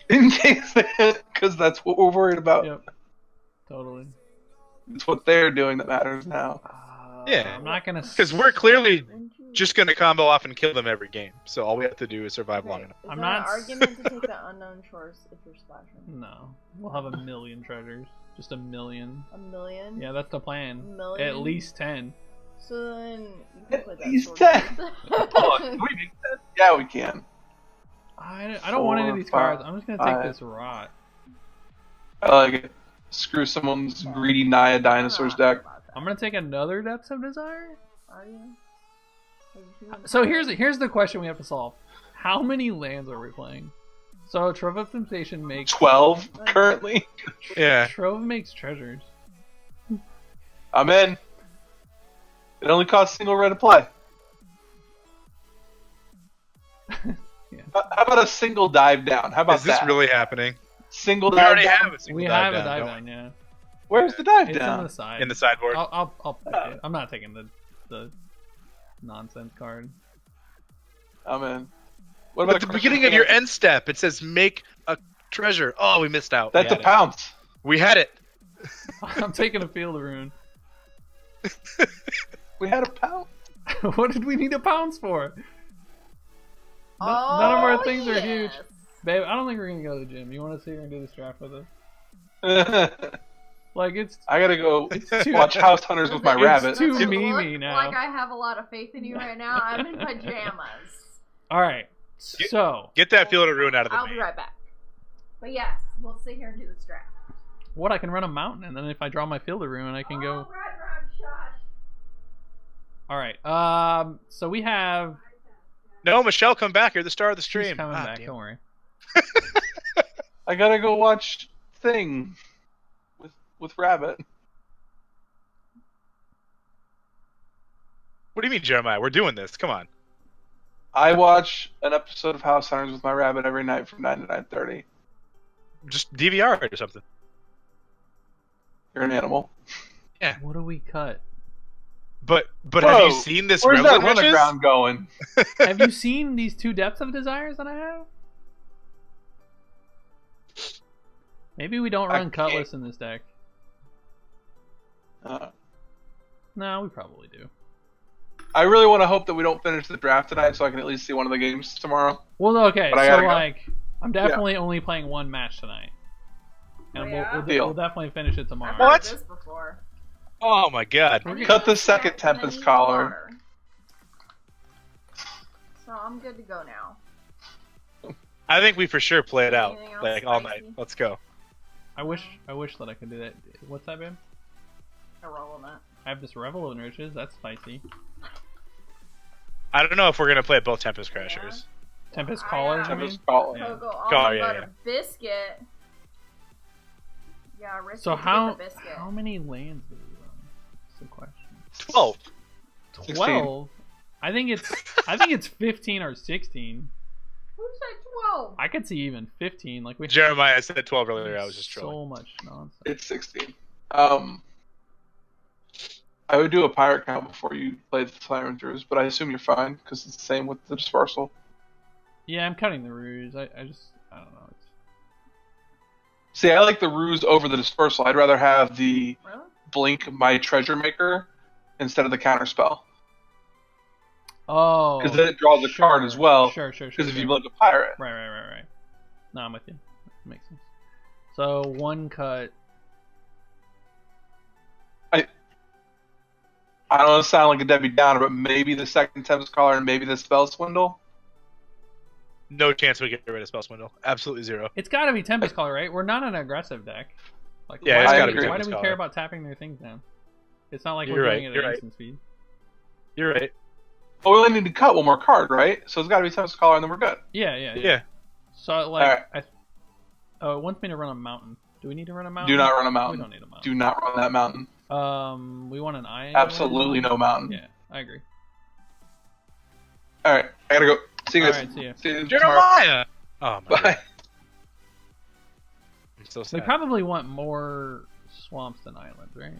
In case they hit, because that's what we're worried about.
Yep. Totally.
It's what they're doing that matters now.
Yeah.
I'm not gonna.
Because we're clearly
Wouldn't you-
just going to combo off and kill them every game. So all we have to do is survive long
Okay,
enough.
Is
I'm
that
not
an
s-
argument to take the unknown shores if you're splashing?
No, we'll have 1,000,000 treasures. Just 1,000,000.
1,000,000?
Yeah, that's the plan.
1,000,000?
At least 10.
So then you can play that
least
sword
10.
dude.
Hold on, can we do that? Yeah, we can.
I don't want any of these
4,
cards.
5,
I'm just gonna take
5.
this rot.
I like it. Screw someone's greedy Naya Dinosaurs deck.
I'm gonna take another Depths of Desire.
Are you? Are you feeling
So
tired?
here's the question we have to solve. How many lands are we playing? So Trove of Temptation makes
12 currently.
Yeah.
Trove makes treasures.
I'm in. It only costs single red to play.
Yeah.
How about a single dive down? How about
Is this
that?
really happening?
Single
We
dive
already
down?
have a single
We
dive
have a
down,
dive
don't
down, yeah.
Where's the dive
It's on
down?
the side.
we? In the sideboard.
I'll pick it. I'm not taking the nonsense card.
I'm in. What about
At the beginning of your end step, it says make a treasure. Oh, we missed out.
That's a pounce.
We had it.
I'm taking a field rune.
We had a pounce.
What did we need a pounce for?
Oh,
None of our things are
yes.
huge. Babe, I don't think we're gonna go to the gym. You want to sit here and do this draft with us? Like, it's
I gotta go
too-
watch House Hunters with my
It's
rabbit.
too
Does it
memey
look
now.
Like I have a lot of faith in you right now. I'm in pajamas.
Alright, so
Get that field of ruin out of the
I'll be
main.
right back. But yes, we'll sit here and do this draft.
what I can run a mountain, and then if I draw my field of ruin, I can go.
Oh, right, shush.
Alright, so we have.
No, Michelle, come back. You're the star of the
She's
stream.
coming
Ah,
back,
damn.
don't worry.
I gotta go watch Thing with Rabbit.
What do you mean, Jeremiah? We're doing this. Come on.
I watch an episode of House Hunters with my rabbit every night from 9 to 9:30.
Just DVR it or something.
You're an animal.
What do we cut?
But have
Whoa,
you seen this
Where's that
Revelant Riches?
runaground going?
Have you seen these two depths of desires that I have? Maybe we don't
I
run Cutlass in this deck. No, we probably do.
I really want to hope that we don't finish the draft tonight, so I can at least see one of the games tomorrow.
Well, okay,
But I
so
gotta go.
like, I'm definitely only playing one match tonight, and
Oh, yeah?
we'll definitely finish it tomorrow.
I've
What?
heard this before.
Oh my god.
Cut the second Tempest collar.
So I'm good to go now.
I think we for sure play it out.
Anything else
Like all
spicy?
night. Let's go.
I wish that I could do that. What's that, babe?
Irrelevant.
I have this Revel in Riches. That's spicy.
I don't know if we're gonna play both Tempest Crashers.
Tempest
I,
Callers, I mean?
Tempest collar.
Yeah.
Cocoa
Oh,
almond
yeah,
butter biscuit. Yeah, risky
So
to get the biscuit.
how many lands do we run? That's the question.
12.
12. I think it's 15 or 16.
Who said 12?
I could see even 15. Like we
Jeremiah said 12 earlier. I was just
so
trolling.
much nonsense.
It's 16. I would do a pirate count before you play the Siren Druids, but I assume you're fine because it's the same with the dispersal.
Yeah, I'm cutting the ruse. I don't know.
See, I like the ruse over the dispersal. I'd rather have the
Really?
blink my treasure maker instead of the counter spell.
Oh,
Because then it draws a card as well.
Sure.
Because if you blink a pirate,
Right. No, I'm with you. That makes sense. So one cut.
I don't want to sound like a Debbie Downer, but maybe the second Tempest Collar and maybe the Spell Swindle.
No chance we get rid of Spell Swindle. Absolutely zero.
It's got to be Tempest Caller, right? We're not an aggressive deck. Like,
Yeah,
it's
why,
gotta be
why do
Tempest
we
Caller.
care about tapping their things down? It's not like
You're
we're
right,
doing it
you're
at
right.
instant speed.
You're right.
Well, we only need to cut one more card, right? So it's got to be Tempest Collar and then we're good.
Yeah.
Yeah.
So like,
Alright.
it wants me to run a mountain. Do we need to run a mountain?
Do not run a
We
mountain.
don't need a mountain.
Do not run that mountain.
We want an eye.
Absolutely no mountain.
Yeah, I agree.
All right, I gotta go. See you guys.
Alright, see ya.
See you tomorrow.
Jeremiah! Oh my
Bye.
god. I'm so
We
sad.
probably want more swamps than islands, right?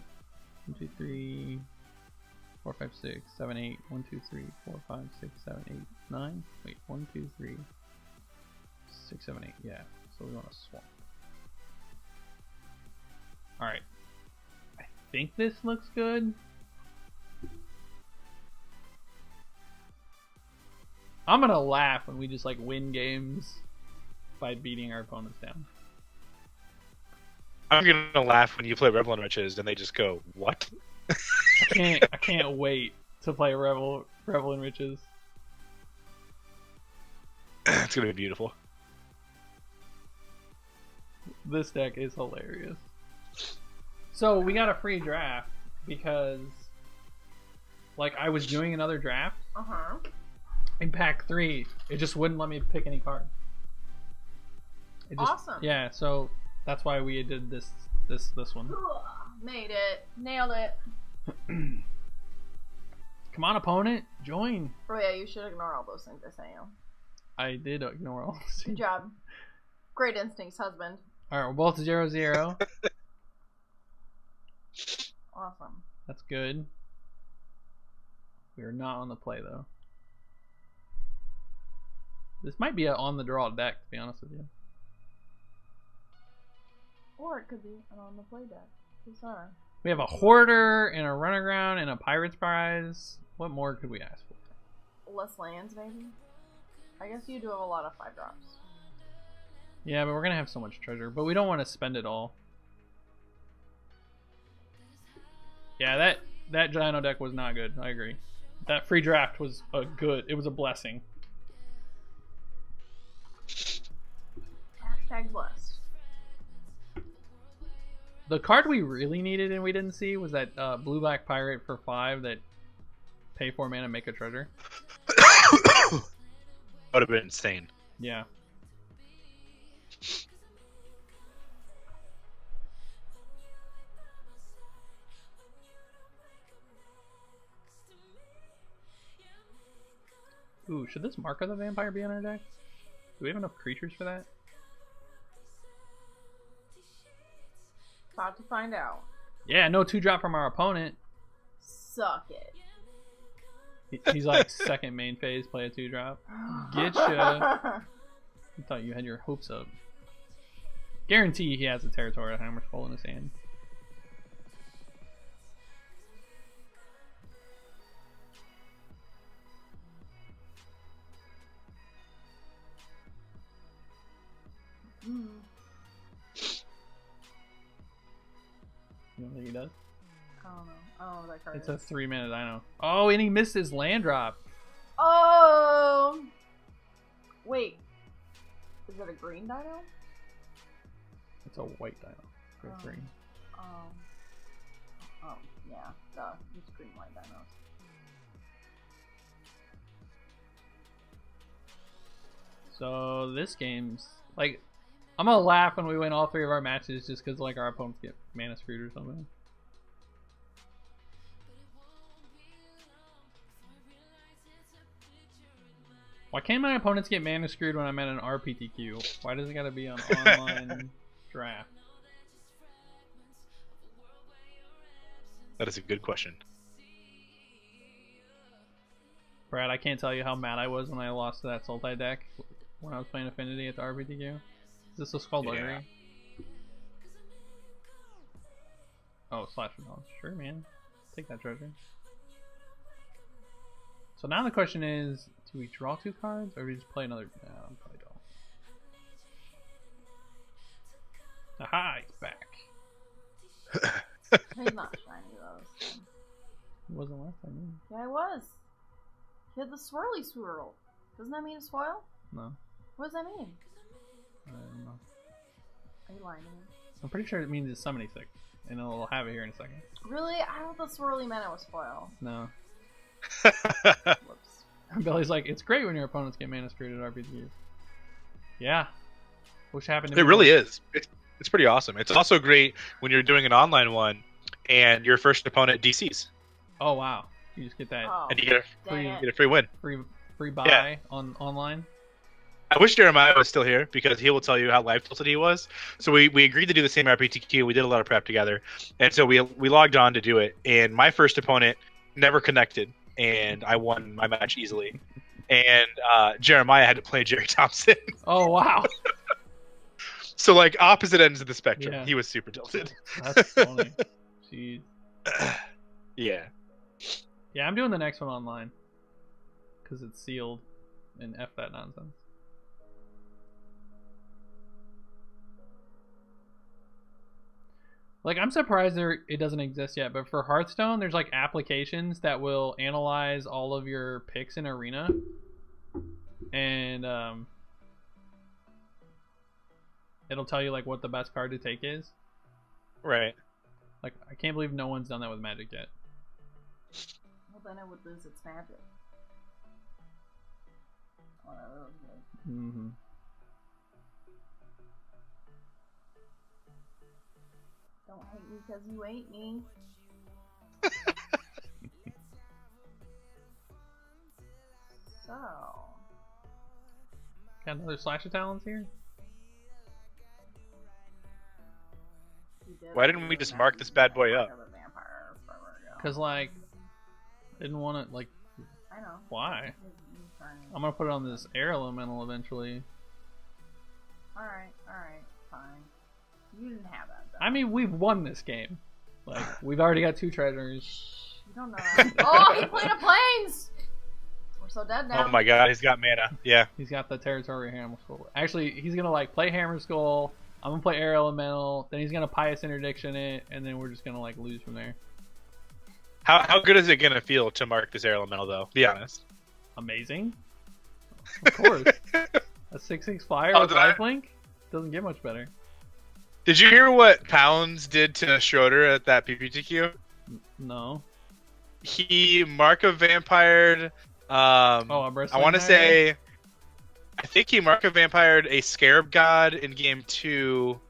1, 2, 3, 4, 5, 6, 7, 8. 1, 2, 3, 4, 5, 6, 7, 8, 9. Wait, 1, 2, 3, 6, 7, 8. Yeah. So we want a swamp. All right. I think this looks good. I'm gonna laugh when we just like win games by beating our opponents down.
I'm gonna laugh when you play Revelant Riches and they just go, what?
I can't wait to play Revel in Riches.
It's gonna be beautiful.
This deck is hilarious. So we got a free draft because like I was doing another draft
Uh-huh.
in pack 3, it just wouldn't let me pick any card. It just,
Awesome.
Yeah, so that's why we did this one.
Made it. Nailed it.
Come on, opponent, join.
Oh yeah, you should ignore all those things I sent you.
I did ignore all this.
Good job. Great instincts, husband.
All right, we're both 0-0.
Awesome.
That's good. We are not on the play though. This might be a on the draw deck, to be honest with you.
Or it could be an on the play deck. Who's that?
We have a hoarder and a runaground and a pirate's prize. What more could we ask for?
Less lands, maybe? I guess you do have a lot of 5-drops.
Yeah, but we're gonna have so much treasure, but we don't want to spend it all. Yeah, that Dino deck was not good. I agree. That free draft was it was a blessing.
Hashtag blessed.
The card we really needed and we didn't see was that blue-black pirate for 5 that pay 4 mana, make a treasure.
That would have been insane.
Yeah. Ooh, should this Mark of the Vampire be on our deck? Do we have enough creatures for that?
About to find out.
Yeah, no 2-drop from our opponent.
Suck it.
He's like second main phase, play a 2-drop. Getcha. I thought you had your hopes up. Guarantee he has a Territorial Hammer Skull in his hand.
Mm.
You don't think he does?
I don't know. I don't know what that card
It's
is.
a 3-mana dino. Oh, and he missed his land drop.
Oh! Wait. Is it a green dino?
It's a white dino. For
Oh.
3.
Oh, yeah. Duh. It's green white dinos.
So this game's like, I'm gonna laugh when we win all 3 of our matches just because like our opponents get mana screwed or something. Why can't my opponents get mana screwed when I'm at an RPTQ? Why does it gotta be an online draft?
That is a good question.
Brad, I can't tell you how mad I was when I lost to that Sultai deck when I was playing Affinity at the RPTQ. Is this a Skullduggery?
Yeah.
Oh, Slash of Dawn. Sure, man. Take that treasure. So now the question is, do we draw 2 cards or do we just play another? No, we probably don't. Aha, he's back.
He's not shiny though. So.
He wasn't last time. Either.
Yeah, I was. He had the swirly swirl. Doesn't that mean a spoil?
No,
What does that mean?
I don't know.
Are you lying to me?
I'm pretty sure it means it's summoning sick, and I'll have it here in a second.
Really? I thought the swirly meant it was spoil.
No.
Whoops.
Billy's like, it's great when your opponents get mana screwed at RPGs. Yeah. Wish happened to
It
me.
really is. It's pretty awesome. It's also great when you're doing an online one and your first opponent DCs
Oh wow. You just get that
Oh,
and you get
dang
a
it.
free win.
free buy
Yeah.
on online.
I wish Jeremiah was still here because he will tell you how live tilted he was. So we agreed to do the same RPTQ. We did a lot of prep together, and so we logged on to do it. And my first opponent never connected, and I won my match easily. And Jeremiah had to play Jerry Thompson.
Oh wow.
So like opposite ends of the spectrum.
Yeah.
He was super tilted.
That's funny. Jeez.
Yeah.
Yeah, I'm doing the next one online. Because it's sealed. And F that nonsense. Like, I'm surprised it doesn't exist yet, but for Hearthstone, there's like applications that will analyze all of your picks in Arena. And it'll tell you like what the best card to take is.
Right.
Like, I can't believe no one's done that with Magic yet.
Well, then it would lose its magic. Oh, that was good.
Mm-hmm.
Don't hate me because you ate me. So.
Got another slasher talents here?
Why didn't we just mark this bad boy up?
Because, like, didn't want it, like,
I know.
why? I'm gonna put it on this air elemental eventually.
Alright, fine. You didn't have that, though.
I mean, we've won this game. Like, we've already got 2 treasures.
You don't know that. Oh, he played a planes! We're so dead now.
Oh my god, he's got mana. Yeah.
He's got the territory Hammer Skull. Actually, he's gonna, like, play Hammer Skull. I'm gonna play air elemental. Then he's gonna Pious Interdiction it, and then we're just gonna, like, lose from there.
How good is it gonna feel to mark this air elemental though? Be honest.
Amazing. Of course. A 6/6 flyer with lifelink doesn't get much better.
Did you hear what Pounds did to Schroeder at that PPTQ?
No.
He Marka vampired. I want to say. I think he Marka vampired a Scarab God in game 2.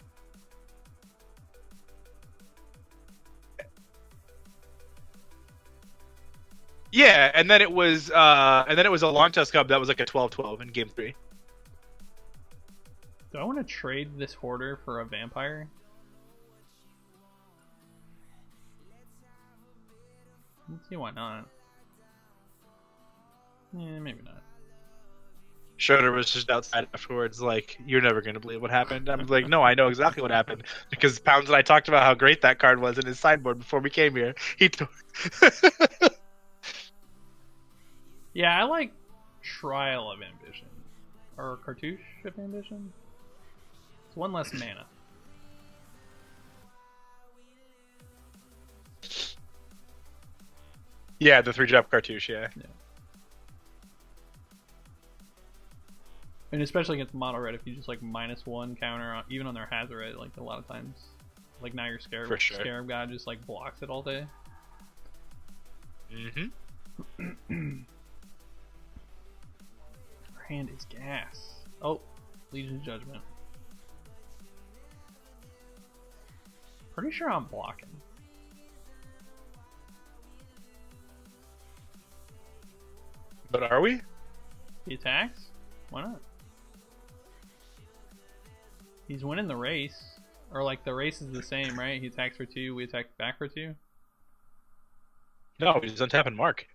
Yeah, and then it was a long tusk cub that was like a 12/12 in game 3.
Do I want to trade this hoarder for a vampire? Let's see, why not? Yeah, maybe not.
Schroeder was just outside afterwards, like, you're never gonna believe what happened. I'm like, no, I know exactly what happened because Pounds and I talked about how great that card was in his sideboard before we came here.
Yeah, I like Trial of Ambition. Or Cartouche of Ambition. It's 1 less mana.
Yeah, the 3-drop cartouche, yeah.
And especially against mono red, if you just like -1 counter, on, even on their Hazoret, like a lot of times. Like now your Scarab, Scarab God just like blocks it all day.
Mm-hmm.
Our hand is gas. Oh, Legion of Judgment. Pretty sure I'm blocking.
But are we?
He attacks? Why not? He's winning the race. Or like the race is the same, right? He attacks for 2, we attack back for 2.
No, he's untapping Mark.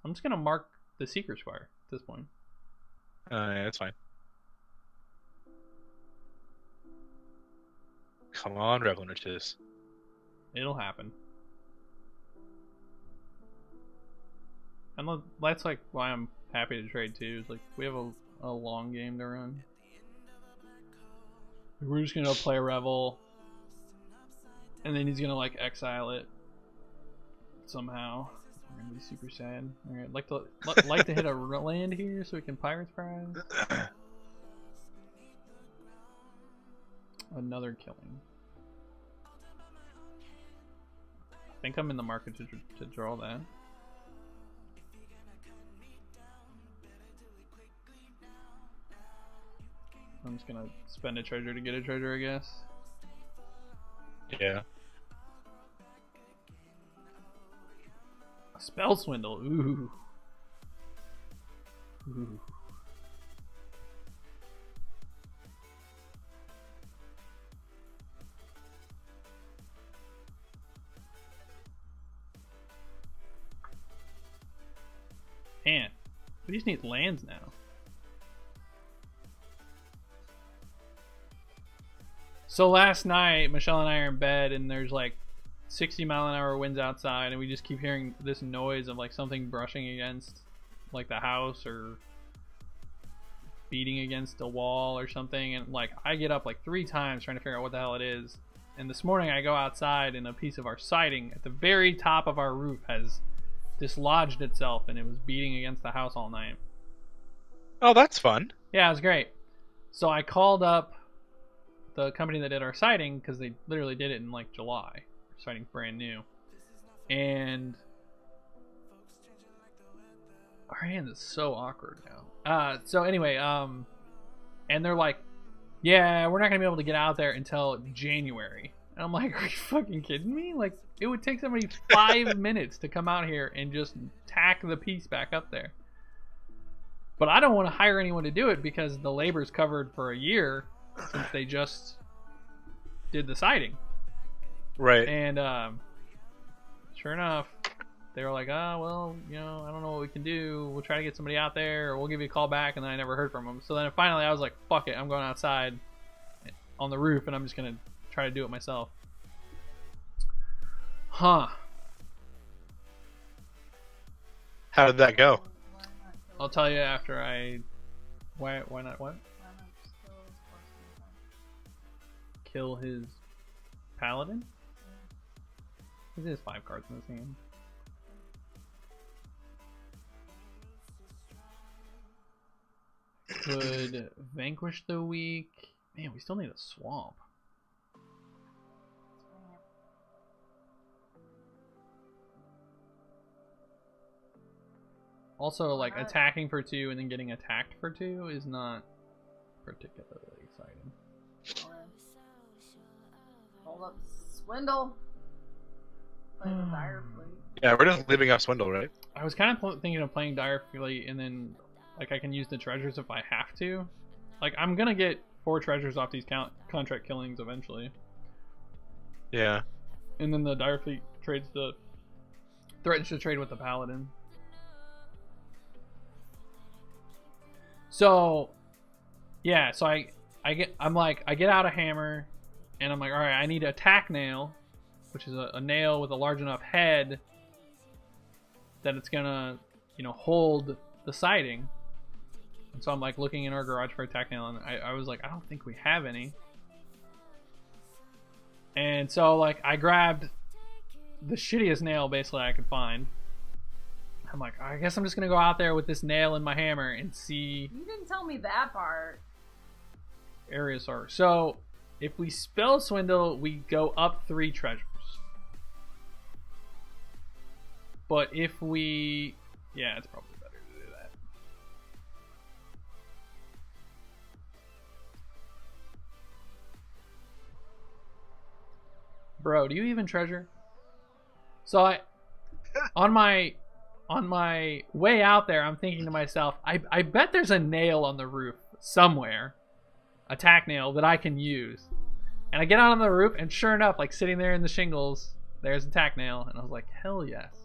I'm just gonna mark the Seeker Squire at this point.
Yeah, that's fine. Come on, Revelantis.
It'll happen. And that's like why I'm happy to trade too. Is like we have a long game to run. We're just gonna play a Revel, and then he's gonna like exile it somehow. I'm gonna be super sad. Alright, like to hit a land here so we can Pirate's Prize. Another killing. I think I'm in the market to draw that. I'm just gonna spend a treasure to get a treasure, I guess.
Yeah.
A spell swindle. Ooh. Ooh. Man, we just need lands now. So last night, Michelle and I are in bed, and there's like 60-mile-an-hour winds outside, and we just keep hearing this noise of like something brushing against like the house or beating against a wall or something. And like I get up like 3 times trying to figure out what the hell it is. And this morning I go outside, and a piece of our siding at the very top of our roof has dislodged itself, and it was beating against the house all night.
Oh, that's fun.
Yeah, it was great. So I called up the company that did our siding, because they literally did it in like July. Our siding's brand new. And our hand is so awkward now. So anyway, and they're like, yeah, we're not gonna be able to get out there until January. And I'm like, are you fucking kidding me? Like, it would take somebody 5 minutes to come out here and just tack the piece back up there. But I don't want to hire anyone to do it because the labor's covered for a year since they just did the siding.
Right.
And sure enough, they were like, oh, well, you know, I don't know what we can do. We'll try to get somebody out there, or we'll give you a call back. And then I never heard from them. So then finally I was like, fuck it. I'm going outside on the roof, and I'm just going to try to do it myself. Huh.
How did that go?
I'll tell you after I... Why not what? Kill his paladin? He has 5 cards in his hand. Could vanquish the weak. Man, we still need a swamp. Also, like, attacking for 2 and then getting attacked for 2 is not particularly exciting.
Hold up, Swindle. Play the Dire Fleet.
Yeah, we're just leaving off Swindle, right?
I was kind of thinking of playing Dire Fleet and then, like, I can use the treasures if I have to. Like, I'm gonna get 4 treasures off these contract killings eventually.
Yeah.
And then the Dire Fleet threatens to trade with the Paladin. So, yeah, so I get out a hammer, and I'm like, all right, I need a attack nail, which is a nail with a large enough head that it's gonna, you know, hold the siding. And so I'm like looking in our garage for a attack nail, and I was like, I don't think we have any. And so like I grabbed the shittiest nail basically I could find. I'm like, I guess I'm just gonna go out there with this nail and my hammer and see.
You didn't tell me that part.
Areas are. So if we spell Swindle, we go up 3 treasures. But if we, yeah, it's probably better to do that. Bro, do you even treasure? So on my way out there, I'm thinking to myself, I bet there's a nail on the roof somewhere, a tack nail that I can use. And I get out on the roof, and sure enough, like sitting there in the shingles, there's a tack nail, and I was like, hell yes.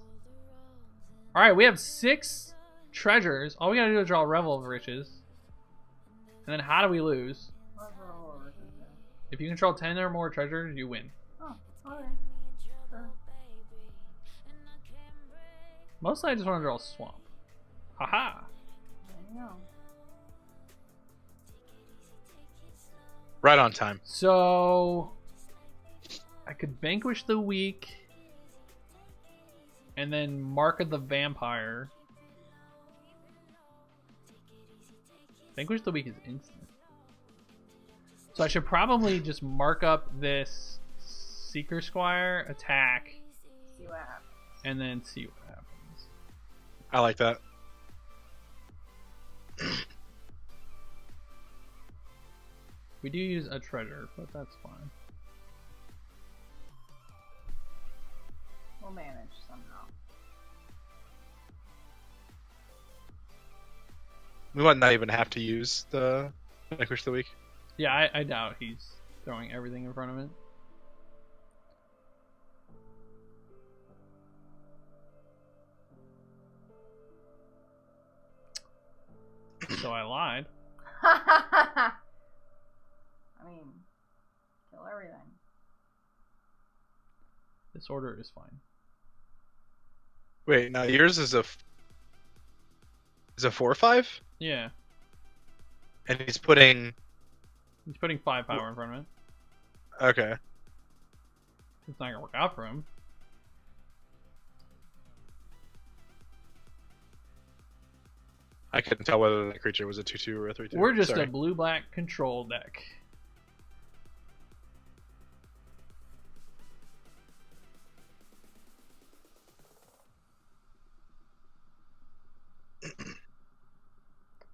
All right, we have 6 treasures. All we gotta do is draw Revel of Riches. And then how do we lose? If you control 10 or more treasures, you win.
Oh, alright. Sure.
Mostly I just want to draw a swamp. Haha.
There you go.
Right on time.
So I could vanquish the weak and then Mark of the Vampire. Vanquish the weak is instant. So I should probably just mark up this Seeker Squire, attack,
See what happens.
and then see what happens.
I like that.
We do use a treasure, but that's fine.
We'll manage somehow.
We might not even have to use the Vanquish the Weak.
Yeah, I doubt he's throwing everything in front of it. So I lied.
I mean, kill everything.
This order is fine.
Wait, now yours is a 4/5,
Yeah,
and he's putting.
he's putting 5 power in front of it.
Okay.
It's not gonna work out for him.
I couldn't tell whether that creature was a 2/2 or a 3/2.
We're just
Sorry.
a blue-black control deck.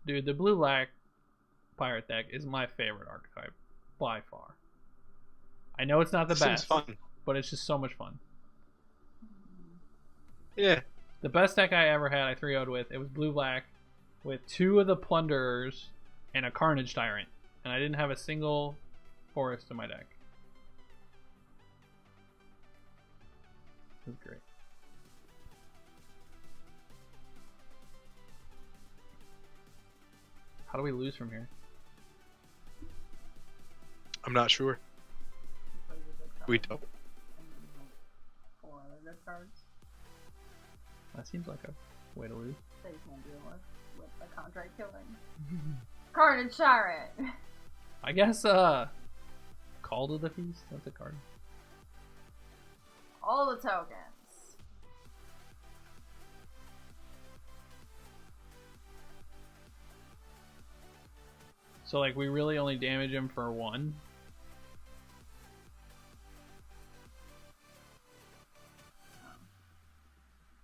Dude, the blue-black pirate deck is my favorite archetype by far. I know it's not the
Seems
best,
fun.
but it's just so much fun.
Yeah.
The best deck I ever had, I 3-0'd with. It was blue-black with 2 of the Plunderers and a Carnage Tyrant. And I didn't have a single forest in my deck. It was great. How do we lose from here?
I'm not sure.
Play your good cards,
We don't.
and then you have 4 other good cards
That seems like a way to lose.
that you can't deal with the contract killing. Carnage Tyrant!
I guess, Call to the Feast? That's a card.
All the tokens.
So, like, we really only damage him for 1?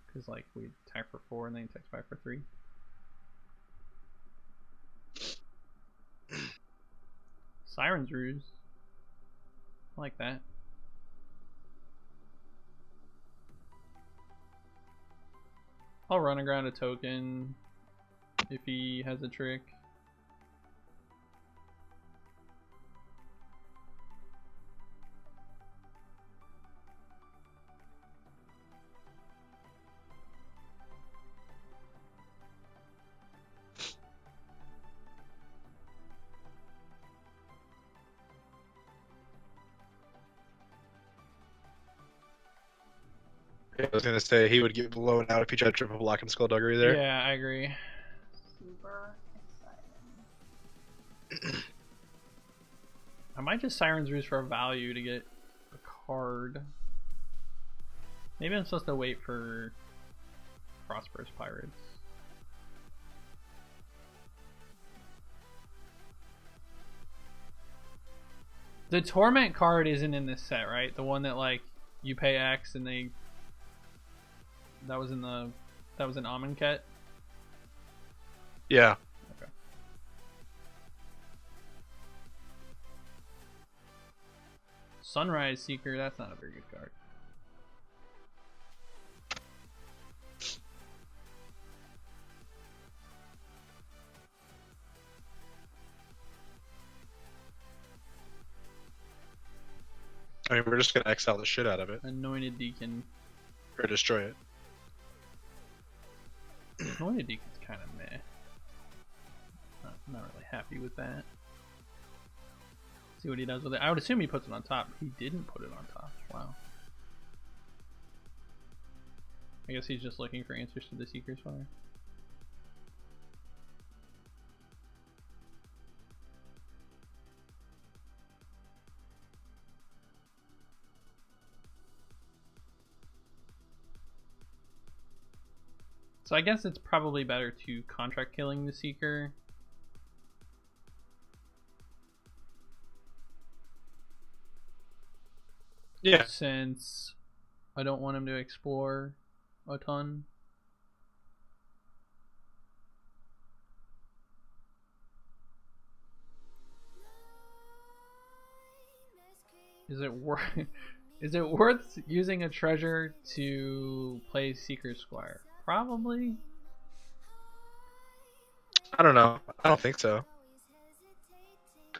Because, like, we attack for 4 and then attack 5 for 3. Siren's Ruse. I like that. I'll run aground a token if he has a trick.
I was gonna say he would get blown out if he tried to triple block and Skullduggery there.
Yeah, I agree.
Super exciting.
I might just Siren's Ruse for a value to get a card. Maybe I'm supposed to wait for Prosperous Pirates. The Torment card isn't in this set, right? The one that, like, you pay X and they... That was in Amonkhet?
Yeah.
Okay. Sunrise Seeker, that's not a very good card.
I mean, we're just gonna exile the shit out of it
Anointed Deacon.
or destroy it.
Anointed Deacon's kind of meh. Not really happy with that. See what he does with it. I would assume he puts it on top. He didn't put it on top. Wow. I guess he's just looking for answers to the Seeker's Fire. So I guess it's probably better to contract killing the Seeker.
Yeah.
Since I don't want him to explore a ton. Is it worth is it worth using a treasure to play Seeker's Squire? Probably.
I don't know. I don't think so.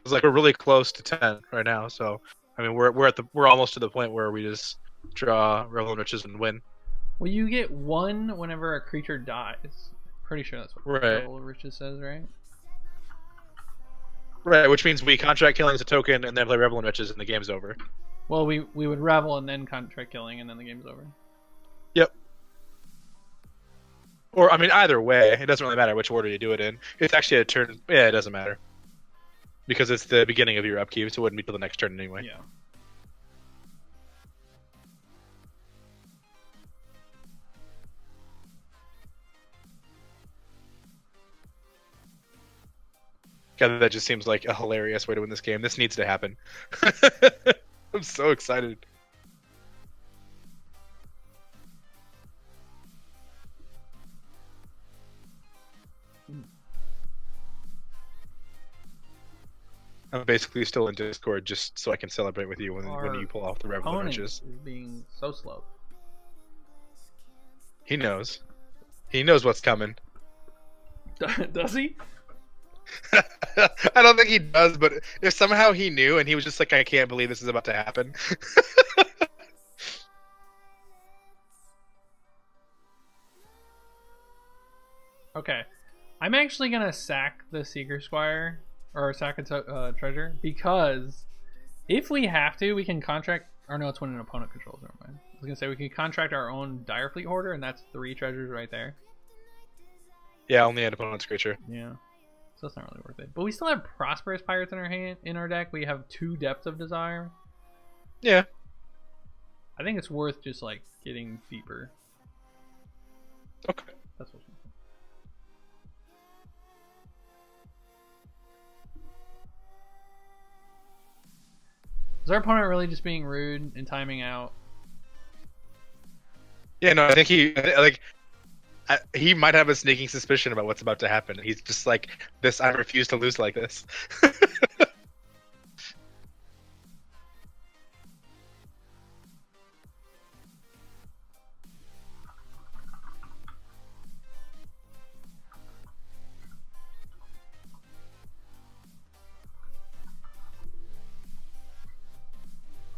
Cause like we're really close to 10 right now, so I mean we're almost to the point where we just draw Revel in Riches and win.
Well, you get 1 whenever a creature dies. Pretty sure that's what
Right.
Revel of Riches says, right?
Right, which means we contract killing as a token and then play Revel in Riches and the game's over.
Well, we would Revel and then contract killing and then the game's over.
Yep. Or I mean either way, it doesn't really matter which order you do it in. It's actually a turn. Yeah, it doesn't matter. Because it's the beginning of your upkeep, so it wouldn't be till the next turn anyway.
Yeah.
God, that just seems like a hilarious way to win this game. This needs to happen. I'm so excited. I'm basically still in Discord just so I can celebrate with you when
Our
you pull off the Revenant
Opponent
Riches.
is being so slow.
He knows. He knows what's coming.
Does he?
I don't think he does, but if somehow he knew and he was just like, I can't believe this is about to happen.
Okay. I'm actually gonna sack the Seeker Squire, or sack a treasure, because if we have to, we can contract. Or no, it's when an opponent controls. Never mind. I was gonna say we can contract our own Direfleet Hoarder, and that's 3 treasures right there.
Yeah, only an opponent's creature.
Yeah, so that's not really worth it. But we still have Prosperous Pirates in our deck. We have 2 Depths of Desire.
Yeah.
I think it's worth just like getting deeper.
Okay.
That's what. Is our opponent really just being rude and timing out?
Yeah, no, I think he might have a sneaking suspicion about what's about to happen. He's just like, this. I refuse to lose like this.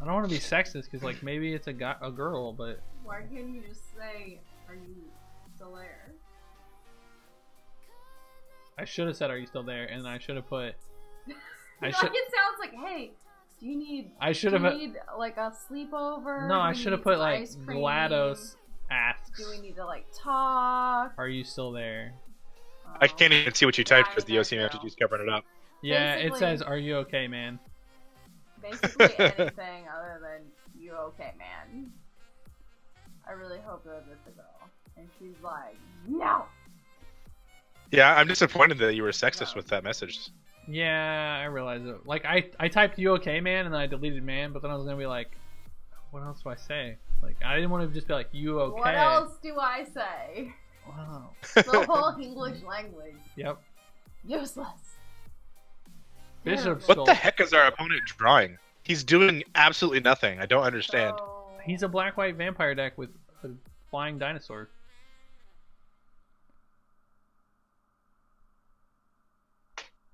I don't want to be sexist because like maybe it's a girl, but
Why can't you just say, "Are you still there?"
I should have said, "Are you still there?" And I should have put.
It sounds like, "Hey, do you need?
I should
do you
have.
need like a sleepover?
No,
Do
I
we
should have
need
put
some
like
ice cream?
GLaDOS asks.
Do we need to like talk?
Are you still there?
I can't even see what you typed
Why
because the
is
OC
that
messages covering it up.
Yeah, it
Basically-
says, "Are you okay, man?"
Basically anything other than "You okay, man?" I really hope that it's a girl, and she's like, "No."
Yeah, I'm disappointed that you were sexist with that message.
Yeah, I realize it. Like I typed "You okay, man?" and then I deleted "man," but then I was gonna be like, what else do I say? Like I didn't want to just be like "You okay?"
What else do I say?
Wow.
The whole English language.
Yep.
Useless.
Bishop
What
Skull.
the heck is our opponent drawing? He's doing absolutely nothing. I don't understand.
So-
He's a black-white vampire deck with a flying dinosaur.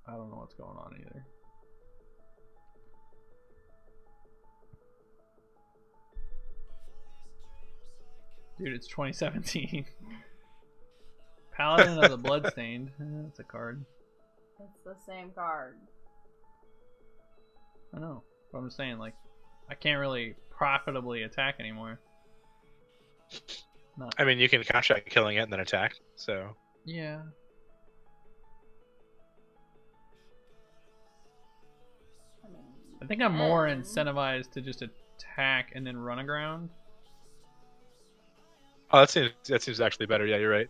I don't know what's going on either. Dude, it's 2017. Paladin of the Bloodstained. That's a card.
It's the same card.
I know. But I'm just saying, like, I can't really profitably attack anymore. Not.
I mean, you can contract killing it and then attack. So
Yeah.
I mean,
I think I'm more
and-
incentivized to just attack and then run aground.
oh, that seems actually better. Yeah, you're right.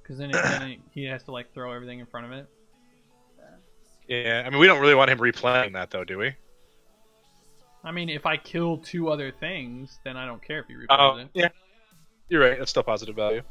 Because then he has to, like, throw everything in front of it.
Yeah, I mean, we don't really want him replaying that though, do we?
I mean, if I kill 2 other things, then I don't care if he replays
Oh,
it.
yeah. You're right. That's still positive value.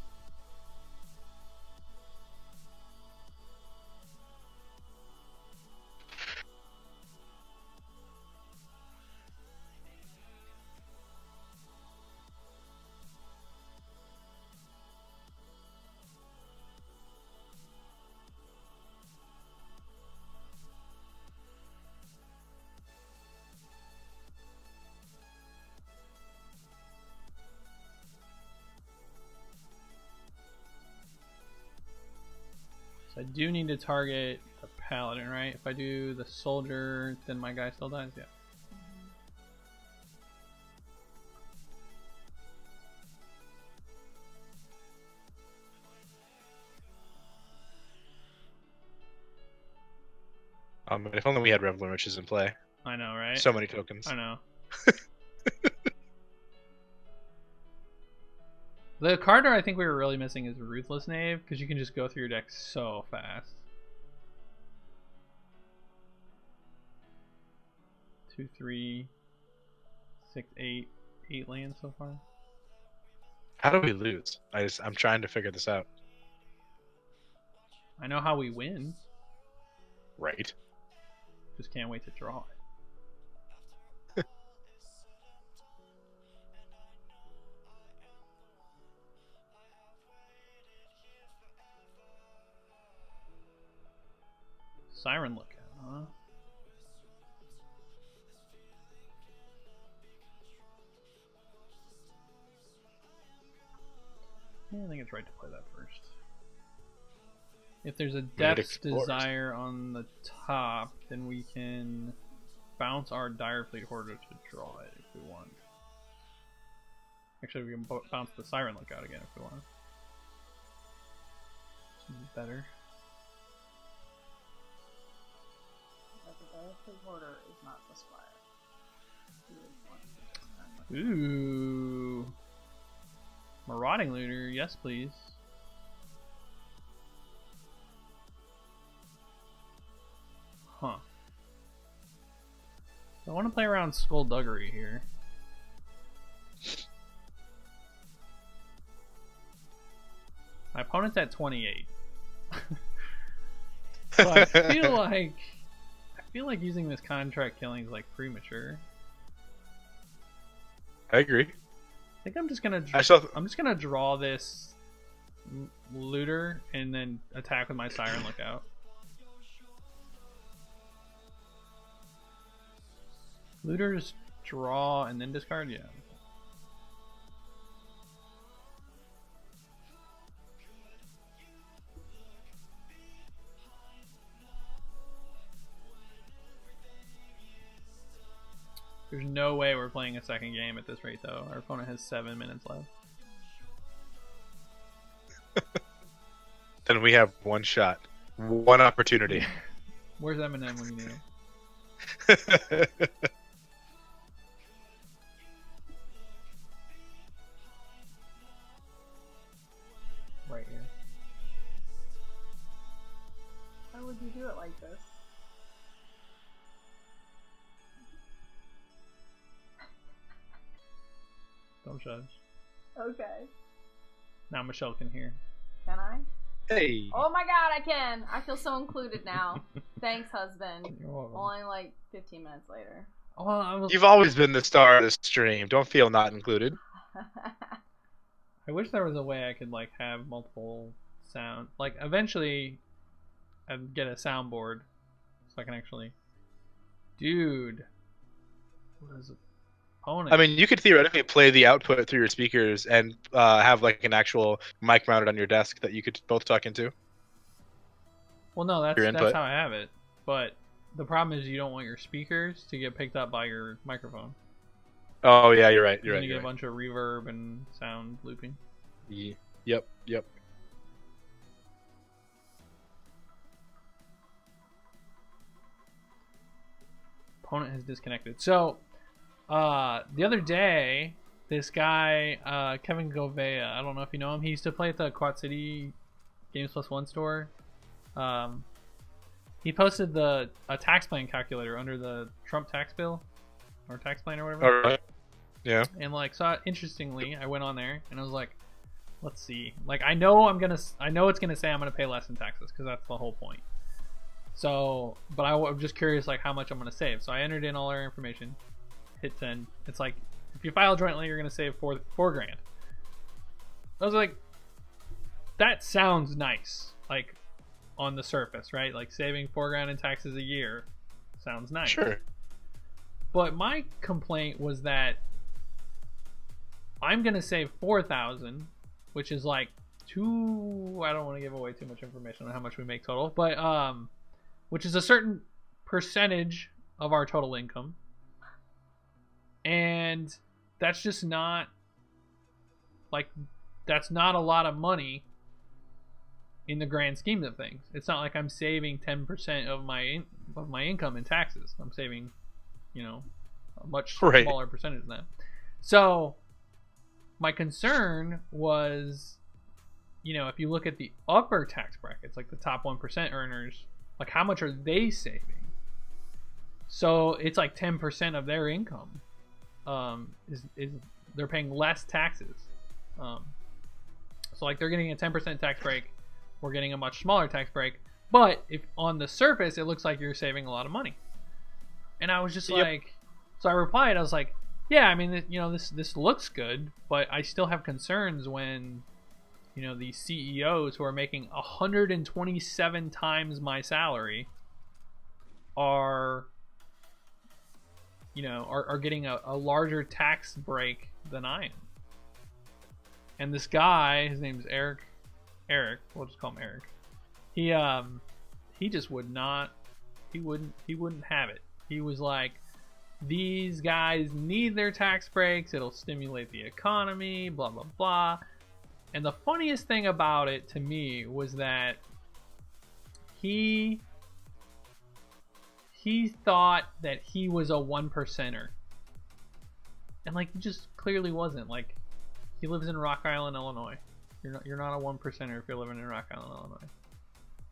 So I do need to target the paladin, right? If I do the soldier, then my guy still dies? Yeah.
If only we had Revelant Riches in play.
I know, right?
So many tokens.
I know. The card I think we were really missing is Ruthless Knave, because you can just go through your deck so fast. 2, 3, 6, 8, 8 lands so far.
How do we lose? I'm trying to figure this out.
I know how we win.
Right.
Just can't wait to draw it. Siren Lookout, huh? Yeah, I think it's right to play that first. If there's a Depth's Desire on the top, then we can bounce our Direfleet Hoarder to draw it if we want. Actually, we can bounce the Siren Lookout again if we want. Seems better.
The Hoarder is not the Squire.
Ooh. Marauding Looter, yes please. Huh. I want to play around Skullduggery here. My opponent's at 28. So I feel like using this contract killing is like premature.
I agree.
I think I'm just gonna draw this looter and then attack with my Siren Lookout. Looters draw and then discard, yeah. There's no way we're playing a second game at this rate, though. Our opponent has 7 minutes left.
Then we have one shot, one opportunity.
Where's Eminem when you need him? Right here.
Why would you do it like this?
Don't judge.
Okay.
Now Michelle can hear.
Can I?
Hey.
Oh my god, I can! I feel so included now. Thanks, husband.
You're welcome.
Only like 15 minutes later.
Oh,
You've always been the star of this stream. Don't feel not included.
I wish there was a way I could like have multiple sound. Like eventually, I'd get a soundboard so I can actually. Dude, what is it? Opponent.
I mean, you could theoretically play the output through your speakers and have like an actual mic mounted on your desk that you could both talk into.
Well, no,
your
that's
input.
how I have it. But the problem is you don't want your speakers to get picked up by your microphone.
Oh yeah, you're right. You're
You're
right.
gonna
You're
get a
right.
bunch of reverb and sound looping.
Yep. Yep.
Opponent has disconnected. So, the other day, this guy, Kevin Govea, I don't know if you know him. He used to play at the Quad City Games Plus One store. He posted a tax plan calculator under the Trump tax bill or tax plan or whatever.
All right. Yeah.
And like, so interestingly, I went on there and I was like, let's see. Like, I know it's gonna say I'm gonna pay less in taxes because that's the whole point. So, but I'm just curious, like, how much I'm gonna save. So I entered in all our information, hit send. It's like, if you file jointly, you're gonna save $4 grand. I was like, that sounds nice, like, on the surface, right? Like saving $4 grand in taxes a year sounds nice.
Sure.
But my complaint was that I'm gonna save 4,000, which is like I don't want to give away too much information on how much we make total, but which is a certain percentage of our total income, and that's just not that's not a lot of money in the grand scheme of things. It's not like I'm saving 10% of my income in taxes. I'm saving, a much smaller percentage than that. So my concern was, if you look at the upper tax brackets, like the top 1% earners, like how much are they saving? So it's like 10% of their income is they're paying less taxes. So like they're getting a 10% tax break. We're getting a much smaller tax break. But if on the surface it looks like you're saving a lot of money. And I was just
Yep.
like, so I replied, I was like, yeah, I mean, this looks good, but I still have concerns when, these CEOs who are making 127 times my salary are getting a larger tax break than I am. And this guy, his name's Eric, we'll just call him Eric. He just would not, he wouldn't have it. He was like, these guys need their tax breaks, it'll stimulate the economy, blah blah blah. And the funniest thing about it to me was that he thought that he was a 1%er. And like, he just clearly wasn't. Like, he lives in Rock Island, Illinois. You're not a 1%er if you're living in Rock Island, Illinois.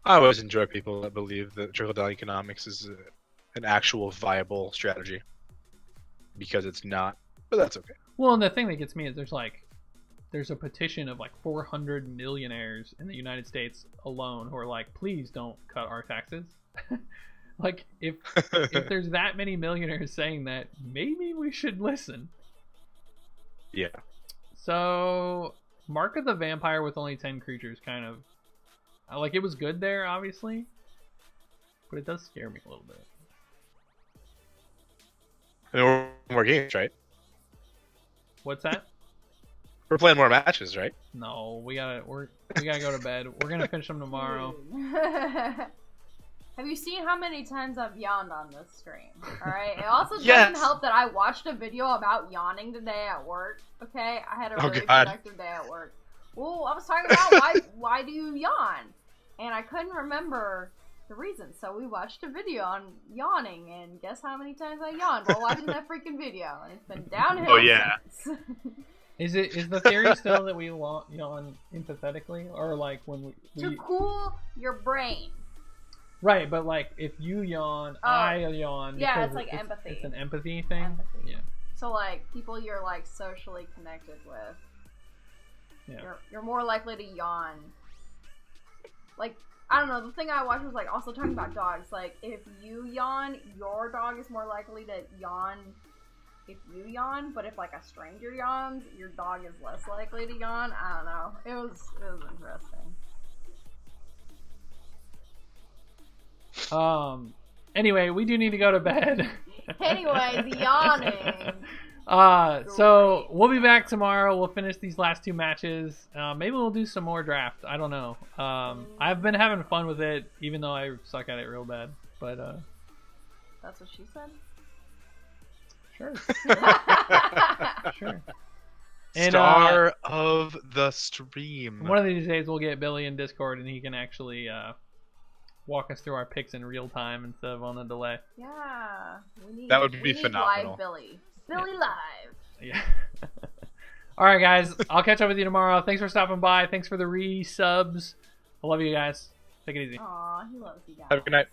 I always enjoy people that believe that trickle-down economics is an actual viable strategy, because it's not, but that's okay.
Well, and the thing that gets me is there's a petition of like 400 millionaires in the United States alone who are like, please don't cut our taxes. Like, if there's that many millionaires saying that, maybe we should listen.
Yeah.
So, Mark of the Vampire with only 10 creatures kind of, like, it was good there, obviously, but it does scare me a little bit.
And we're more games, right?
What's that?
We're playing more matches, right?
No, we gotta go to bed. We're gonna finish them tomorrow.
Have you seen how many times I've yawned on this stream? Alright? It also
Yes.
doesn't help that I watched a video about yawning today at work. Okay? I had a
Oh,
really
God.
productive day at work. Well, I was talking about why do you yawn? And I couldn't remember the reason. So we watched a video on yawning, and guess how many times I yawned while watching that freaking video? And it's been downhill
Oh, yeah.
since.
Is the theory still that we yawn empathetically, or like when
To
we
cool your brain.
right? But like if you yawn, I yawn.
Yeah,
because
it's like empathy.
It's an empathy thing.
Empathy.
Yeah.
So like people you're like socially connected with,
Yeah.
you're more likely to yawn. Like, I don't know, the thing I watched was like also talking about dogs. Like, if you yawn, your dog is more likely to yawn if you yawn, but if like a stranger yawns, your dog is less likely to yawn. I don't know. It was interesting.
Anyway, we do need to go to bed.
Anyway, the yawning.
So we'll be back tomorrow. We'll finish these last two matches. Maybe we'll do some more draft. I don't know. I've been having fun with it, even though I suck at it real bad. But
That's what she said.
sure, sure. And,
Star of the stream.
one of these days we'll get Billy in Discord, and he can actually walk us through our picks in real time instead of on the delay.
Yeah.
That would be
we need
phenomenal.
Live Billy. Billy live.
Yeah. All right, guys. I'll catch up with you tomorrow. Thanks for stopping by. Thanks for the resubs. I love you guys. Take it easy.
Aw, he loves you guys.
Have a good night.